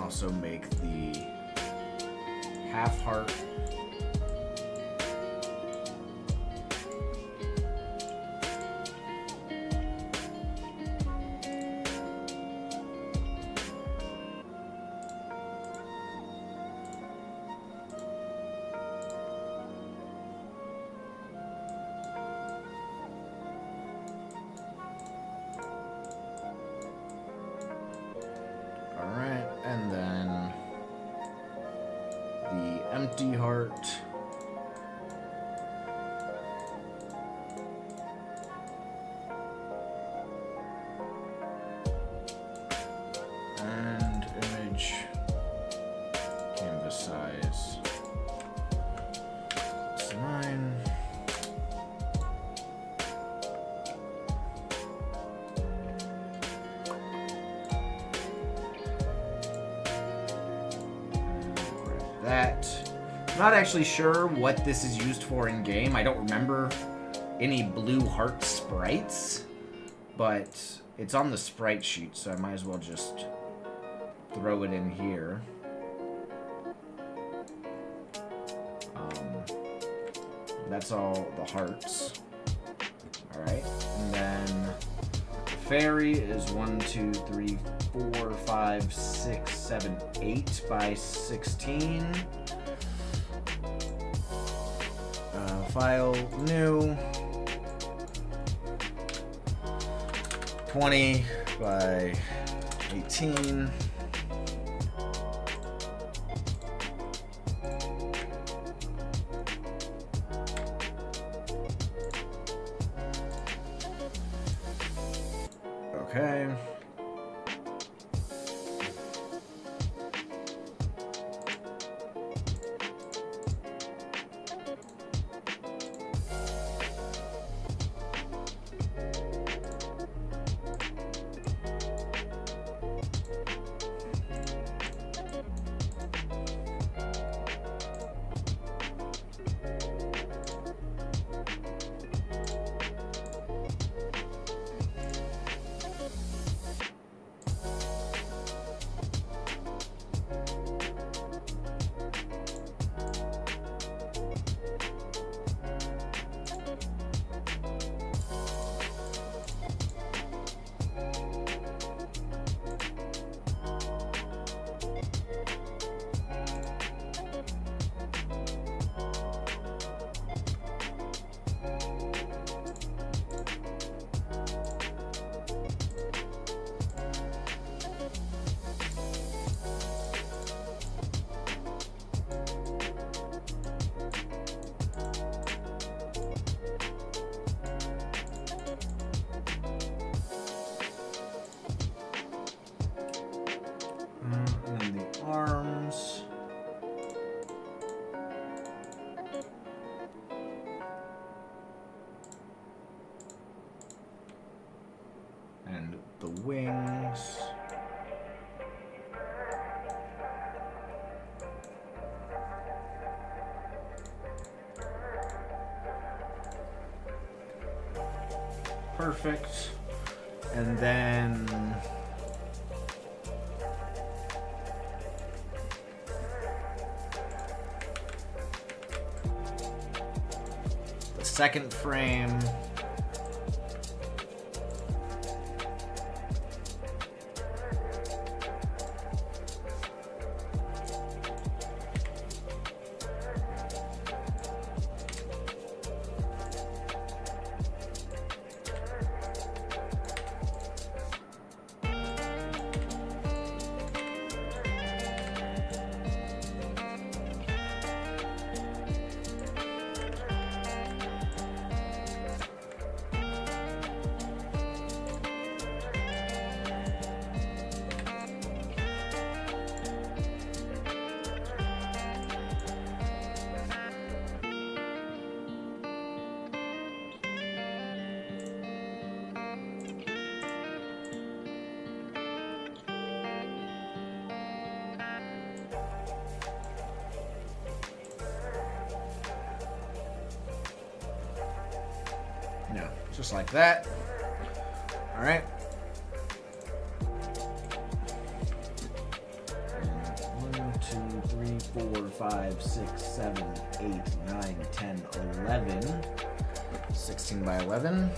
Also make the half heart. Alright, and then the empty heart. And image canvas size. It's 9. That. I'm not actually sure what this is used for in game. I don't remember any blue heart sprites, but it's on the sprite sheet, so I might as well just throw it in here. That's all the hearts. Alright, and then fairy is 1, 2, 3, 4, 5, 6, 7, 8 by 16. File new 20 by 18. Okay. wings. Perfect. And then the second frame. Yeah, just like that. All right. 1, 2, 3, 4, 5, 6, 7, 8, 9, 10, 11. 16 by 11.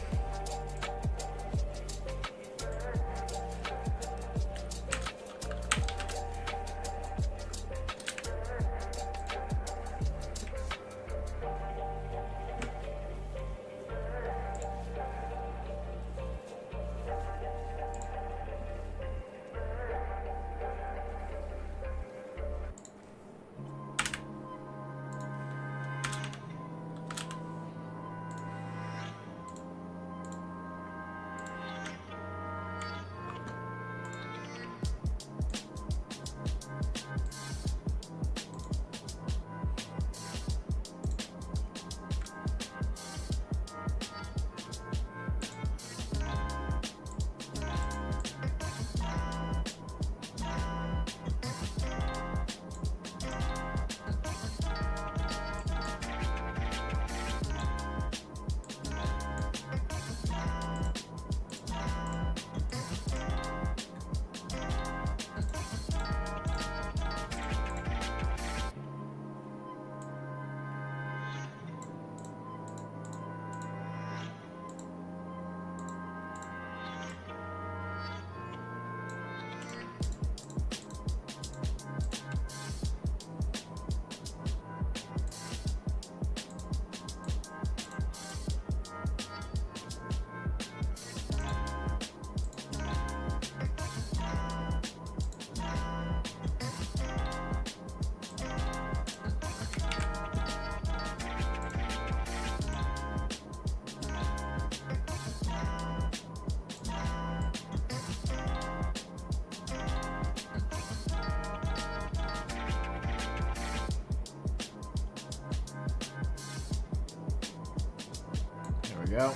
Go.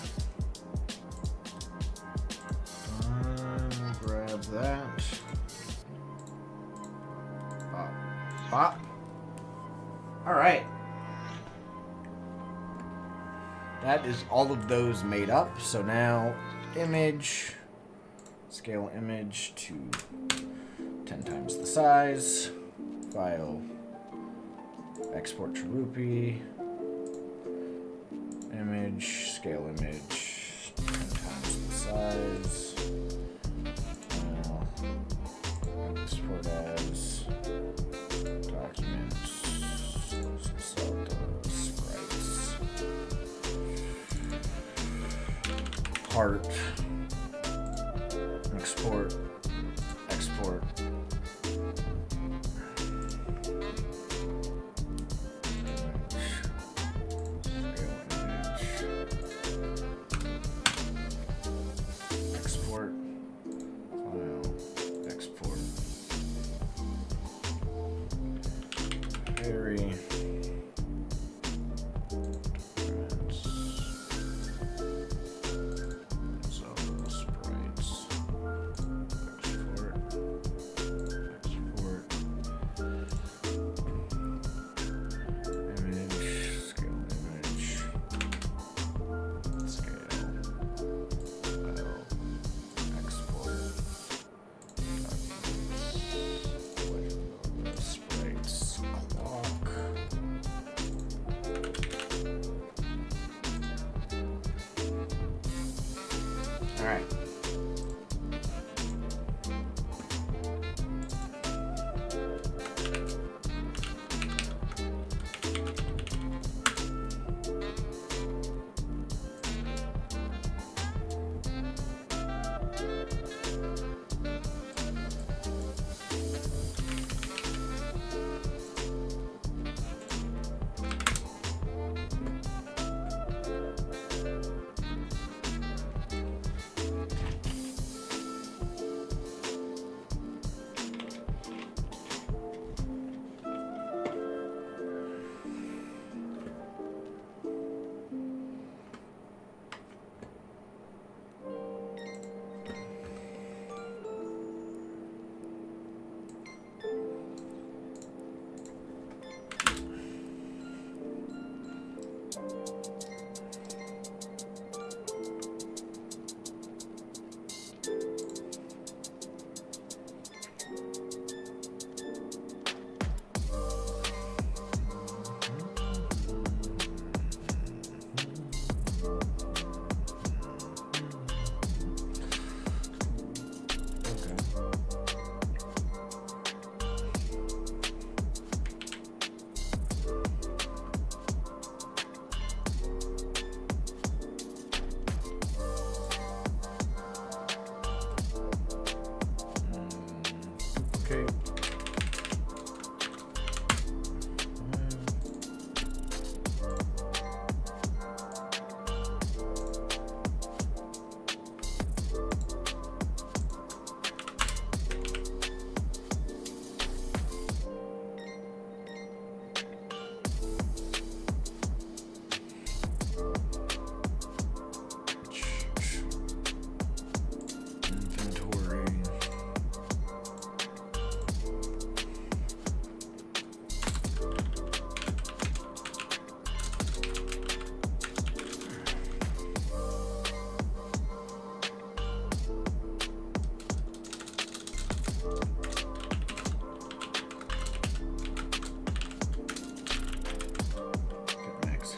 Grab that. Pop. Pop. All right. That is all of those made up. So now image, scale image to 10 times the size. File, export to rupee. Image, scale image, 10 times the size. Export as documents, Zelda sprites, part, export, export. Okay.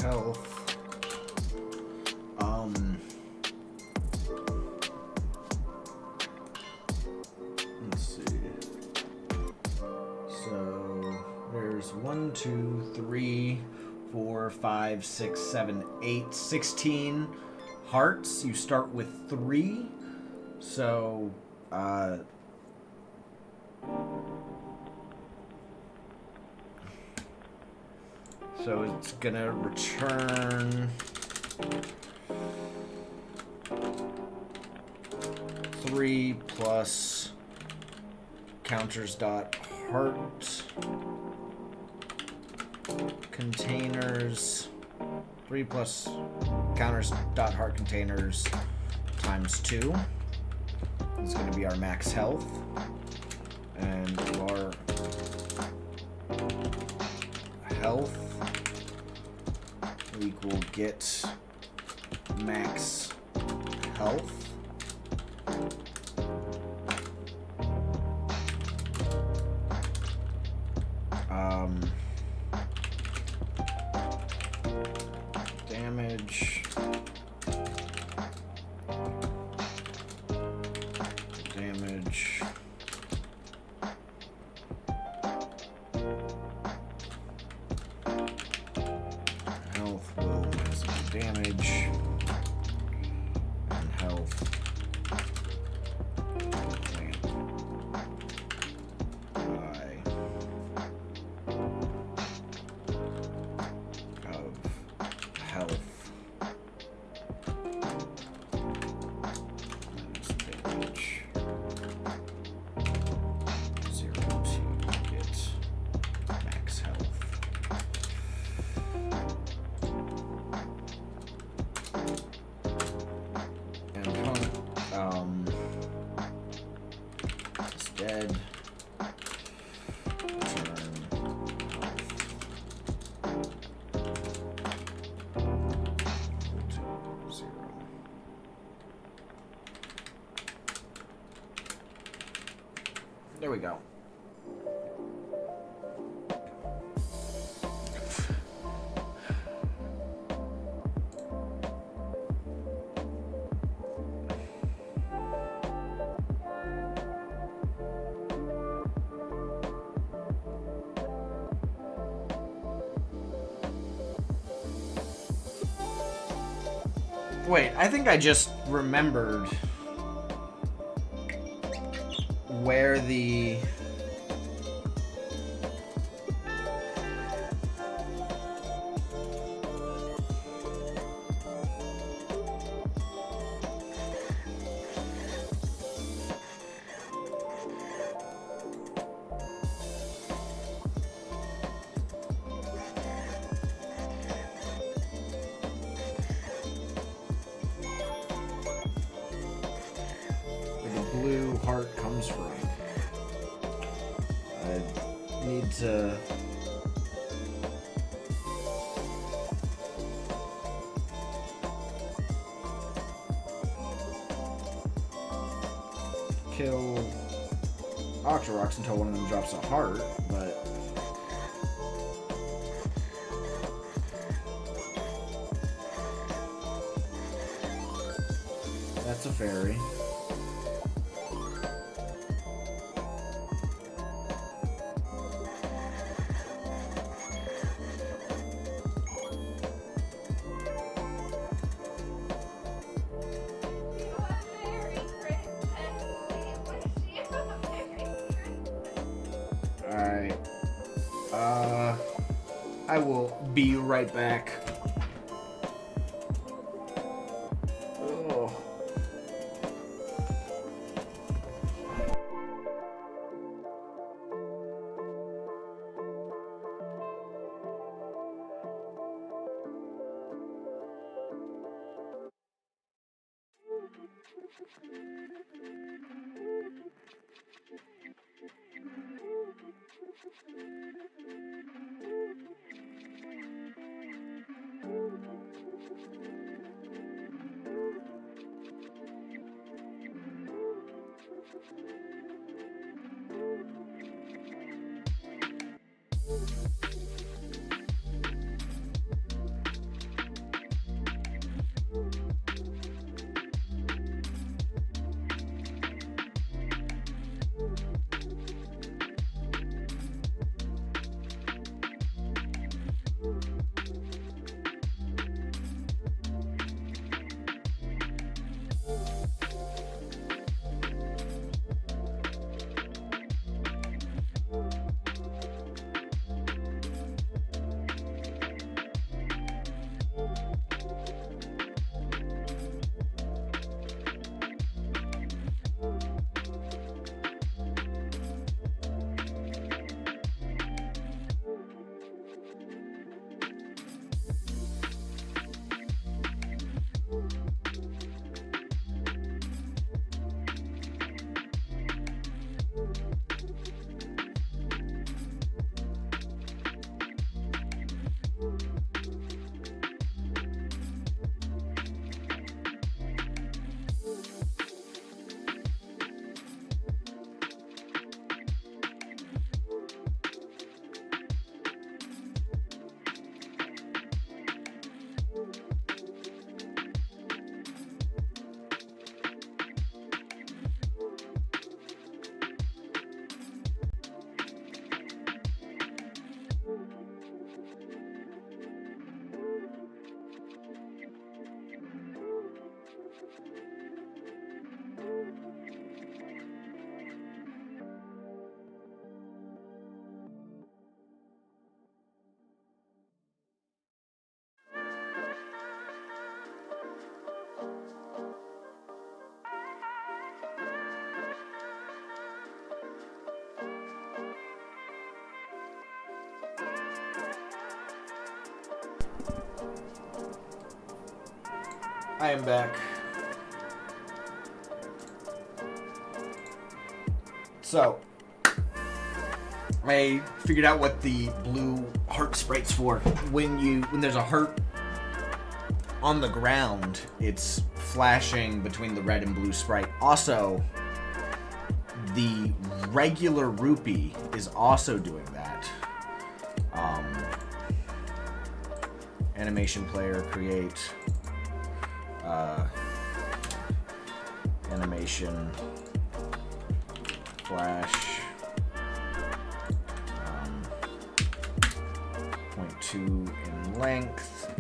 Health. Let's see. So there's 1, 2, 3, 4, 5, 6, 7, 8, 16 hearts. You start with 3. So so it's gonna return 3 plus counters dot heart containers, 3 plus counters dot heart containers times 2. It's gonna be our max health, and our health equal get max health. Damage. Damage. Health will minus damage. And health. Instead, return health to 0. There we go. Wait, I think I just remembered where the... blue heart comes from. I need to kill Octoroks until one of them drops a heart, but that's a fairy. I will be right back. Oh. I am back. So, I figured out what the blue heart sprite's for. When there's a heart on the ground, it's flashing between the red and blue sprite. Also, the regular rupee is also doing that. Animation player, create animation flash 0.2 in length,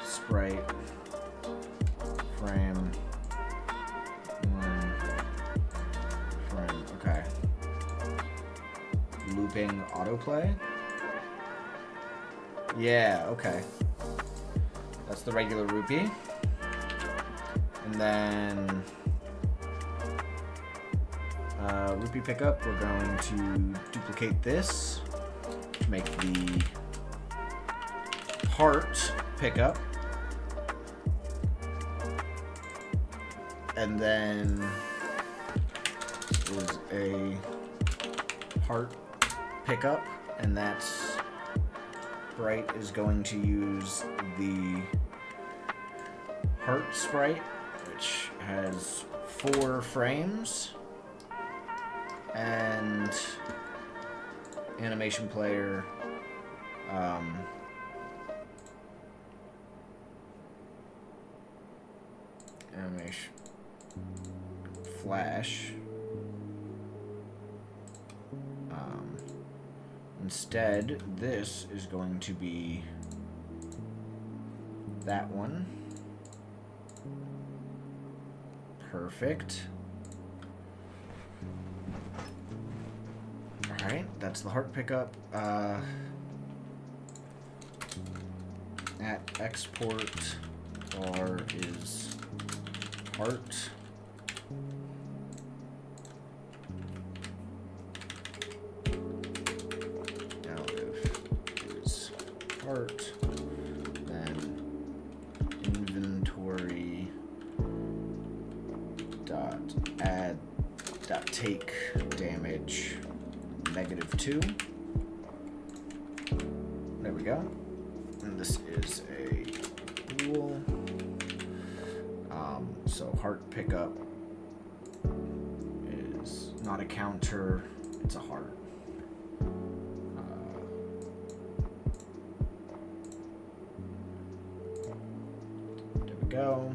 sprite frame 1 frame. Okay. Looping autoplay. Yeah, okay. That's the regular rupee. And then rupee pickup, we're going to duplicate this to make the heart pickup. And then is a heart pickup, and that's sprite is going to use the heart sprite, which has 4 frames, and animation player animation flash. Instead, this is going to be that one. Perfect. Alright. Alright, that's the heart pickup. At export bar is heart. Now if is heart, then inventory dot add dot take damage -2. There we go. And this is a rule. So heart pickup is not a counter, it's a heart. There we go.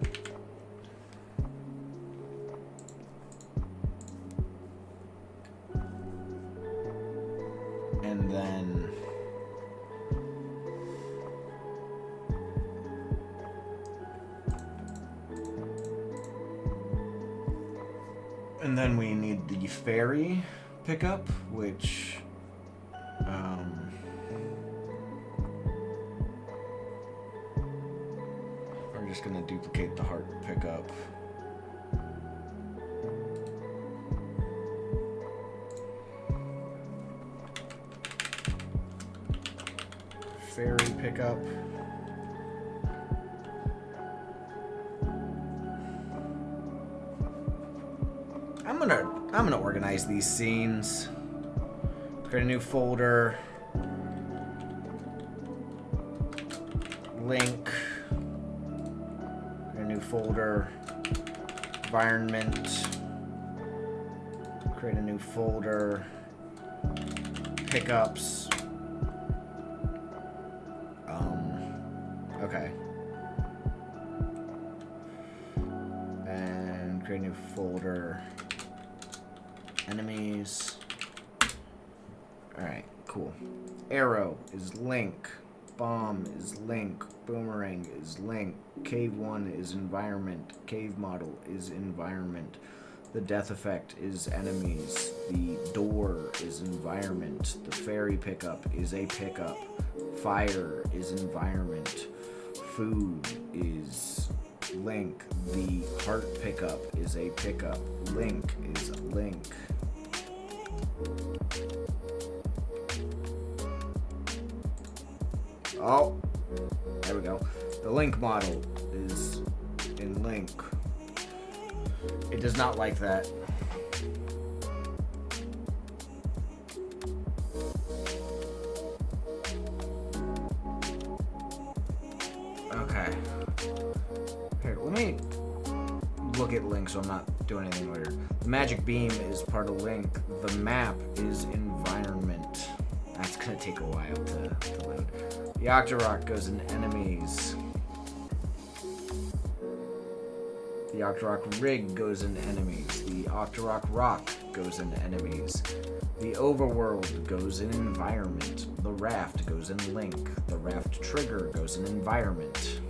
And then we need the fairy pickup, which we're just gonna duplicate the heart pickup. Fairy pickup. I'm gonna organize these scenes. Create a new folder. Link. Create a new folder. Environment. Create a new folder. Pickups. Okay. And create a new folder. Enemies. Alright, cool. Arrow is link. Bomb is link. Boomerang is link. Cave 1 is environment. Cave model is environment. The death effect is enemies. The door is environment. The fairy pickup is a pickup. Fire is environment. Food is link. The heart pickup is a pickup. Link is link. Oh, there we go. The link model is in link. It does not like that. Okay. Here, let me look at link so I'm not doing anything weird. The magic beam is part of link. The map is environment. That's gonna take a while to load. The Octorok goes in enemies. The Octorok rig goes in enemies. The Octorok rock goes in enemies. The overworld goes in environment. The raft goes in link. The raft trigger goes in environment.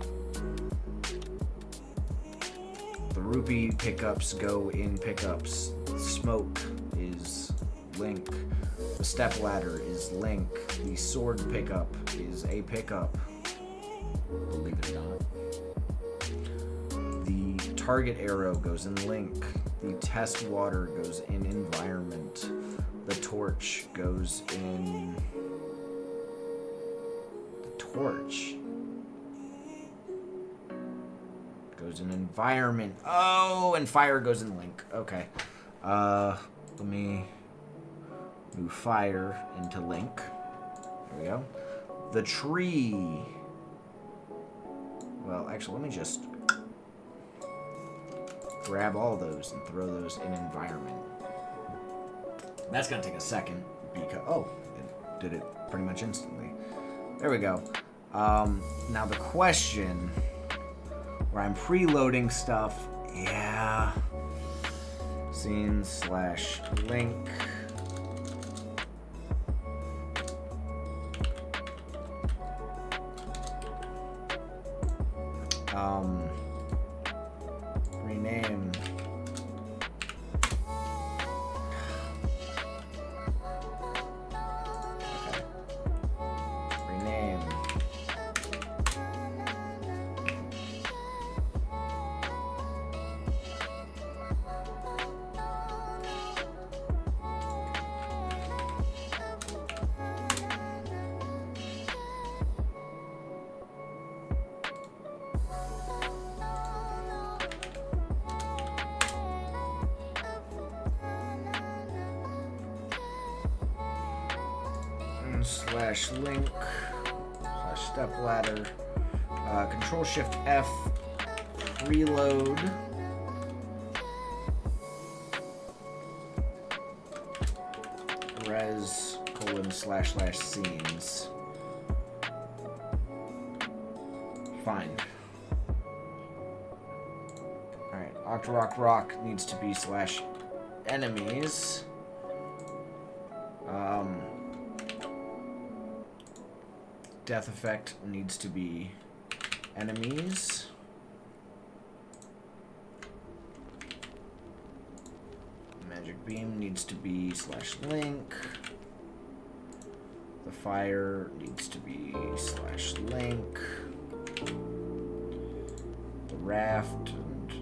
The rupee pickups go in pickups. Smoke is link. The step ladder is link. The sword pickup is a pickup. Believe it or not. The target arrow goes in link. The test water goes in environment. The torch goes in... The torch goes in environment. Oh, and fire goes in link. Okay. Let me move fire into link. There we go. The tree. Well, actually, let me just grab all those and throw those in environment. That's gonna take a second because it did it pretty much instantly. There we go. Now the question where I'm preloading stuff, yeah. Scene/link. Rename. /link /step ladder. Control Shift F. Preload. Res : /scenes. Fine. Alright, Octorok Rock needs to be /enemies. Death Effect needs to be enemies. Magic Beam needs to be /link. The fire needs to be /link. The raft, and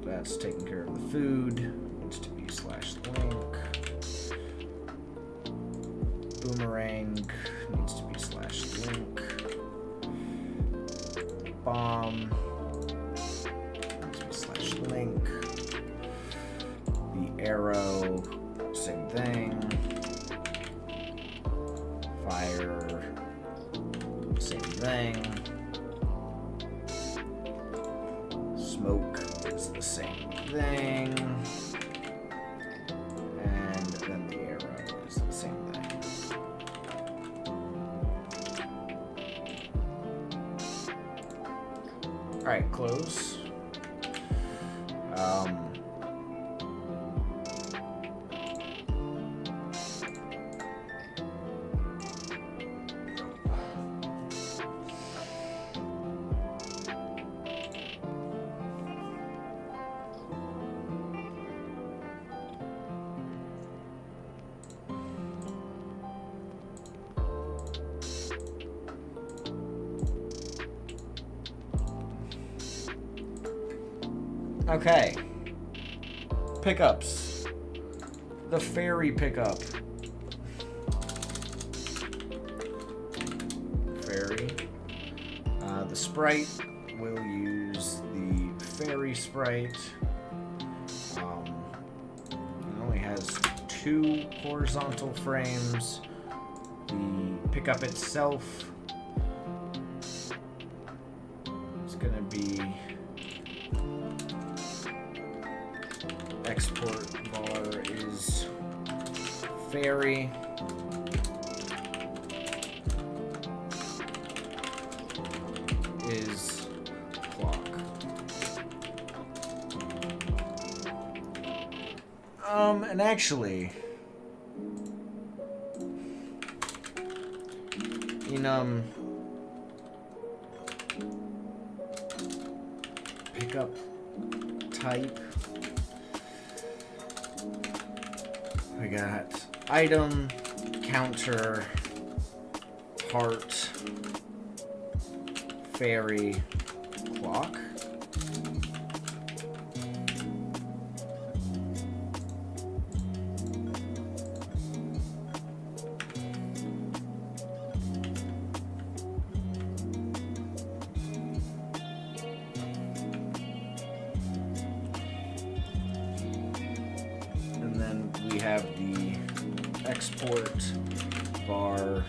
that's taking care of the food, needs to be /link. Boomerang needs to be /link. Bomb needs to be /link. The arrow, same thing. Fire, same thing. Smoke is the same thing. And then the arrow is the same thing. Alright, close. Okay. Pickups. The fairy pickup. Fairy. The sprite will use the fairy sprite. It only has 2 horizontal frames. The pickup itself is going to be export bar is fairy. Is clock. And actually, in pickup type, we got item, counter, heart, fairy, clock. And then we have the export bar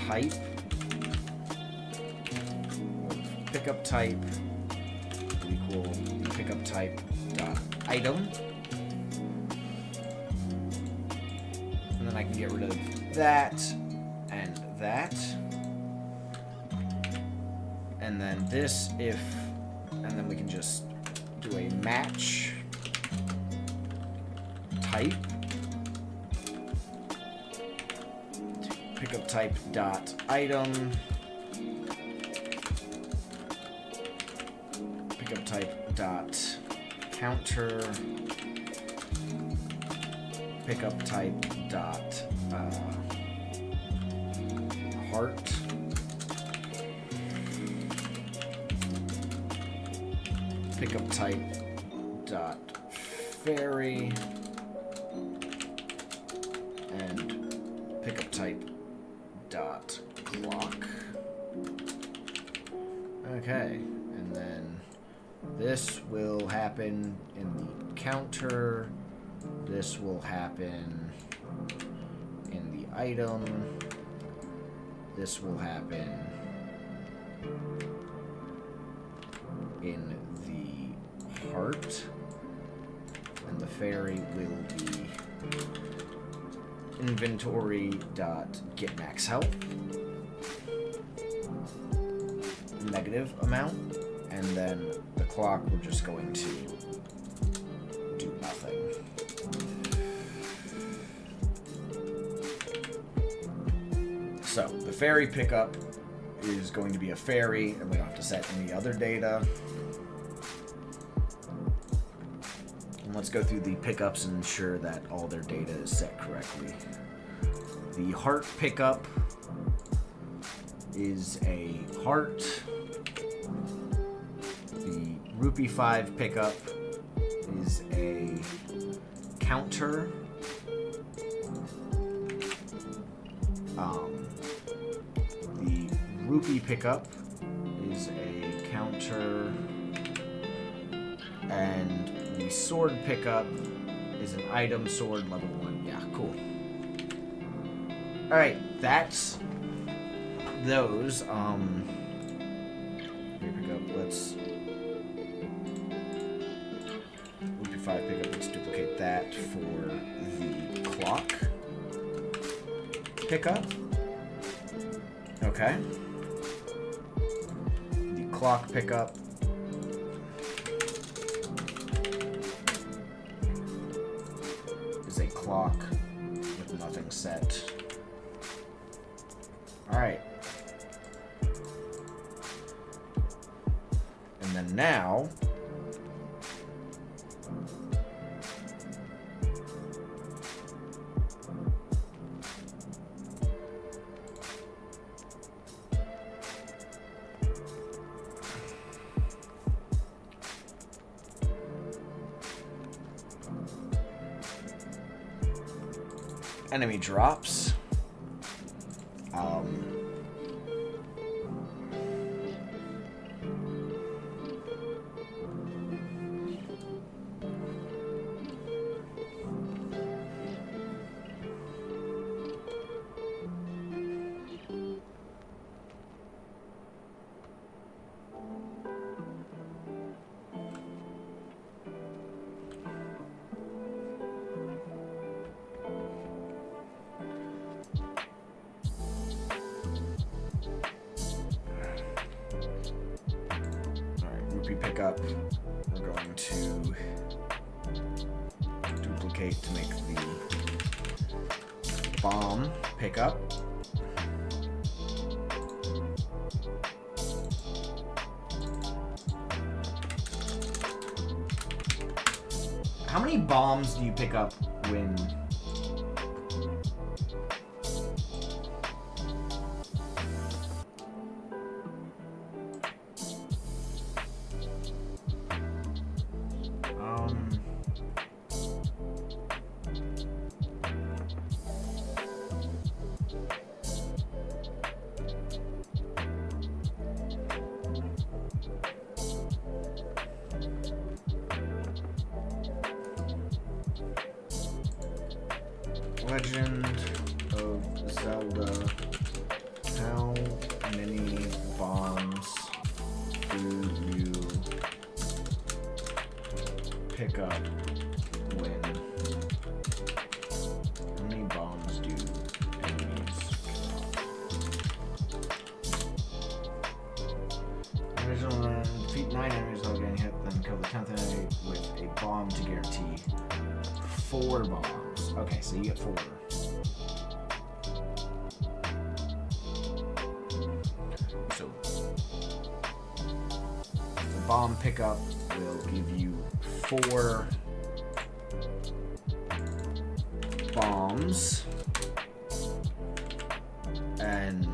type. Pickup type equal pickup type dot item, and then I can get rid of that and that, and then this if, and then we can just do a match type pickup type dot item. Pickup type dot counter, pickup type dot heart, pickup type dot fairy, and pickup type dot clock. Okay, and then this will happen in the counter. This will happen in the item. this will happen in the heart, and the fairy will be inventory.get max health, negative amount, and then the clock we're just going to do nothing. So the fairy pickup is going to be a fairy, and we don't have to set any other data. And let's go through the pickups and ensure that all their data is set correctly. The heart pickup is a heart. The rupee 5 pickup is a counter. The rupee pickup is a counter, and the sword pickup is an item sword level 1. Yeah, cool. Alright, that's those. Pickup, let's rupee 5 pickup, let's duplicate that for the clock pickup. Okay. The clock pickup is a clock with nothing set. Alright. And then now enemy drops. Pickup, we're going to duplicate to make the bomb pickup. How many bombs do you pick up when... Legend of Zelda, how many bombs do you pick up when? How many bombs do enemies drop? Original defeat 9 enemies without getting hit, then kill the 10th enemy with a bomb to guarantee 4 bombs. Okay, so you get 4. So the bomb pickup will give you 4 bombs, and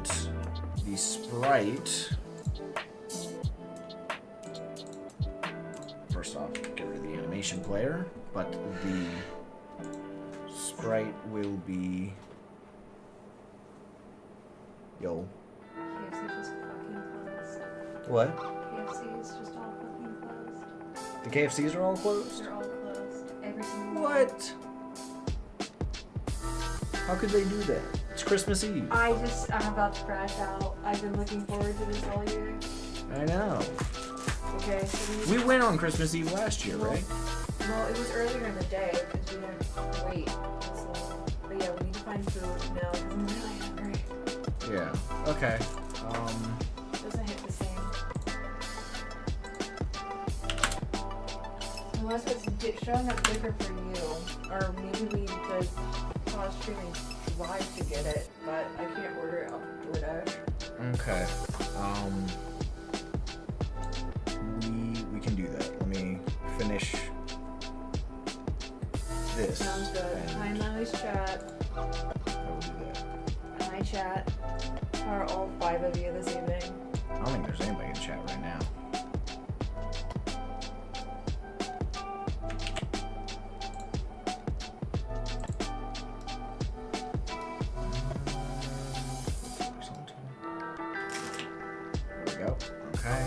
the sprite, first off, get rid of the animation player, but the sprite will be... Yo. KFC just fucking closed. What? KFC is just all fucking closed. The KFCs are all closed? They're all closed. Every single one. What? How could they do that? It's Christmas Eve. I'm about to crash out. I've been looking forward to this all year. I know. Okay, so We went on Christmas Eve last year, right? well, it was earlier in the day because we didn't wait this long. But yeah, we need to find food now because I'm really hungry. Yeah. Okay. Doesn't hit the same. Unless it's showing up different for you, or maybe we could pause streaming live to get it, but I can't order it off of DoorDash. Okay. We can do that. Let me finish this. Sounds good. and Hi, Maui's chat. I will do that. Hi, chat. How are all 5 of you this evening? I don't think there's anybody in chat right now. There we go. Okay.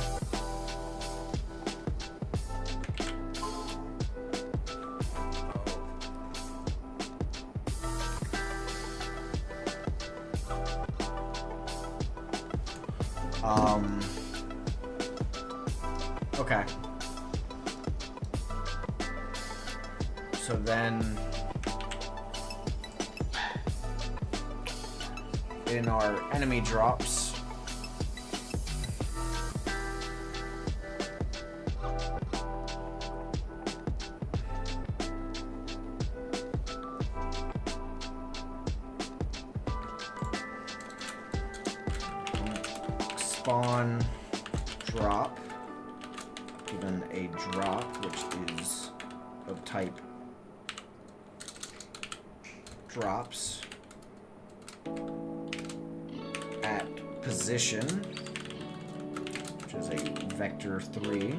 Okay. So then in our enemy drops, spawn drop, given a drop which is of type drops at position, which is a vector 3.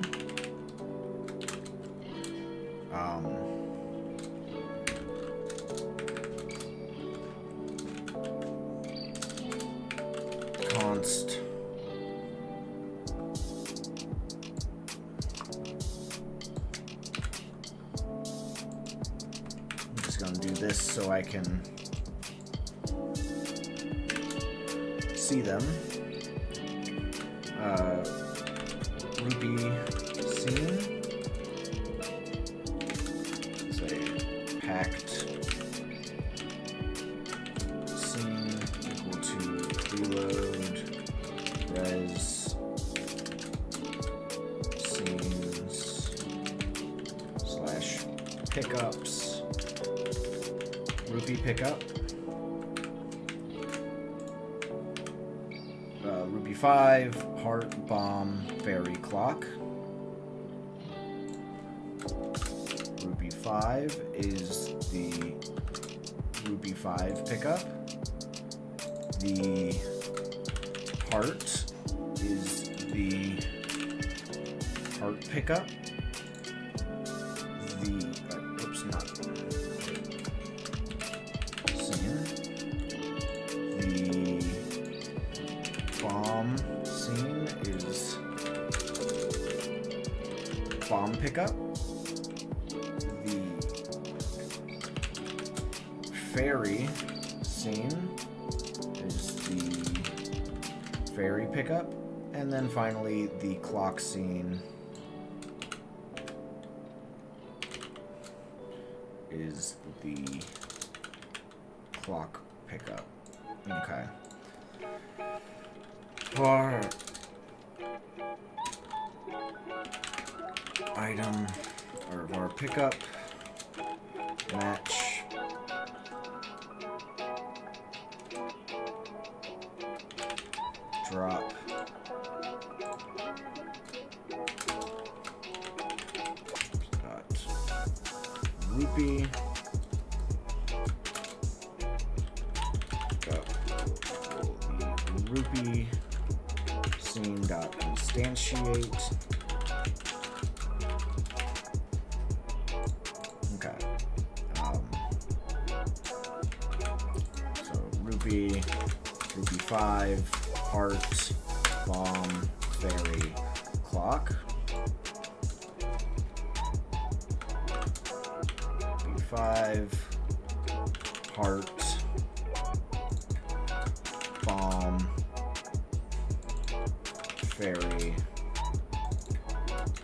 Const I'm just gonna do this so I can see them. Rupee scene. Say packed scene equal to preload res scenes / pickups rupee pickup. Rupee 5, heart, bomb, fairy, clock. Rupee 5 is the Rupee 5 pickup. The heart is the heart pickup. The, oops, not scene. The bomb scene is bomb pickup. The fairy scene is the fairy pickup. And then finally the clock scene is the clock pickup. Okay. For item or our pickup match drop rupee rupee scene dot instantiate. Okay. So rupee 5, heart, bomb, fairy, clock. Rupee 5, heart, fairy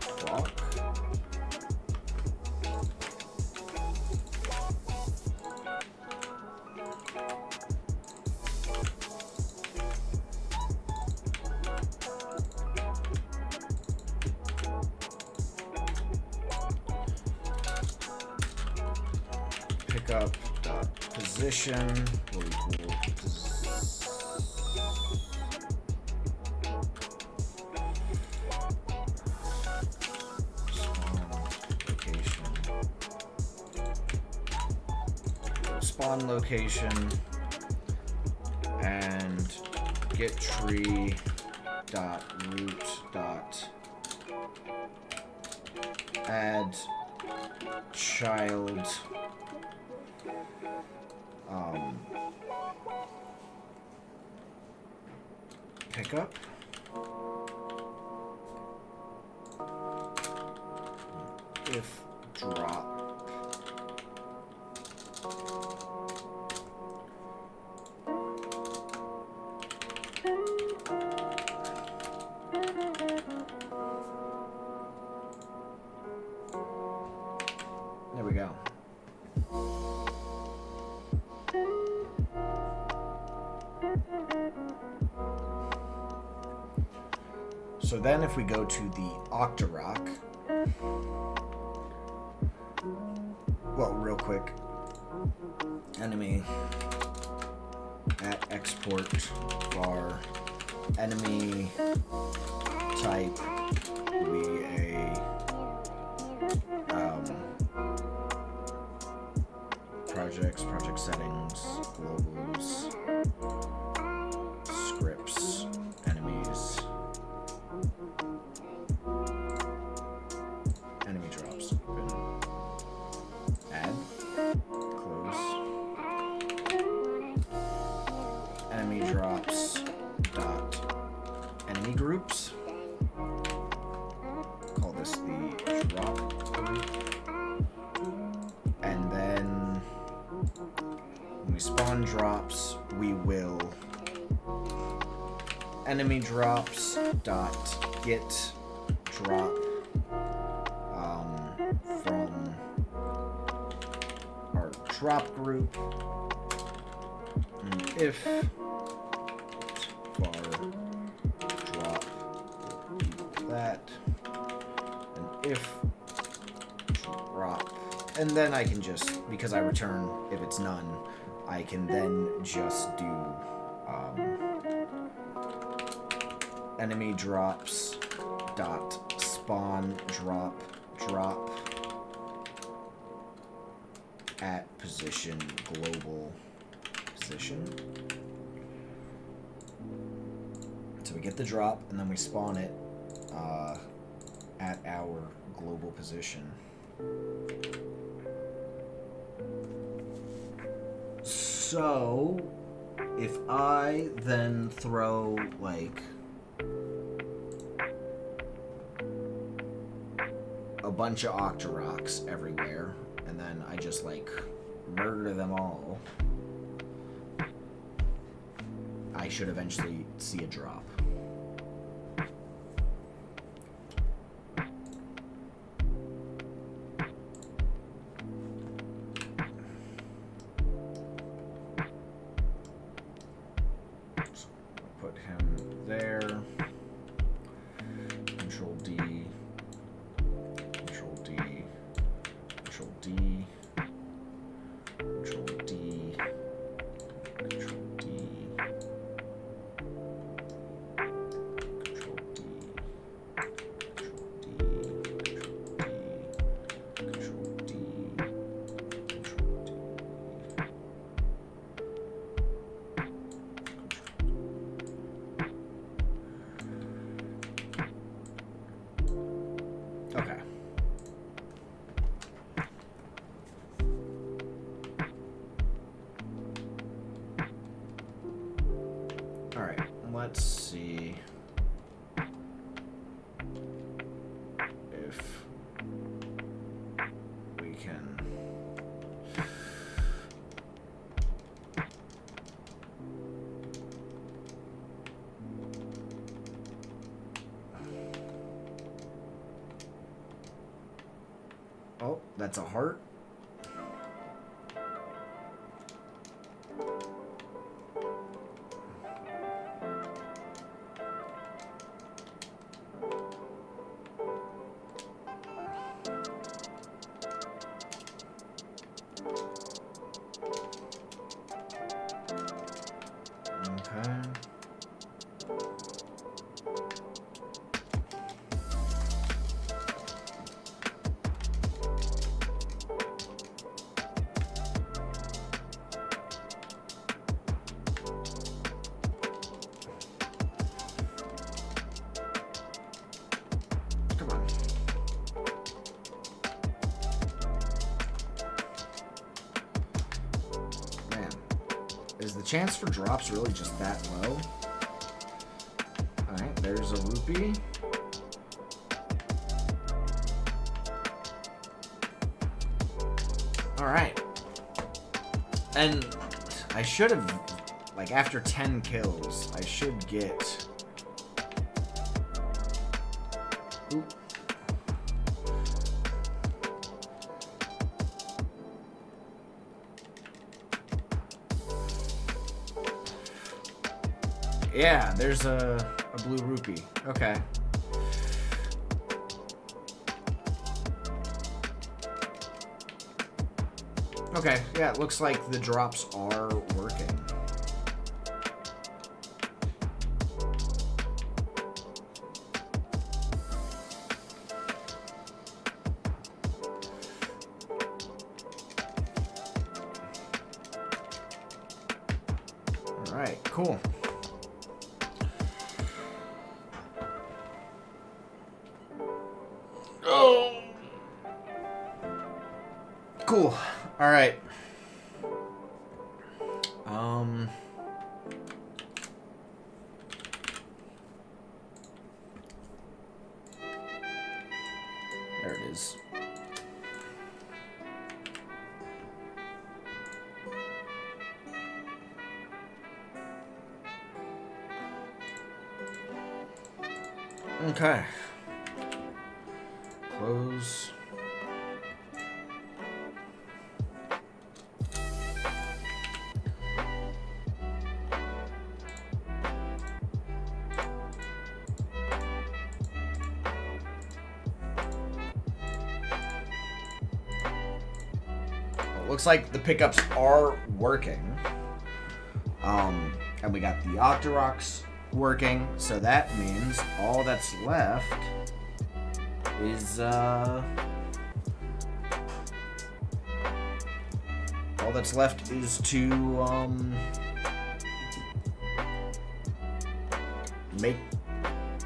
clock. Pick up position will equal spawn location and get tree dot root dot add child pickup. If drop there we go. So then if we go to the Octorok, well, real quick, enemy at export var enemy type will be a project settings, globals, scripts, enemies, enemy drops, open, add, close, enemy drops dot enemy groups, call this the drop group, and then when we spawn drops, we will enemy drops dot get drop from our drop group, and if var drop equal that, and if drop, and then I can just, because I return if it's none, I can then just do enemy drops dot spawn drop at position global position. So we get the drop and then we spawn it at our global position. So if I then throw like a bunch of Octoroks everywhere, and then I just like murder them all, I should eventually see a drop. So put him there. Control D. Control D. Control D. Control D. Control D. Control D. Control D. Control D. Okay. All right, let's see if we can That's a heart. Okay. Come on. Man, is the chance for drops really just that low? Alright, there's a rupee. Alright. And I should have, like, after 10 kills, I should get... Ooh. Yeah, there's a blue rupee. Okay. Okay, yeah, it looks like the drops are working. Alright, cool. Oh! Cool. Alright. There it is. Okay. Close. Looks like the pickups are working. And we got the Octoroks working, so that means all that's left is all that's left is to make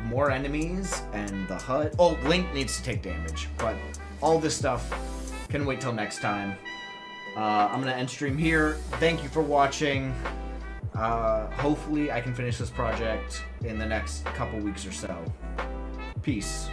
more enemies and the HUD. Oh, Link needs to take damage, but all this stuff can wait till next time. I'm gonna end stream here. Thank you for watching. Hopefully I can finish this project in the next couple weeks or so. Peace.